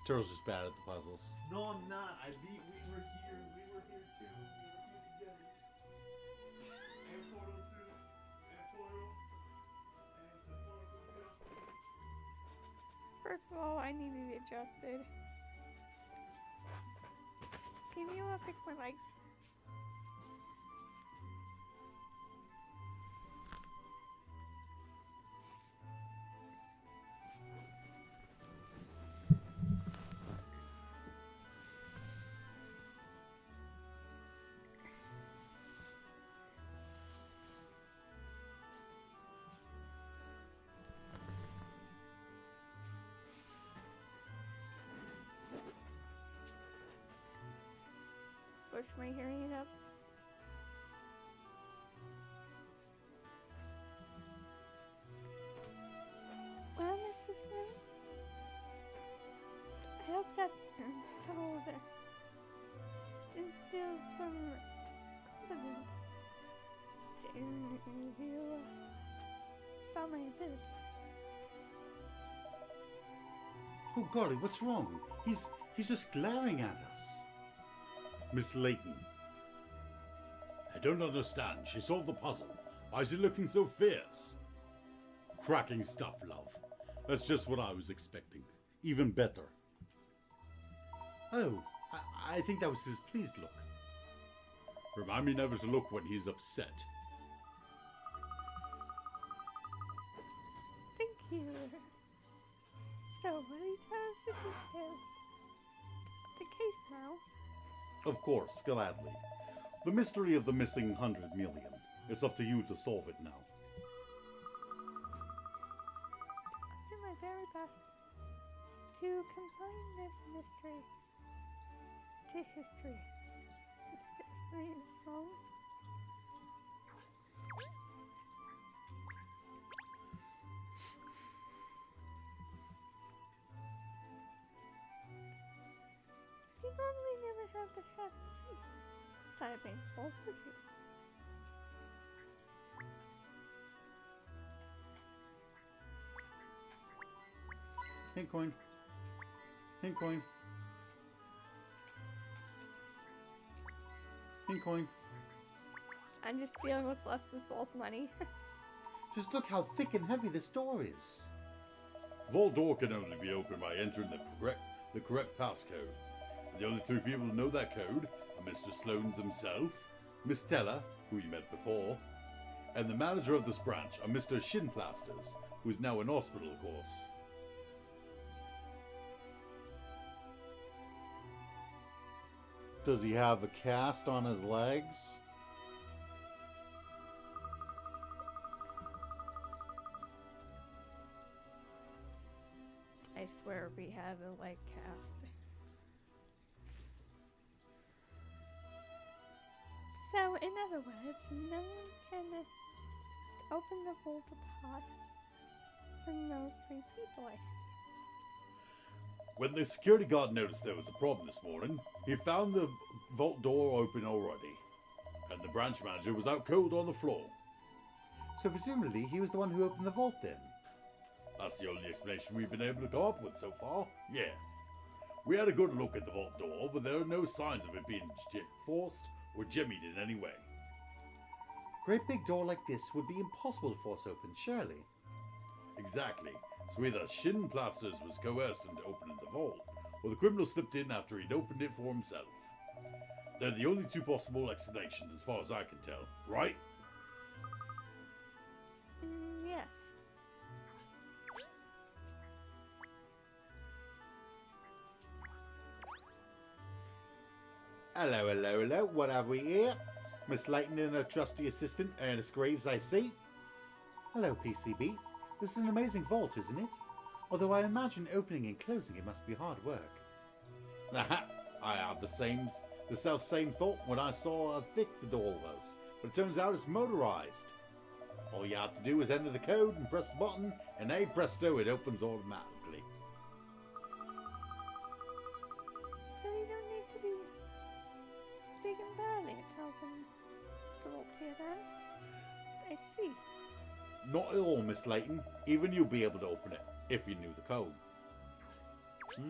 [SPEAKER 2] Turtle's just bad at the puzzles.
[SPEAKER 5] No, I'm not. We were here. We were here too. We were here together. And Portal 2. And Portal. And the Portal 2.
[SPEAKER 1] First of all, I need to be adjusted. Can you fix my legs? Push my hearing up. Well, Mrs. Smith, I hope that told instill some confidence in you about my abilities.
[SPEAKER 2] Oh golly, what's wrong? He's just glaring at us. Miss Layton.
[SPEAKER 3] I don't understand. She solved the puzzle. Why is she looking so fierce? Cracking stuff, love. That's just what I was expecting. Even better.
[SPEAKER 2] Oh, I think that was his pleased look.
[SPEAKER 3] Remind me never to look when he's upset.
[SPEAKER 1] Thank you. So, will you tell us the details of the case now?
[SPEAKER 2] Of course, gladly. The mystery of the missing 100 million. It's up to you to solve it now.
[SPEAKER 1] I'll do my very best to confine this mystery to history. It's just me and song. You normally never have the chance to see side of baseball, would you?
[SPEAKER 2] Hint coin. Hint coin. Hint coin.
[SPEAKER 1] I'm just dealing with less with vault money.
[SPEAKER 2] Just look how thick and heavy this door is.
[SPEAKER 3] The vault door can only be opened by entering the correct passcode. The only three people who know that code are Mr. Sloanes himself, Miss Teller, who you met before, and the manager of this branch, a Mr. Shinplasters, who is now in hospital, of course.
[SPEAKER 2] Does he have a cast on his legs?
[SPEAKER 1] I swear we had a leg cast. So, in other words, no one can open the vault apart from those three people.
[SPEAKER 3] When the security guard noticed there was a problem this morning, he found the vault door open already, and the branch manager was out cold on the floor.
[SPEAKER 2] So presumably he was the one who opened the vault then?
[SPEAKER 3] That's the only explanation we've been able to come up with so far. Yeah. We had a good look at the vault door, but there are no signs of it being forced or jimmied in any way.
[SPEAKER 2] Great big door like this would be impossible to force open, surely.
[SPEAKER 3] Exactly. So either Shinplasters was coerced into opening the vault, or the criminal slipped in after he'd opened it for himself. They're the only two possible explanations as far as I can tell, right?
[SPEAKER 1] Yes.
[SPEAKER 2] Hello, hello, hello. What have we here? Miss Layton and her trusty assistant, Ernest Graves, I see.
[SPEAKER 8] Hello, PCB. This is an amazing vault, isn't it? Although I imagine opening and closing it must be hard work.
[SPEAKER 2] Aha! I had the self-same thought when I saw how thick the door was, but it turns out it's motorized. All you have to do is enter the code and press the button, and hey presto, it opens automatically.
[SPEAKER 1] So you don't need to be big and burly to open the vault here then? I see.
[SPEAKER 2] Not at all, Miss Layton. Even you'll be able to open it, if you knew the code.
[SPEAKER 1] I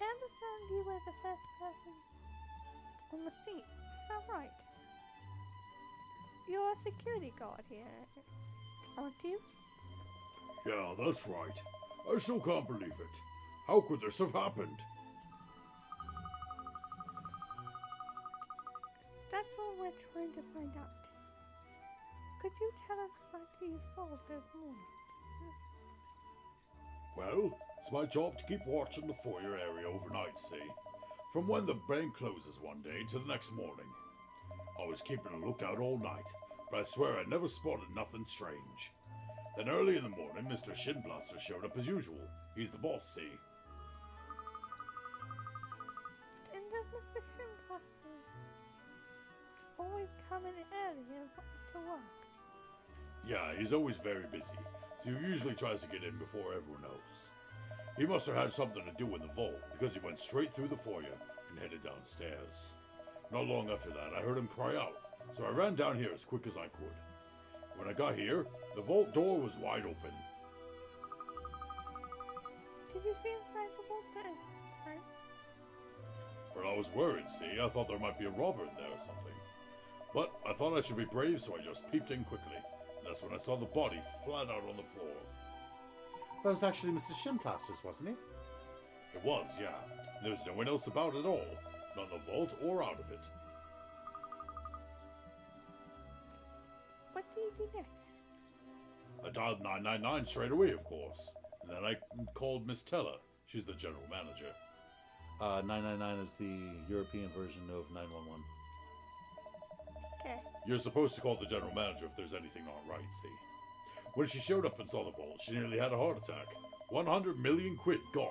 [SPEAKER 1] understand you were the first person on the scene. Is that right? You're a security guard here, aren't you?
[SPEAKER 3] Yeah, that's right. I still can't believe it. How could this have happened?
[SPEAKER 1] That's all we're trying to find out. Could you tell us what you saw this morning?
[SPEAKER 3] Well, it's my job to keep watch in the foyer area overnight, see? From when the bank closes one day to the next morning. I was keeping a lookout all night, but I swear I never spotted nothing strange. Then early in the morning, Mr. Shinblaster showed up as usual. He's the boss, see?
[SPEAKER 1] And does Mr. Shinblaster always come in early to work?
[SPEAKER 3] Yeah, he's always very busy, so he usually tries to get in before everyone else. He must have had something to do in the vault, because he went straight through the foyer and headed downstairs. Not long after that, I heard him cry out, so I ran down here as quick as I could. When I got here, the vault door was wide open.
[SPEAKER 1] Did you feel like the vault then? Right?
[SPEAKER 3] Well, I was worried, see? I thought there might be a robber in there or something. But I thought I should be brave, so I just peeped in quickly. And that's when I saw the body flat out on the floor.
[SPEAKER 2] That was actually Mr. Shinplaster's, wasn't it?
[SPEAKER 3] It was, yeah. There was no one else about at all. Not in the vault or out of it.
[SPEAKER 1] What do you do next?
[SPEAKER 3] I dialed 999 straight away, of course. And then I called Miss Teller. She's the general manager.
[SPEAKER 2] 999 is the European version of 911.
[SPEAKER 1] Okay.
[SPEAKER 3] You're supposed to call the general manager if there's anything not right, see? When she showed up and saw the vault, she nearly had a heart attack. 100 million quid gone.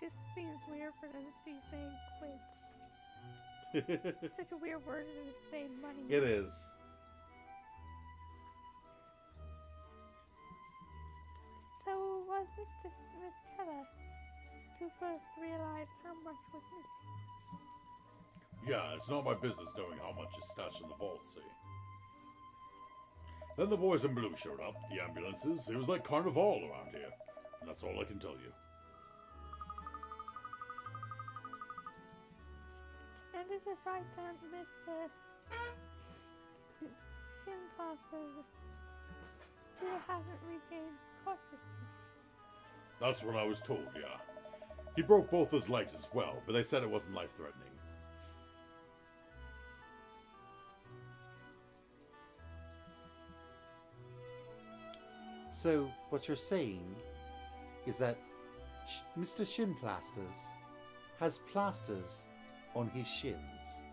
[SPEAKER 1] Just seems weird for them to be saying quids. Such a weird word to say money.
[SPEAKER 2] It is.
[SPEAKER 1] So was it just Miss Teller to first realize how much was missing?
[SPEAKER 3] Yeah, it's not my business knowing how much is stashed in the vault, see? Then the boys in blue showed up, the ambulances. It was like carnival around here. And that's all I can tell you.
[SPEAKER 1] And is it right that Mr. Shinplaster still hasn't regained consciousness?
[SPEAKER 3] That's what I was told, yeah. He broke both his legs as well, but they said it wasn't life-threatening.
[SPEAKER 2] So, what you're saying is that Mr. Shinplasters has plasters on his shins.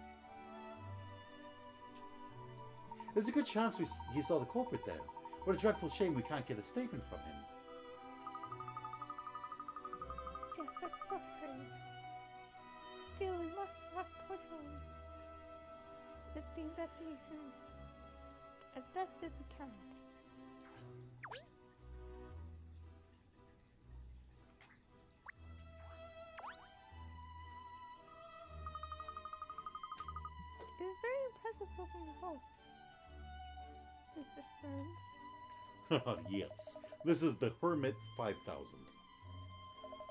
[SPEAKER 2] There's a good chance he saw the culprit there. What a dreadful shame we can't get a statement from him.
[SPEAKER 1] Yes, that's frustrating. Still, we must not push on with the investigation as best as we can. It is very impressive looking vault, Mr. Stearns.
[SPEAKER 2] Yes, this is the Hermit 5000.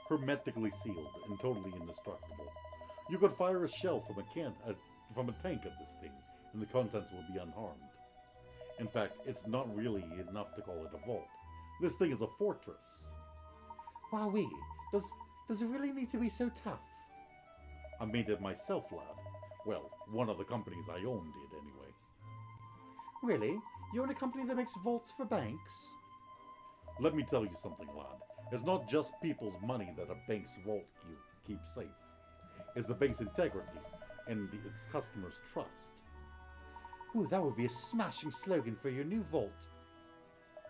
[SPEAKER 2] Hermetically sealed and totally indestructible. You could fire a shell from a tank at this thing, and the contents will be unharmed. In fact, it's not really enough to call it a vault. This thing is a fortress.
[SPEAKER 8] Wowee, does it really need to be so tough?
[SPEAKER 2] I made it myself, lad. Well, one of the companies I own did, anyway.
[SPEAKER 8] Really?
[SPEAKER 3] You own a company that makes vaults for banks? Let me tell you something, lad. It's not just people's money that a bank's vault keeps safe. It's the bank's integrity and its customers' trust.
[SPEAKER 8] Ooh, that would be a smashing slogan for your new vault.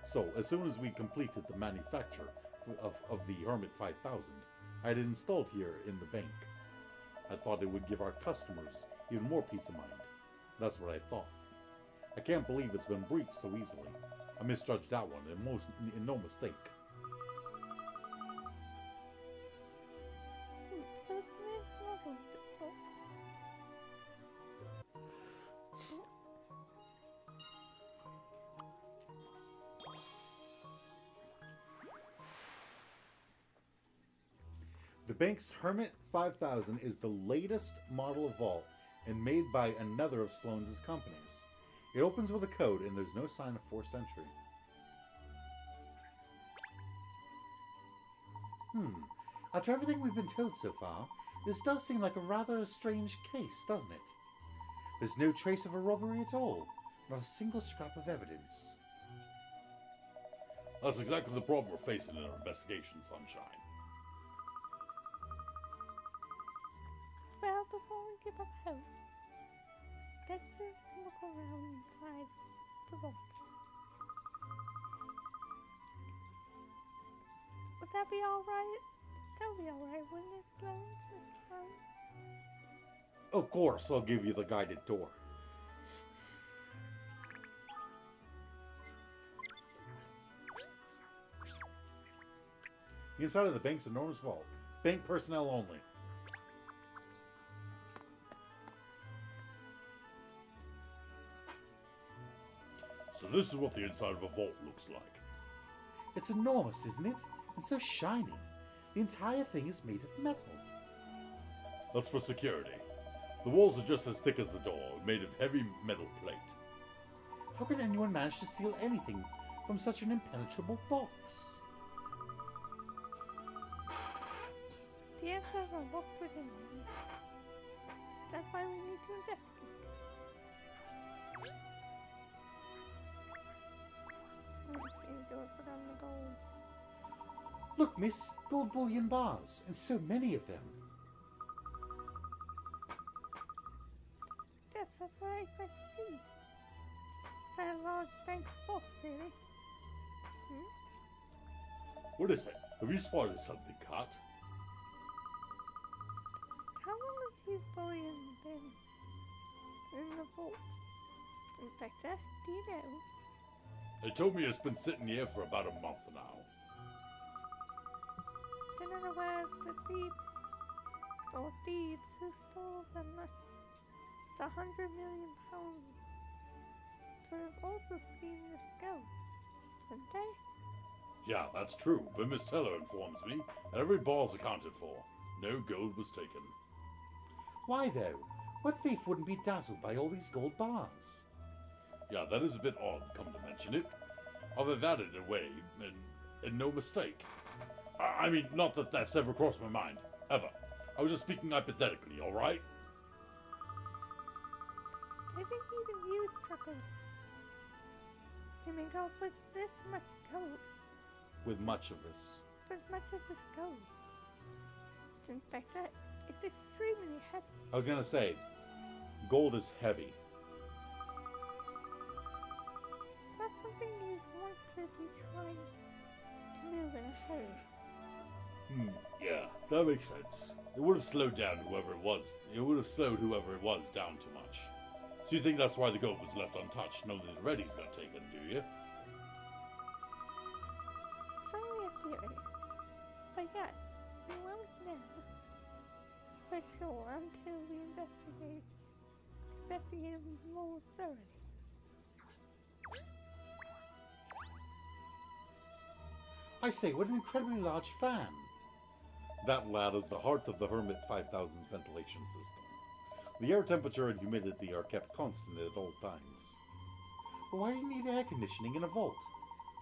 [SPEAKER 3] So, as soon as we completed the manufacture of the Hermit 5000, I had it installed here in the bank. I thought it would give our customers even more peace of mind. That's what I thought. I can't believe it's been breached so easily. I misjudged that one, and no mistake.
[SPEAKER 1] So it's the model of this book.
[SPEAKER 3] The bank's Hermit 5000 is the latest model of vault and made by another of Sloane's companies. It opens with a code and there's no sign of forced entry.
[SPEAKER 8] After everything we've been told so far, this does seem like a rather strange case, doesn't it? There's no trace of a robbery at all. Not a single scrap of evidence.
[SPEAKER 3] That's exactly the problem we're facing in our investigation, Sunshine.
[SPEAKER 1] Well, before we give up hope, let's just look around inside the vault. Would that be alright? That would be alright, wouldn't it, Sloan?
[SPEAKER 3] Of course, I'll give you the guided tour. The inside of the bank's enormous vault. Bank personnel only. So this is what the inside of a vault looks like.
[SPEAKER 8] It's enormous, isn't it? And so shiny. The entire thing is made of metal.
[SPEAKER 3] That's for security. The walls are just as thick as the door, made of heavy metal plate.
[SPEAKER 8] How could anyone manage to steal anything from such an impenetrable box?
[SPEAKER 1] The answer is a lock within them. That's why we need to investigate.
[SPEAKER 8] Look, miss, gold bullion bars, and so many of them.
[SPEAKER 1] Yes, that's what I expect to see. It's a large bank vault, really.
[SPEAKER 3] What is it? Have you spotted something, Kat?
[SPEAKER 1] How long has his bullion been in the vault? Inspector, do you know?
[SPEAKER 3] They told me it's been sitting here for about a month now.
[SPEAKER 1] In other words, the thieves who stole the £100 million could have also seen this go, didn't they?
[SPEAKER 3] Yeah, that's true, but Miss Teller informs me that every ball's accounted for. No gold was taken.
[SPEAKER 8] Why, though? What thief wouldn't be dazzled by all these gold bars?
[SPEAKER 3] Yeah, that is a bit odd, come to mention it. I've evaded it away, and no mistake. I mean, not that that's ever crossed my mind. Ever. I was just speaking hypothetically, alright?
[SPEAKER 1] I think even you struggle to make off with this much gold.
[SPEAKER 3] With much of this.
[SPEAKER 1] With much of this gold. Inspector, it's extremely heavy.
[SPEAKER 3] I was gonna say, gold is heavy.
[SPEAKER 1] That's something you'd want to be trying to move in a hurry.
[SPEAKER 3] Yeah, that makes sense. It would have slowed down whoever it was. It would have slowed whoever it was down too much. So you think that's why the gold was left untouched? None of the readies got taken, do you?
[SPEAKER 1] It's only a theory. But yes, we won't know for sure until we investigate more thoroughly.
[SPEAKER 8] I say, what an incredibly large fan.
[SPEAKER 3] That, lad, is the heart of the Hermit 5000's ventilation system. The air temperature and humidity are kept constant at all times.
[SPEAKER 8] But why do you need air conditioning in a vault?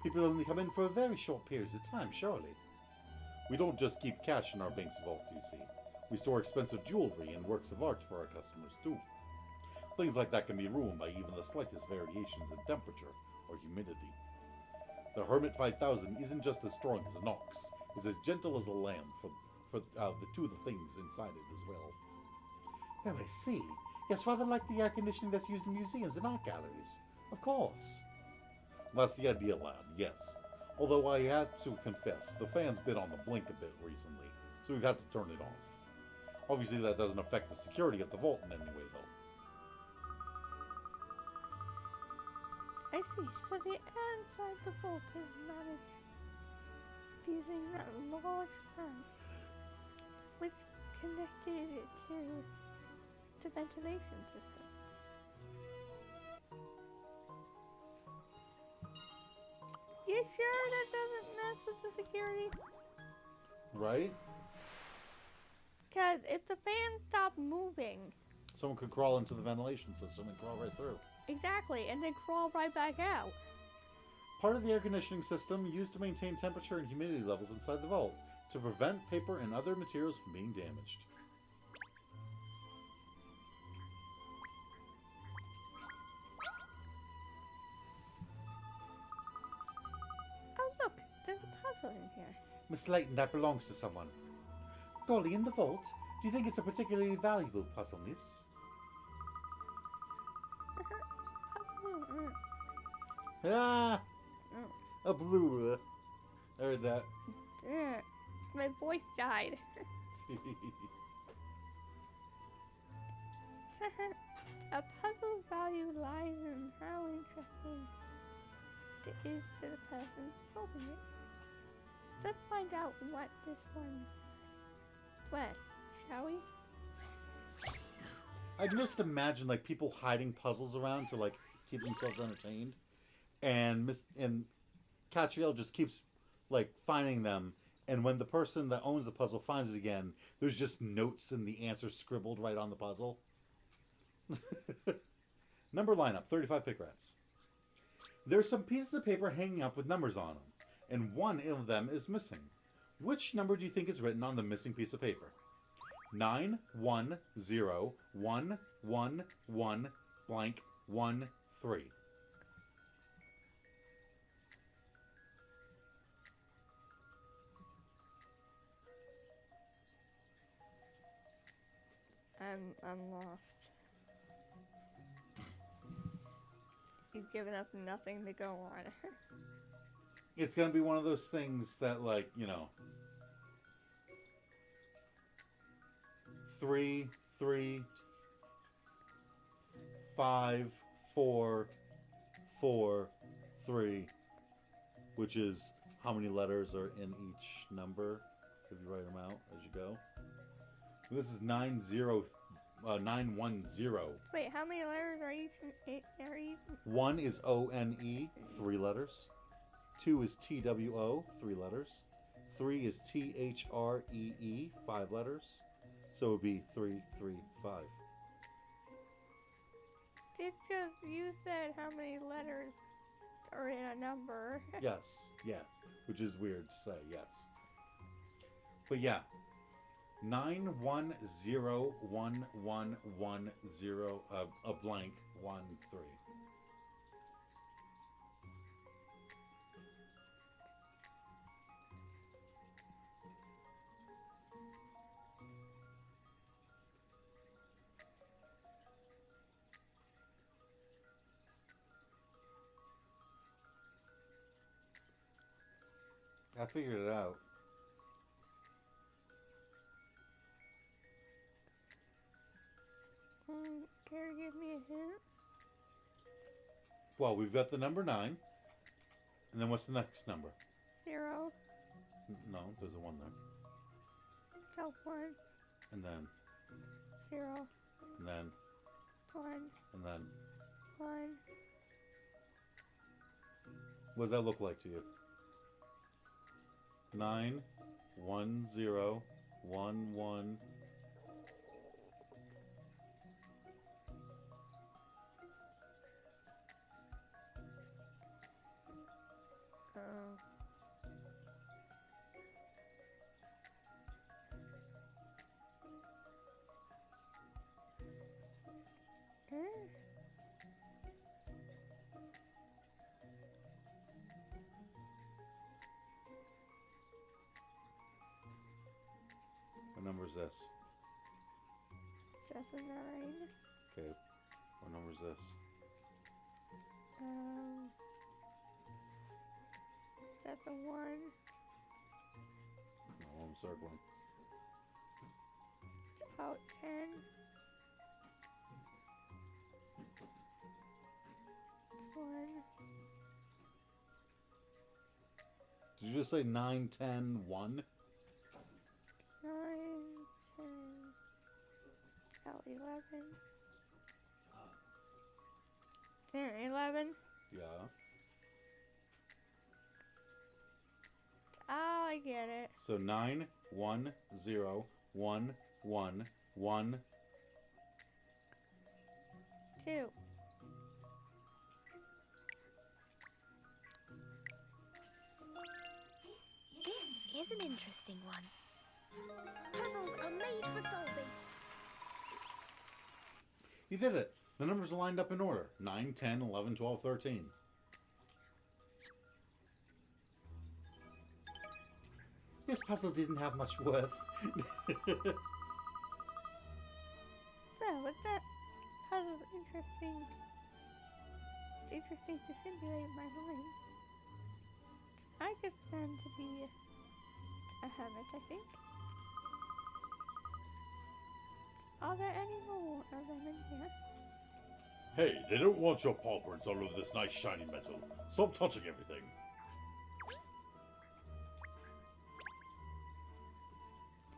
[SPEAKER 8] People only come in for very short periods of time, surely.
[SPEAKER 3] We don't just keep cash in our bank's vaults, you see. We store expensive jewelry and works of art for our customers, too. Things like that can be ruined by even the slightest variations in temperature or humidity. The Hermit 5000 isn't just as strong as an ox, it's as gentle as a lamb for the two of the things inside it as well.
[SPEAKER 8] Oh, I see. Yes, rather like the air conditioning that's used in museums and art galleries. Of course.
[SPEAKER 3] That's the idea, lad, yes. Although I have to confess, the fan's been on the blink a bit recently, so we've had to turn it off. Obviously that doesn't affect the security of the vault in any way, though.
[SPEAKER 1] I see. So the air inside the vault is managed using that large fan, which connected it to the ventilation system. You sure that doesn't mess with the security?
[SPEAKER 3] Right?
[SPEAKER 1] Because if the fan stopped moving...
[SPEAKER 3] Someone could crawl into the ventilation system and crawl right through.
[SPEAKER 1] Exactly, and then crawl right back out.
[SPEAKER 3] Part of the air conditioning system used to maintain temperature and humidity levels inside the vault to prevent paper and other materials from being damaged.
[SPEAKER 1] Oh look, there's a puzzle in here.
[SPEAKER 8] Miss Layton, that belongs to someone. Golly, in the vault? Do you think it's a particularly valuable puzzle, miss?
[SPEAKER 3] Ah!
[SPEAKER 1] Oh.
[SPEAKER 3] A blue. I heard that.
[SPEAKER 1] My voice died. A puzzle's value lies in how interesting it is to the person solving it. Let's find out what this one's worth, shall we?
[SPEAKER 3] I just imagine like people hiding puzzles around to like keep themselves entertained, and Katrielle just keeps like finding them, and when the person that owns the puzzle finds it again, there's just notes and the answer scribbled right on the puzzle. Number lineup, 35 pick rats. There's some pieces of paper hanging up with numbers on them, and one of them is missing. Which number do you think is written on the missing piece of paper? 9 1 0 1 1 1 blank 1 3.
[SPEAKER 1] I'm lost. You've given us nothing to go on.
[SPEAKER 3] It's gonna be one of those things that, like, you know, 3 3 5 4 4 3, which is how many letters are in each number if you write them out as you go. This is 910.
[SPEAKER 1] Wait, how many letters are each?
[SPEAKER 3] One is O-N-E, 3 letters. 2 is T-W-O, 3 letters. 3 is T-H-R-E-E, 5 letters. So it would be 3, 3, 5.
[SPEAKER 1] You said how many letters are in a number.
[SPEAKER 3] Yes, which is weird to say, yes. But yeah. 9 1 0 1 1 1 0 a blank 1 3. I figured it out.
[SPEAKER 1] Care to give me a hint?
[SPEAKER 3] Well, we've got the number 9. And then what's the next number?
[SPEAKER 1] 0.
[SPEAKER 3] No, there's a 1 there.
[SPEAKER 1] So 1.
[SPEAKER 3] And then
[SPEAKER 1] 0.
[SPEAKER 3] And then
[SPEAKER 1] 1.
[SPEAKER 3] And then
[SPEAKER 1] 1.
[SPEAKER 3] what does that look like to you? 9 1 0 1 1.
[SPEAKER 1] Huh?
[SPEAKER 2] What number is this?
[SPEAKER 1] 7, 9.
[SPEAKER 2] Okay. What number is this?
[SPEAKER 1] 7, 1.
[SPEAKER 2] No, I'm circling.
[SPEAKER 1] It's about 10. It's 1.
[SPEAKER 2] Did you just say 9, 10, 1?
[SPEAKER 1] 9, 10. About 11. 10, 11.
[SPEAKER 2] Yeah.
[SPEAKER 1] Oh, I get it.
[SPEAKER 2] So 9, 1, 0, 1, 1, 1.
[SPEAKER 1] 2.
[SPEAKER 6] This is an interesting one. Puzzles are made for solving.
[SPEAKER 2] You did it. The numbers are lined up in order. 9, 10, 11, 12, 13. This puzzle didn't have much worth.
[SPEAKER 1] So, with that puzzle interesting. It's interesting to simulate my mind. I could stand to be a hermit, I think. Are there any more of them in here?
[SPEAKER 3] Hey, they don't want your paw prints all over this nice shiny metal. Stop touching everything.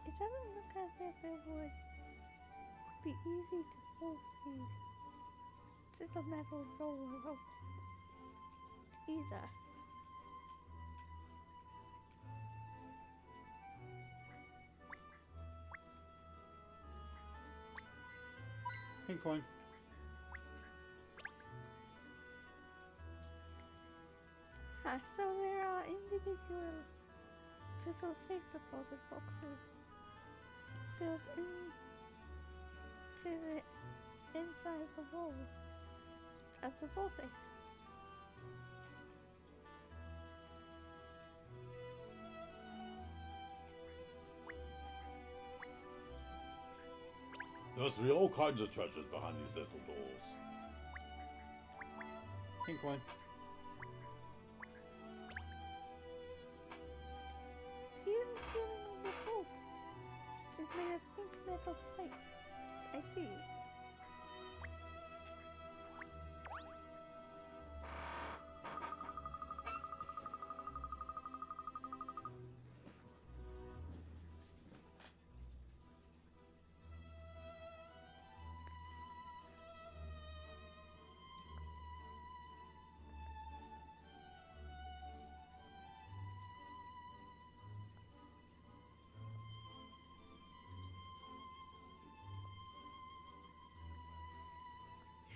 [SPEAKER 1] It doesn't look as if it would be easy to force these little metal doors open either.
[SPEAKER 2] Pink coin.
[SPEAKER 1] So there are individual little safe deposit boxes built into the inside of the wall of the vault.
[SPEAKER 3] There must be all kinds of treasures behind these little doors.
[SPEAKER 2] Pink coin.
[SPEAKER 1] Even the ceiling of the vault is made of pink metal plate. I see.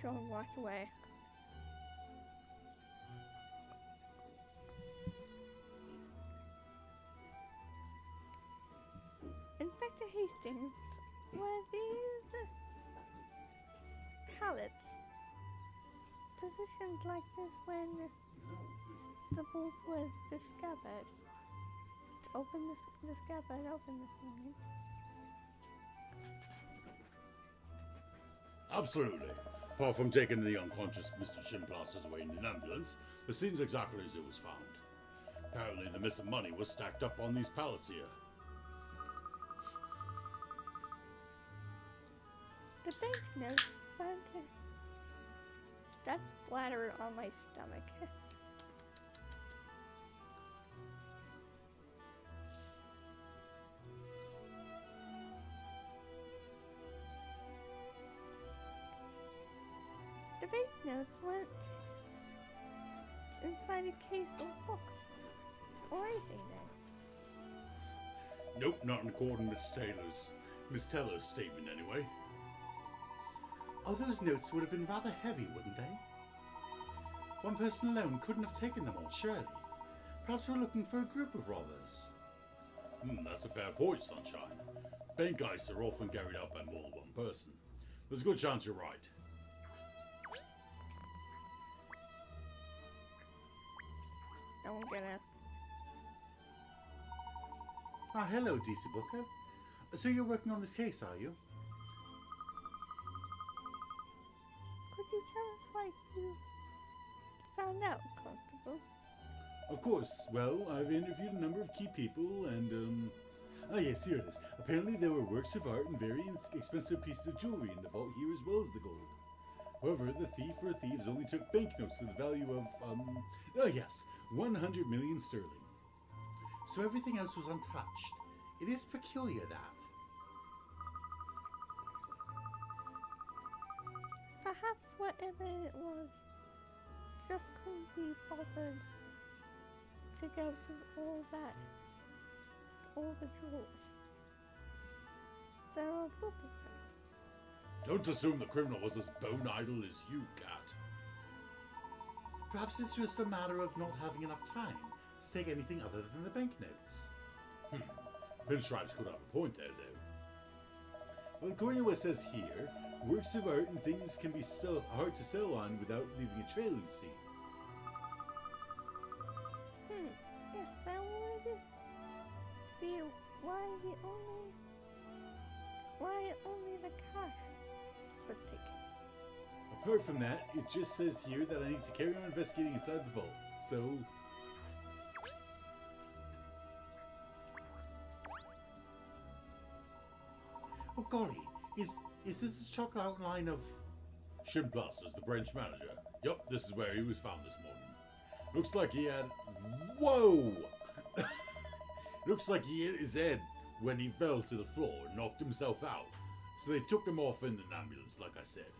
[SPEAKER 1] Sean walked away. Inspector Hastings, were these pallets positioned like this when the vault was discovered? Open the scabbard open this morning.
[SPEAKER 3] Absolutely. Apart from taking the unconscious Mr. Shinplasters away in an ambulance, the scene's exactly as it was found. Apparently the missing money was stacked up on these pallets here.
[SPEAKER 1] The banknotes found that's splattered on my stomach. The banknotes went inside a case or box or anything then.
[SPEAKER 3] Nope, not according to Miss Taylor's statement anyway.
[SPEAKER 2] Oh, those notes would have been rather heavy, wouldn't they? One person alone couldn't have taken them all, surely. Perhaps we're looking for a group of robbers.
[SPEAKER 3] That's a fair point, Sunshine. Bank heists are often carried out by more than one person. There's a good chance you're right.
[SPEAKER 1] don't get it.
[SPEAKER 2] Ah, hello, DC Booker. So you're working on this case, are you?
[SPEAKER 1] Could you tell us why you found out, Constable?
[SPEAKER 3] Of course. Well, I've interviewed a number of key people, and ah, yes, here it is. Apparently, there were works of art and very expensive pieces of jewelry in the vault here, as well as the gold. However, the thief or thieves only took banknotes to the value of, oh yes, 100 million sterling.
[SPEAKER 2] So everything else was untouched. It is peculiar that.
[SPEAKER 1] Perhaps whatever it was just couldn't be bothered to go through all the drawers. They're all duplicate.
[SPEAKER 3] Don't assume the criminal was as bone idle as you, Cat.
[SPEAKER 2] Perhaps it's just a matter of not having enough time to take anything other than the banknotes.
[SPEAKER 3] Pinstripes could have a point there, though. Well, according to what it says here, works of art and things can be hard to sell on without leaving a trail, you see.
[SPEAKER 1] Yes, that would be why only the cash would take it.
[SPEAKER 3] Apart from that, it just says here that I need to carry on investigating inside the vault, so...
[SPEAKER 2] Oh golly, is this the chocolate outline of...
[SPEAKER 3] Shimplas is the branch manager. Yup, this is where he was found this morning. Looks like he had... Whoa! Looks like he hit his head when he fell to the floor and knocked himself out. So they took him off in an ambulance, like I said.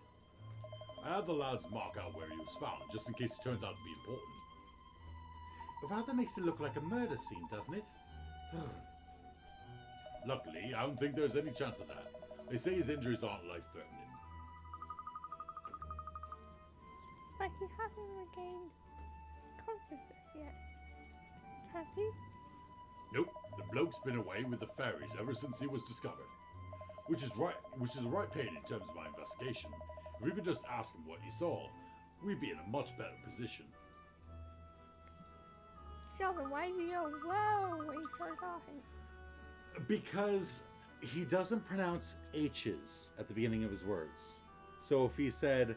[SPEAKER 3] I had the lads mark out where he was found, just in case it turns out to be important.
[SPEAKER 2] It rather makes it look like a murder scene, doesn't it?
[SPEAKER 3] Luckily, I don't think there's any chance of that. They say his injuries aren't life-threatening.
[SPEAKER 1] But he hasn't regained consciousness yet. Has he?
[SPEAKER 3] Nope, the bloke's been away with the fairies ever since he was discovered. Which is a right pain in terms of my investigation. If we could just ask him what he saw, we'd be in a much better position.
[SPEAKER 1] Sheldon, why do you go, whoa, when you start talking?
[SPEAKER 2] Because he doesn't pronounce H's at the beginning of his words. So if he said,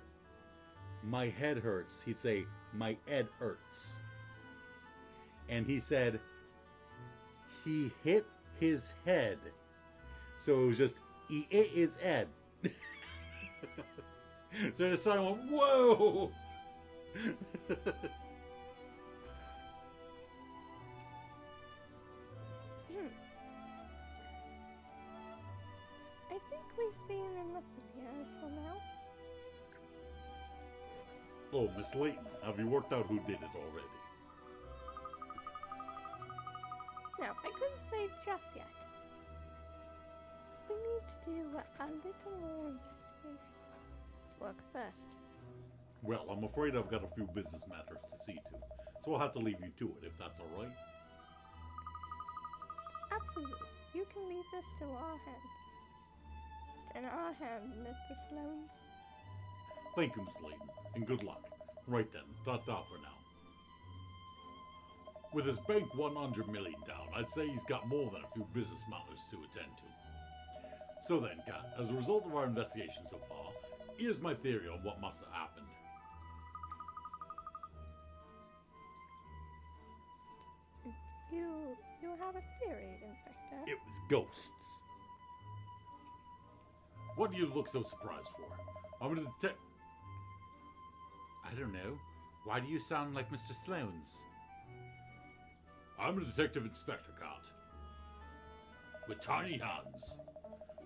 [SPEAKER 2] my head hurts, he'd say, my head hurts. And he said, he hit his head. So it was just, he hit his head. So the son went, whoa!
[SPEAKER 1] I think we've seen enough videos for now.
[SPEAKER 3] Oh, Miss Layton, have you worked out who did it already?
[SPEAKER 1] No, I couldn't say just yet. We need to do a little more investigation work first.
[SPEAKER 3] Well, I'm afraid I've got a few business matters to see to, so I'll have to leave you to it if that's alright.
[SPEAKER 1] Absolutely. You can leave this to our hands. It's in our hands, Mr. Sloan.
[SPEAKER 3] Thank you, Miss Layton, and good luck. Right then, ta-ta for now. With his bank 100 million down, I'd say he's got more than a few business matters to attend to. So then, Kat, as a result of our investigation so far, here's my theory on what must have happened.
[SPEAKER 1] You have a theory, Inspector?
[SPEAKER 3] It was ghosts. What do you look so surprised for? I'm gonna detect...
[SPEAKER 2] I don't know. Why do you sound like Mr. Sloane's?
[SPEAKER 3] I'm a detective inspector, Kat. With tiny hands.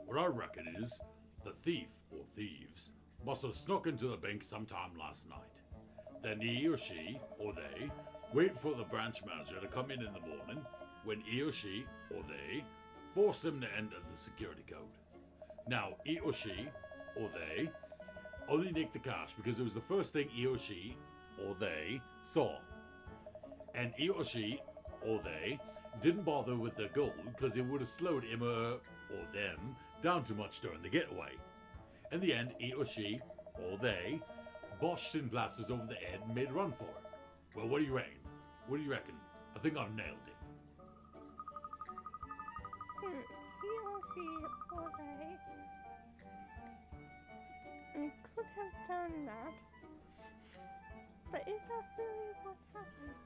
[SPEAKER 3] What I reckon is, the thief, or thieves, must have snuck into the bank sometime last night. Then he or she, or they, wait for the branch manager to come in the morning, when he or she, or they, force him to enter the security code. Now, he or she, or they, only nicked the cash because it was the first thing he or she, or they, saw. And he or she, or they, didn't bother with the gold because it would have slowed him or them down too much during the getaway. In the end, he or she, or they, boshed Shinblasters over the head and made a run for it. Well, what do you reckon? What do you reckon? I think I've nailed it.
[SPEAKER 1] He or she or they could have done that. But is that really what happened?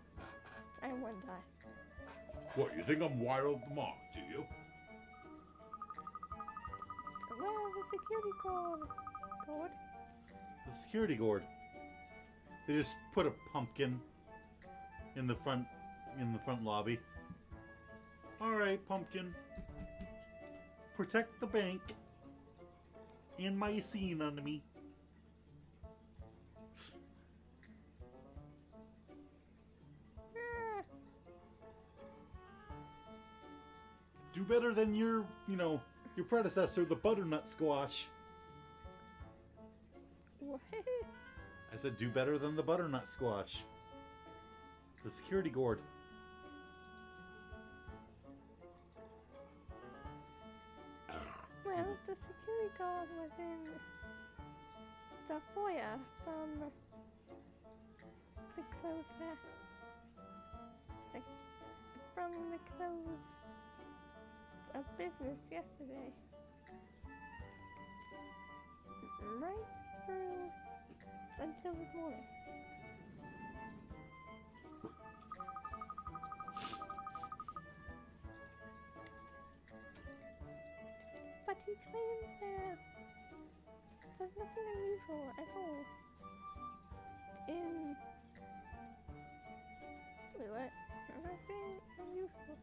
[SPEAKER 1] I wonder.
[SPEAKER 3] What, you think I'm wide off the mark, do you?
[SPEAKER 1] Well, the security guard.
[SPEAKER 2] The security guard. They just put a pumpkin in the front lobby. All right, pumpkin. Protect the bank and my sea enemy. Do better than your predecessor, the butternut squash.
[SPEAKER 1] What?
[SPEAKER 2] I said do better than the butternut squash. The security guard.
[SPEAKER 1] Well, the security guard was in the foyer from the close from the close of business yesterday. Right through until this morning. But he claims that there's nothing unusual at all in what? Nothing unusual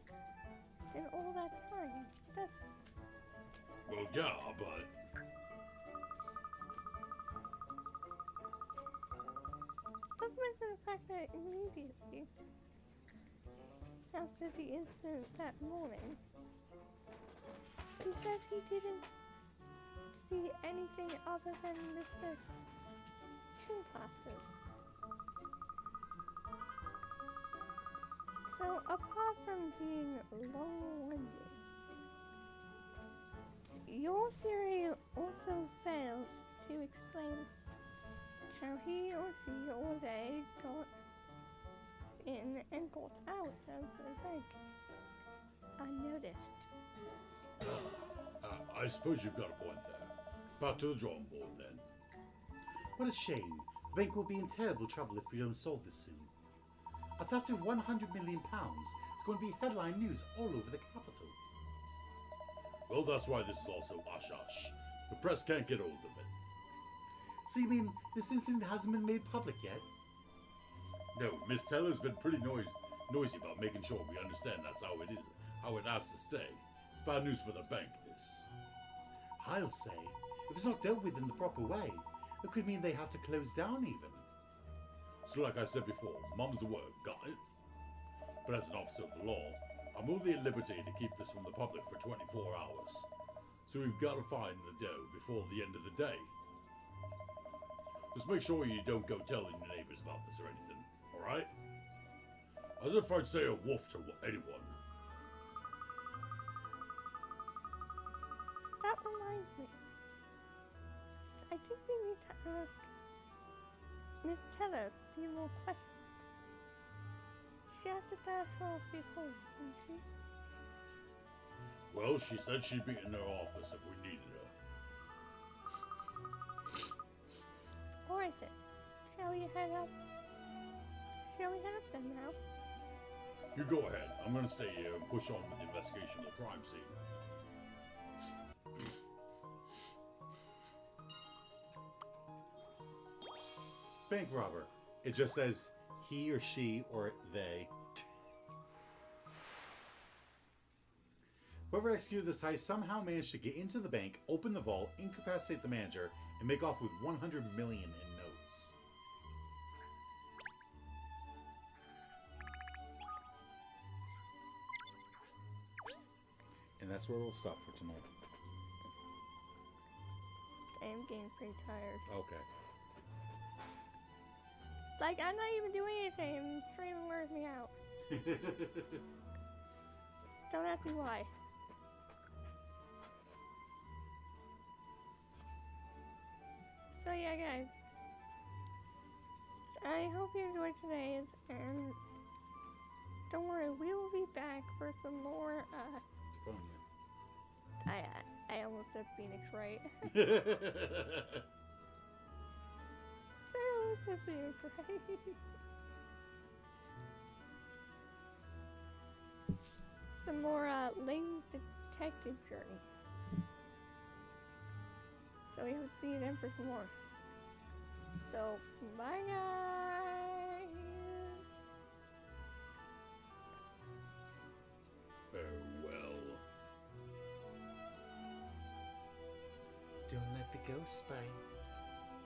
[SPEAKER 1] in all that time. That's
[SPEAKER 3] Well, yeah, but...
[SPEAKER 1] Let's mention the fact that immediately after the incident that morning, he said he didn't see anything other than Mr. Chin Glasses. So apart from being long-winded, your theory also fails to explain how he or she or they got in and got out of the bank unnoticed.
[SPEAKER 3] I suppose you've got a point there. Back to the drawing board, then.
[SPEAKER 2] What a shame. The bank will be in terrible trouble if we don't solve this soon. A theft of £100 million is going to be headline news all over the capital.
[SPEAKER 3] Well, that's why this is also hush-hush. The press can't get hold of it.
[SPEAKER 2] So you mean this incident hasn't been made public yet?
[SPEAKER 3] No, Miss Taylor's been pretty noisy about making sure we understand that's how it is, how it has to stay. It's bad news for the bank, this.
[SPEAKER 2] I'll say, if it's not dealt with in the proper way, it could mean they have to close down even.
[SPEAKER 3] So like I said before, mum's the word, got it? But as an officer of the law, I'm only at liberty to keep this from the public for 24 hours. So we've got to find the dough before the end of the day. Just make sure you don't go telling your neighbors about this or anything, alright? As if I'd say a wolf to anyone.
[SPEAKER 1] That reminds me. I think we need to ask Miss Teller a few more questions. She had to dash off before, didn't she?
[SPEAKER 3] Well, she said she'd be in her office if we needed her.
[SPEAKER 1] Alright then. Shall we head up? Shall we head up then now?
[SPEAKER 3] You go ahead. I'm gonna stay here and push on with the investigation of the crime scene.
[SPEAKER 2] Bank robber. It just says he or she or they. Whoever executed this heist somehow managed to get into the bank, open the vault, incapacitate the manager, and make off with 100 million in notes. And that's where we'll stop for tonight.
[SPEAKER 1] I am getting pretty tired.
[SPEAKER 2] Okay.
[SPEAKER 1] Like, I'm not even doing anything, and streaming wears me out. Don't ask me why. So yeah, guys. I hope you enjoyed today's, and don't worry, we will be back for some more. I almost said Phoenix, right? I almost said Phoenix, right? Some more Layton's detective journey. So we hope to see you then for some more. So, bye guys!
[SPEAKER 3] Farewell.
[SPEAKER 8] Don't let the ghost bite.